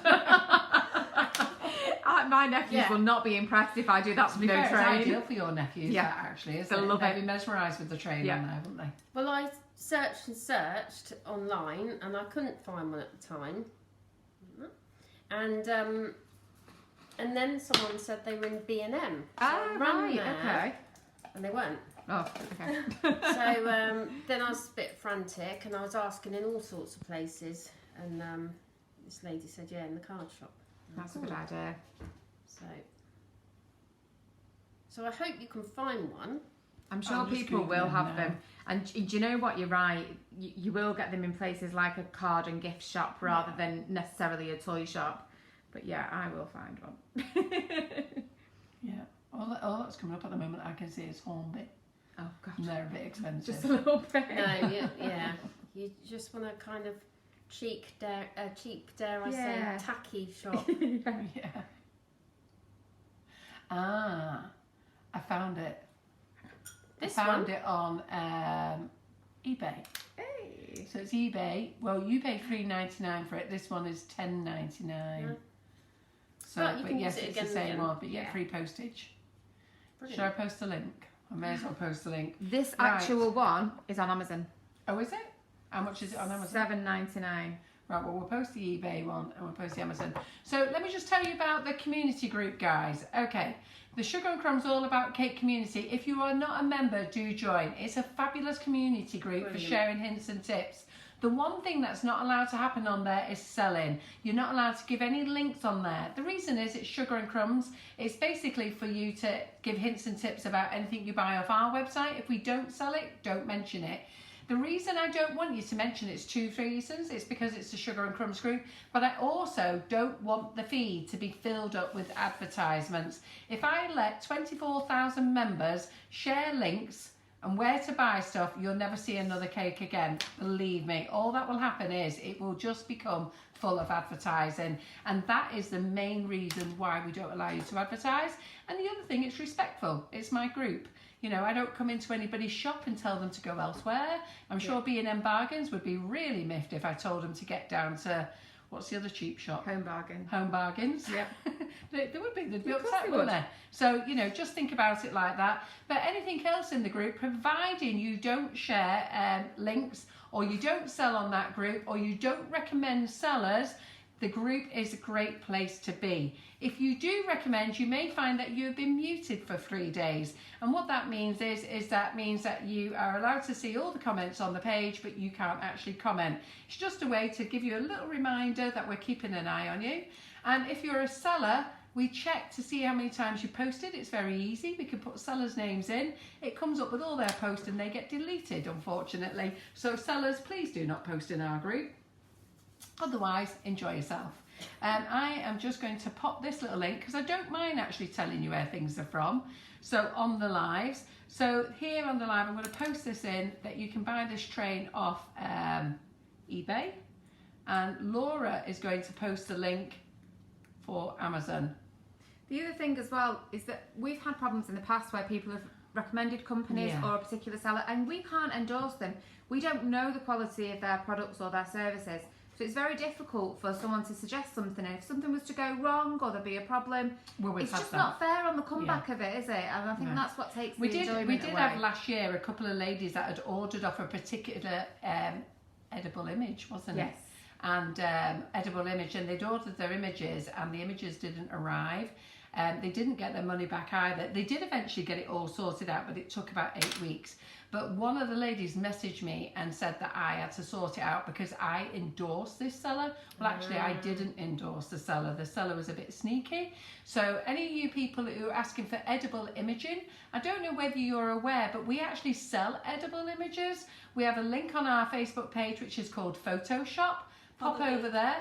Speaker 3: My nephews
Speaker 2: Yeah.
Speaker 3: will not be impressed if I do that
Speaker 1: To
Speaker 3: with
Speaker 1: be
Speaker 3: no
Speaker 1: fair, it's
Speaker 3: train.
Speaker 1: ideal for your nephews,
Speaker 3: Yeah.
Speaker 1: that actually, isn't
Speaker 3: They'll
Speaker 1: it?
Speaker 3: love
Speaker 1: They'll
Speaker 3: it.
Speaker 1: be mesmerised with the train
Speaker 3: Yeah.
Speaker 1: on there, wouldn't they?
Speaker 2: Well, I searched online and I couldn't find one at the time. And then someone said they were in B&M. So I ran there,
Speaker 3: okay.
Speaker 2: and they weren't.
Speaker 3: Oh, okay.
Speaker 2: So then I was a bit frantic and I was asking in all sorts of places, and this lady said, yeah, in the card shop.
Speaker 3: That's a good idea.
Speaker 2: So I hope you can find one.
Speaker 3: I'm sure
Speaker 1: I'm just
Speaker 3: people will
Speaker 1: Googling
Speaker 3: have
Speaker 1: now.
Speaker 3: them. And do you know what? You're right. You will get them in places like a card and gift shop rather than necessarily a toy shop. But yeah, I will find one.
Speaker 1: Yeah. All that's coming up at the moment I can see is Hornby.
Speaker 3: Oh, God.
Speaker 1: And they're a bit expensive.
Speaker 3: Just a little bit.
Speaker 2: No, yeah. You just want a kind of cheap, dare I
Speaker 3: Yeah.
Speaker 2: say, tacky shop.
Speaker 1: Yeah. Ah, I found it.
Speaker 2: This
Speaker 1: I found
Speaker 2: one?
Speaker 1: it on eBay.
Speaker 3: Hey.
Speaker 1: So it's eBay. Well, you pay $3.99 for it. This one is $10.99.
Speaker 2: Yeah.
Speaker 1: So,
Speaker 2: But you can
Speaker 1: yes,
Speaker 2: use it
Speaker 1: it's the
Speaker 2: again
Speaker 1: same
Speaker 2: and
Speaker 1: one, but you get
Speaker 3: Yeah.
Speaker 1: free postage.
Speaker 2: Brilliant.
Speaker 1: Should I post a link? I may as well post the link.
Speaker 3: This
Speaker 1: Right.
Speaker 3: actual one is on Amazon.
Speaker 1: Oh, is it? How much is it on Amazon?
Speaker 3: $7.99.
Speaker 1: Right, well, we'll post the eBay one and we'll post the Amazon. So let me just tell you about the community group, guys. Okay, the Sugar and Crumbs All About Cake community. If you are not a member, do join. It's a fabulous community group for
Speaker 2: Brilliant.
Speaker 1: sharing hints and tips. The one thing that's not allowed to happen on there is selling. You're not allowed to give any links on there. The reason is it's Sugar and Crumbs. It's basically for you to give hints and tips about anything you buy off our website. If we don't sell it, don't mention it. The reason I don't want you to mention it's 2 reasons. It's because it's the Sugar and Crumbs group, but I also don't want the feed to be filled up with advertisements. If I let 24,000 members share links and where to buy stuff, you'll never see another cake again. Believe me, all that will happen is it will just become full of advertising, and that is the main reason why we don't allow you to advertise. And the other thing, it's respectful. It's my group. You know, I don't come into anybody's shop and tell them to go elsewhere. I'm sure B&M Bargains would be really miffed if I told them to get down to, what's the other cheap shop?
Speaker 3: Home bargain.
Speaker 1: Home Bargains.
Speaker 3: Yep.
Speaker 1: They would be. They'd be
Speaker 3: Of course
Speaker 1: upset,
Speaker 3: they
Speaker 1: wouldn't
Speaker 3: would.
Speaker 1: they? So, you know, just think about it like that. But anything else in the group, providing you don't share links or you don't sell on that group or you don't recommend sellers, the group is a great place to be. If you do recommend, you may find that you have been muted for 3 days. And what that means is that means that you are allowed to see all the comments on the page, but you can't actually comment. It's just a way to give you a little reminder that we're keeping an eye on you. And if you're a seller, we check to see how many times you posted. It's very easy. We can put sellers' names in. It comes up with all their posts and they get deleted, unfortunately. So sellers, please do not post in our group. Otherwise, enjoy yourself. I am just going to pop this little link because I don't mind actually telling you where things are from. So on the lives. So here on the live, I'm going to post this in that you can buy this train off eBay. And Laura is going to post the link for Amazon.
Speaker 3: The other thing as well is that we've had problems in the past where people have recommended companies
Speaker 1: Yeah.
Speaker 3: or a particular seller and we can't endorse them. We don't know the quality of their products or their services. So it's very difficult for someone to suggest something, and if something was to go wrong or there'd be a problem, it's just not fair on the comeback of it, is it? And I think that's what takes the enjoyment
Speaker 1: We did
Speaker 3: away.
Speaker 1: have last year a couple of ladies that had ordered off a particular edible image, wasn't it?
Speaker 3: Yes.
Speaker 1: And edible image, and they'd ordered their images and the images didn't arrive. They didn't get their money back either. They did eventually get it all sorted out, but it took about 8 weeks. But one of the ladies messaged me and said that I had to sort it out because I endorsed this seller. Well, actually, I didn't endorse the seller. The seller was a bit sneaky. So any of you people who are asking for edible imaging, I don't know whether you're aware, but we actually sell edible images. We have a link on our Facebook page, which is called Photoshop. Pop over there.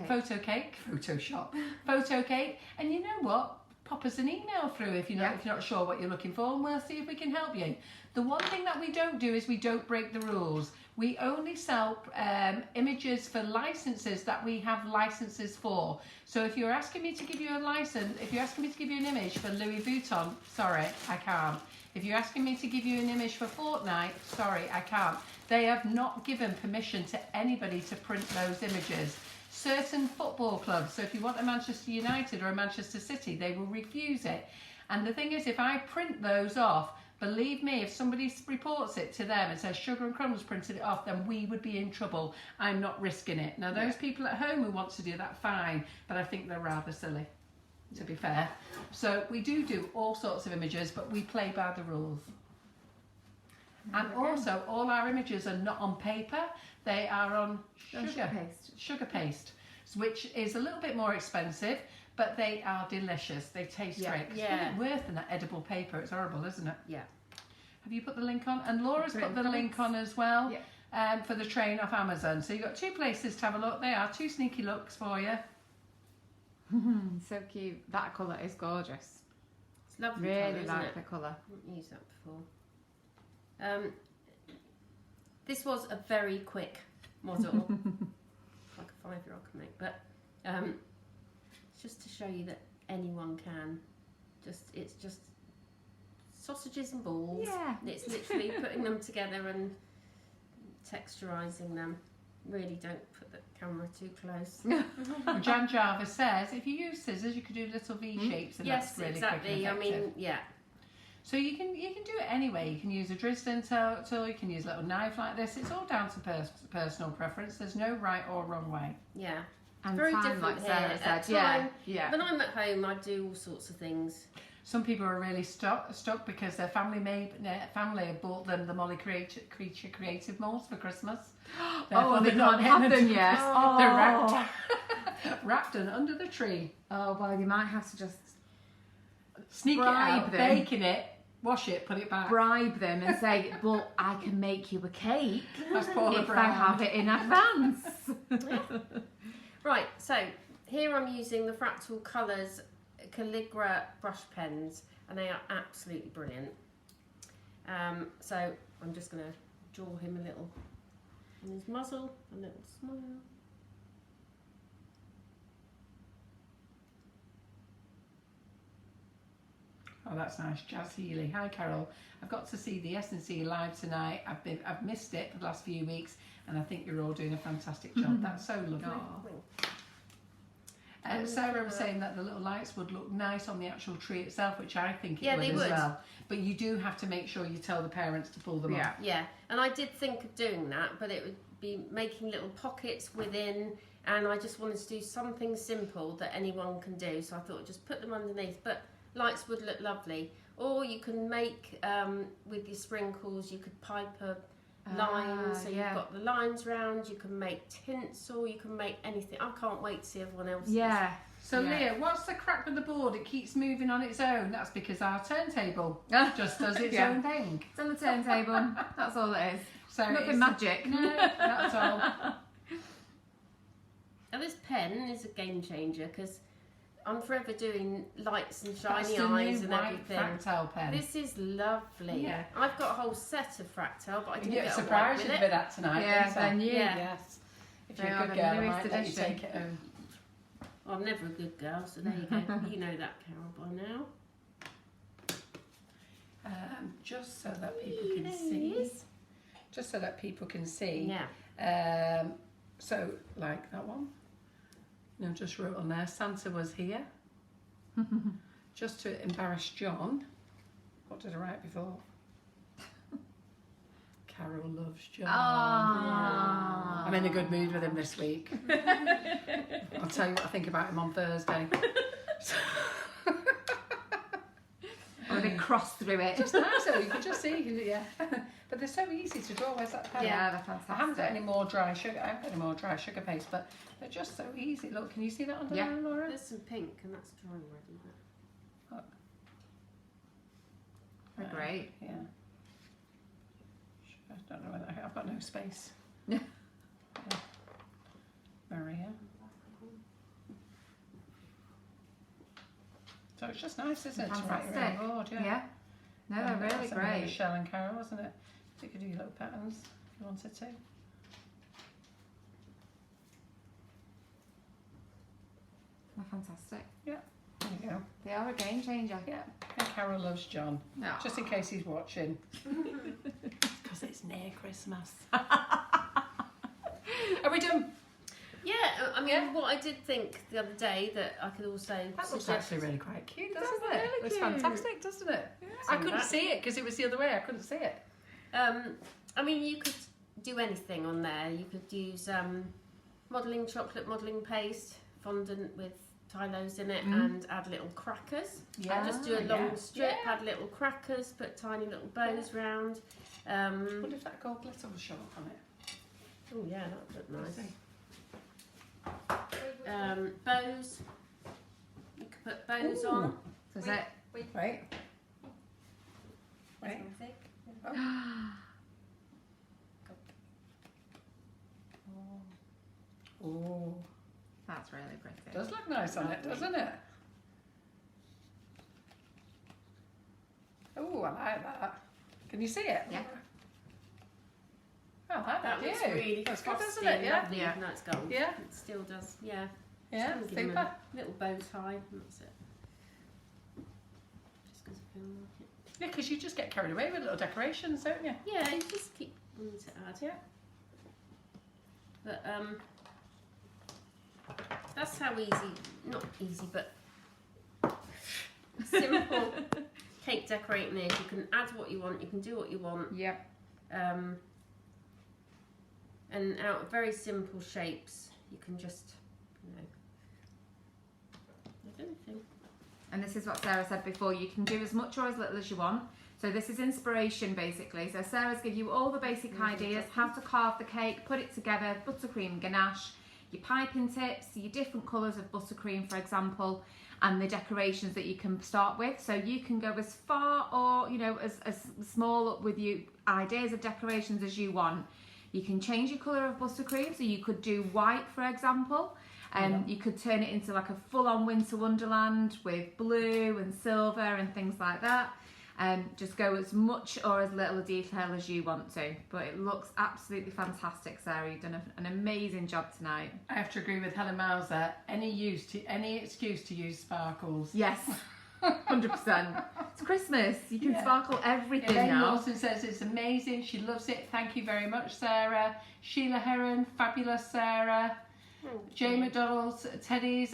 Speaker 1: Photo cake. Photoshop. Photo cake. And you know what? Pop us an email through if you're not sure what you're looking for, and we'll see if we can help you. The one thing that we don't do is we don't break the rules. We only sell images for licenses that we have licenses for. So if you're asking me to give you a license, if you're asking me to give you an image for Louis Vuitton, sorry, I can't. If you're asking me to give you an image for Fortnite, sorry, I can't. They have not given permission to anybody to print those images. Certain football clubs, so if you want a Manchester United or a Manchester City, they will refuse it. And the thing is, if I print those off, believe me, if somebody reports it to them and says Sugar and Crumbs printed it off, then we would be in trouble. I'm not risking it. Now, those people at home who want to do that, fine, but I think they're rather silly, to be fair. So we do all sorts of images, but we play by the rules. And also, all our images are not on paper. They are on sugar paste, which is a little bit more expensive, but they are delicious. They taste great. It's really worse than that edible paper. It's horrible, isn't it?
Speaker 2: Yeah.
Speaker 1: Have you put the link on? And Laura's put the link on as well for the train off Amazon. So you've got 2 places to have a look. They are 2 sneaky looks for you.
Speaker 3: So cute. That colour is gorgeous.
Speaker 2: It's lovely.
Speaker 3: Really
Speaker 2: colour,
Speaker 3: like the colour.
Speaker 2: I haven't used that before. This was a very quick model, like a 5-year-old can make, but just to show you that anyone can. It's just sausages and balls.
Speaker 3: Yeah.
Speaker 2: It's literally putting them together and texturising them. Really don't put the camera too close.
Speaker 1: Jan Jarvis says if you use scissors, you could do little V shapes, and that's really
Speaker 2: exactly.
Speaker 1: quick and
Speaker 2: I
Speaker 1: effective.
Speaker 2: mean, yeah.
Speaker 1: So you can do it anyway. You can use a Dresden tool, you can use a little knife like this. It's all down to personal preference. There's no right or wrong way.
Speaker 2: Yeah.
Speaker 3: And
Speaker 2: Very
Speaker 3: time,
Speaker 2: different
Speaker 3: like Sarah
Speaker 2: here.
Speaker 3: said. Yeah.
Speaker 2: When I'm at home, I do all sorts of things.
Speaker 1: Some people are really stuck because their family have bought them the Molly Creature Creative molds for Christmas.
Speaker 3: Oh, they can't have them yet.
Speaker 1: They're wrapped and under the tree.
Speaker 3: Oh, well, you might have to just
Speaker 1: Sneak it
Speaker 3: bribe
Speaker 1: out,
Speaker 3: them.
Speaker 1: baking it, wash it, put it back.
Speaker 3: bribe them and say, well, I can make you a cake
Speaker 1: That's Paula
Speaker 3: if I
Speaker 1: Brown.
Speaker 3: have it in advance.
Speaker 2: Right, so here I'm using the Fractal Colours Calligra brush pens, and they are absolutely brilliant. So I'm just going to draw him a little on his muzzle, a little smile.
Speaker 1: Oh, that's nice. Jazz Healy. Hi, Carol. I've got to see the S&C live tonight. I've missed it for the last few weeks, and I think you're all doing a fantastic job. That's so lovely. Sarah was saying that the little lights would look nice on the actual tree itself, which I think it would as well. But you do have to make sure you tell the parents to pull them off.
Speaker 2: Yeah, and I did think of doing that, but it would be making little pockets within, and I just wanted to do something simple that anyone can do. So I thought just put them underneath, but lights would look lovely. Or you can make, with your sprinkles, you could pipe a line, so you've got the lines round, you can make tinsel, you can make anything. I can't wait to see everyone else's.
Speaker 3: Yeah.
Speaker 1: So Leah, what's the crack with the board? It keeps moving on its own. That's because our turntable just does its own thing.
Speaker 3: It's on the turntable. That's all it is.
Speaker 1: So
Speaker 3: Nothing magic.
Speaker 1: No, that's all.
Speaker 2: Now this pen is a game changer because I'm forever doing lights and shiny
Speaker 1: That's the
Speaker 2: eyes
Speaker 1: new
Speaker 2: and
Speaker 1: white
Speaker 2: everything.
Speaker 1: Fractal pen.
Speaker 2: This is lovely.
Speaker 1: Yeah.
Speaker 2: I've got a whole set of Fractal, but I didn't
Speaker 1: You're
Speaker 2: get
Speaker 1: surprised
Speaker 2: a
Speaker 1: with
Speaker 2: white with it.
Speaker 1: that tonight.
Speaker 3: Yeah,
Speaker 1: Lisa.
Speaker 3: then you.
Speaker 2: Yeah.
Speaker 1: Yes. If
Speaker 3: They
Speaker 1: you're a
Speaker 3: are
Speaker 1: good
Speaker 3: the
Speaker 1: girl, I
Speaker 3: newest
Speaker 1: might let you
Speaker 3: edition.
Speaker 1: take it home.
Speaker 2: Well, I'm never a good girl, so there you go. You know that, Carol, by now.
Speaker 1: Just so that people can see. Just so that people can see.
Speaker 2: Yeah.
Speaker 1: So, like that one. No, just wrote on there, Santa was here. Just to embarrass John. What did I write before? Carol loves John.
Speaker 3: Aww.
Speaker 1: I'm in a good mood with him this week. I'll tell you what I think about him on Thursday.
Speaker 3: I'm a bit cross through it.
Speaker 1: Just nice though, you can just see, yeah. But they're so easy to draw. Where's that pen?
Speaker 3: Yeah, they're fantastic.
Speaker 1: I haven't got any more dry sugar. I haven't got any more dry sugar paste, but they're just so easy. Look, can you see that under there, Laura?
Speaker 2: There's some pink, and that's drying already.
Speaker 1: Look.
Speaker 3: They're great.
Speaker 1: Yeah. I don't know whether I've got no space.
Speaker 3: Yeah.
Speaker 1: Maria. So it's just nice, isn't it, to write your own
Speaker 3: Fantastic.
Speaker 1: board?
Speaker 3: Yeah. No, they're really
Speaker 1: That's a
Speaker 3: great.
Speaker 1: Michelle and Carol, wasn't it? So you could do your little patterns if you wanted to.
Speaker 3: fantastic.
Speaker 1: There you go.
Speaker 3: They are a game changer.
Speaker 1: Yeah. And Carol loves John.
Speaker 3: No.
Speaker 1: Just in case he's watching. Because it's near Christmas. Are we done?
Speaker 2: Yeah, I mean, what I did think the other day that I could also
Speaker 1: That looks
Speaker 2: suggest.
Speaker 1: actually really quite cute, doesn't
Speaker 3: That's
Speaker 1: it?
Speaker 3: really
Speaker 1: It's
Speaker 3: cute.
Speaker 1: fantastic, doesn't it? I couldn't see it because it was the other way. I couldn't see it.
Speaker 2: I mean, you could do anything on there. You could use chocolate modelling paste, fondant with Tylos in it, and add little crackers.
Speaker 1: Yeah.
Speaker 2: Just do a long strip,
Speaker 1: Yeah.
Speaker 2: add little crackers, put tiny little bows round.
Speaker 1: I wonder if that gold glitter will show up on it.
Speaker 2: Oh yeah, that would look nice.
Speaker 1: see.
Speaker 2: Bows. You could put bows
Speaker 1: Ooh.
Speaker 2: on.
Speaker 3: So is it?
Speaker 1: Wait. Oh,
Speaker 3: That's really pretty.
Speaker 1: it does look nice on it, doesn't it? Oh, I like that. Can you see it?
Speaker 3: Yeah.
Speaker 1: I like
Speaker 2: That
Speaker 1: that.
Speaker 2: looks
Speaker 1: Yeah.
Speaker 2: really
Speaker 1: That's good,
Speaker 2: frosty
Speaker 1: doesn't it?
Speaker 2: and
Speaker 1: Yeah.
Speaker 2: lovely,
Speaker 3: Yeah.
Speaker 2: even though it's gold.
Speaker 1: Yeah.
Speaker 2: It still does, yeah.
Speaker 1: Yeah.
Speaker 2: Just gonna give 'em
Speaker 1: Super.
Speaker 2: a little bow tie, and that's it. Just because I feel like it.
Speaker 1: Yeah, because you just get carried away with little decorations, don't you?
Speaker 2: Yeah, you just keep wanting to add.
Speaker 1: Yeah.
Speaker 2: But that's how not easy, but simple cake decorating is. You can add what you want, you can do what you want,
Speaker 3: Yep.
Speaker 2: and out of very simple shapes, you can just, add anything.
Speaker 3: And this is what Sarah said before, you can do as much or as little as you want. So this is inspiration basically. So Sarah's give you all the basic ideas, how to carve the cake, put it together, buttercream ganache, your piping tips, your different colours of buttercream for example, and the decorations that you can start with. So you can go as far or, as small with your ideas of decorations as you want. You can change your colour of buttercream, so you could do white for example. You could turn it into like a full-on winter wonderland with blue and silver and things like that. Just go as much or as little detail as you want to. But it looks absolutely fantastic, Sarah. You've done an amazing job tonight.
Speaker 1: I have to agree with Helen Mauser. Any excuse to use sparkles.
Speaker 3: Yes, 100%. It's Christmas. You can
Speaker 1: Yeah.
Speaker 3: sparkle everything
Speaker 1: Elaine
Speaker 3: now.
Speaker 1: Wilson says it's amazing. She loves it. Thank you very much, Sarah. Sheila Heron, fabulous, Sarah. Jay McDonald's, Teddy's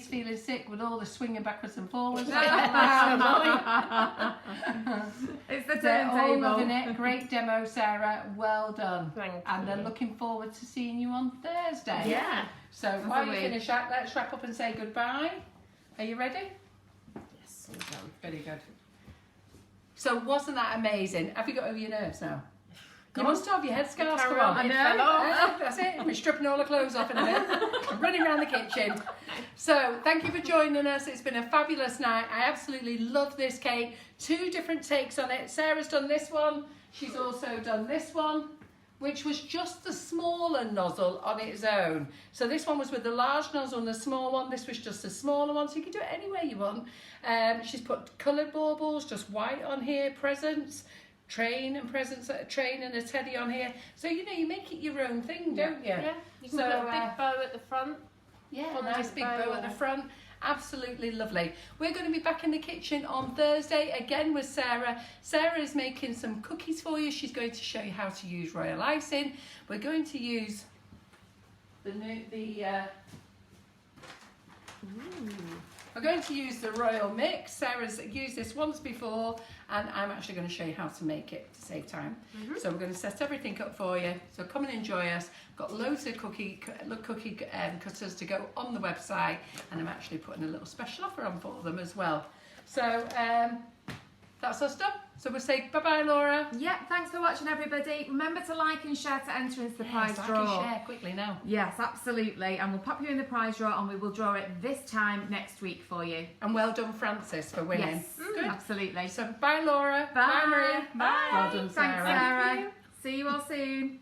Speaker 1: feeling sick with all the swinging backwards and forwards.
Speaker 3: It's the
Speaker 1: They're all loving
Speaker 3: turntable.
Speaker 1: it. Great demo, Sarah. Well done.
Speaker 2: Thank
Speaker 1: And
Speaker 2: you.
Speaker 1: they're looking forward to seeing you on Thursday.
Speaker 2: Yeah.
Speaker 1: So while you
Speaker 3: Lovely.
Speaker 1: finish that, let's wrap up and say goodbye. Are you ready?
Speaker 2: Yes, all done.
Speaker 1: Very good. So wasn't that amazing? Have you got over your nerves now? You
Speaker 2: Go
Speaker 1: must have your headscarves. Come
Speaker 2: Carol,
Speaker 1: on.
Speaker 2: it fell off.
Speaker 1: That's it. We're stripping all the clothes off in a minute. I'm running around the kitchen. So thank you for joining us. It's been a fabulous night. I absolutely love this cake. 2 different takes on it. Sarah's done this one. She's also done this one, which was just the smaller nozzle on its own. So this one was with the large nozzle and the small one. This was just a smaller one, so you can do it any way you want. She's put coloured baubles, just white on here, presents. Train and a teddy on here. So, you make it your own thing, don't you?
Speaker 2: Yeah, you can
Speaker 1: So,
Speaker 2: put a big bow at the front.
Speaker 1: Yeah, a
Speaker 2: Fondant
Speaker 1: nice big
Speaker 2: bow
Speaker 1: bow at the
Speaker 2: or-
Speaker 1: front. Absolutely lovely. We're going to be back in the kitchen on Thursday again with Sarah. Sarah is making some cookies for you. She's going to show you how to use royal icing. We're going to use we're going to use the royal mix. Sarah's used this once before, and I'm actually going to show you how to make it to save time. So we're going to set everything up for you. So come and enjoy us. Got loads of cookie cutters to go on the website, and I'm actually putting a little special offer on for them as well. So that's us done. So we'll say bye-bye, Laura.
Speaker 3: Yeah, thanks for watching everybody. Remember to like and share to enter into the prize
Speaker 1: Yes,
Speaker 3: draw.
Speaker 1: I can share quickly now.
Speaker 3: Yes, absolutely. And we'll pop you in the prize draw and we will draw it this time next week for you.
Speaker 1: And well done, Francis, for winning.
Speaker 3: Yes,
Speaker 1: Good.
Speaker 3: absolutely.
Speaker 1: So bye, Laura.
Speaker 3: Bye.
Speaker 1: Maria.
Speaker 3: Bye.
Speaker 1: Well done,
Speaker 3: Thanks,
Speaker 1: Sarah.
Speaker 3: Sarah. See you all soon.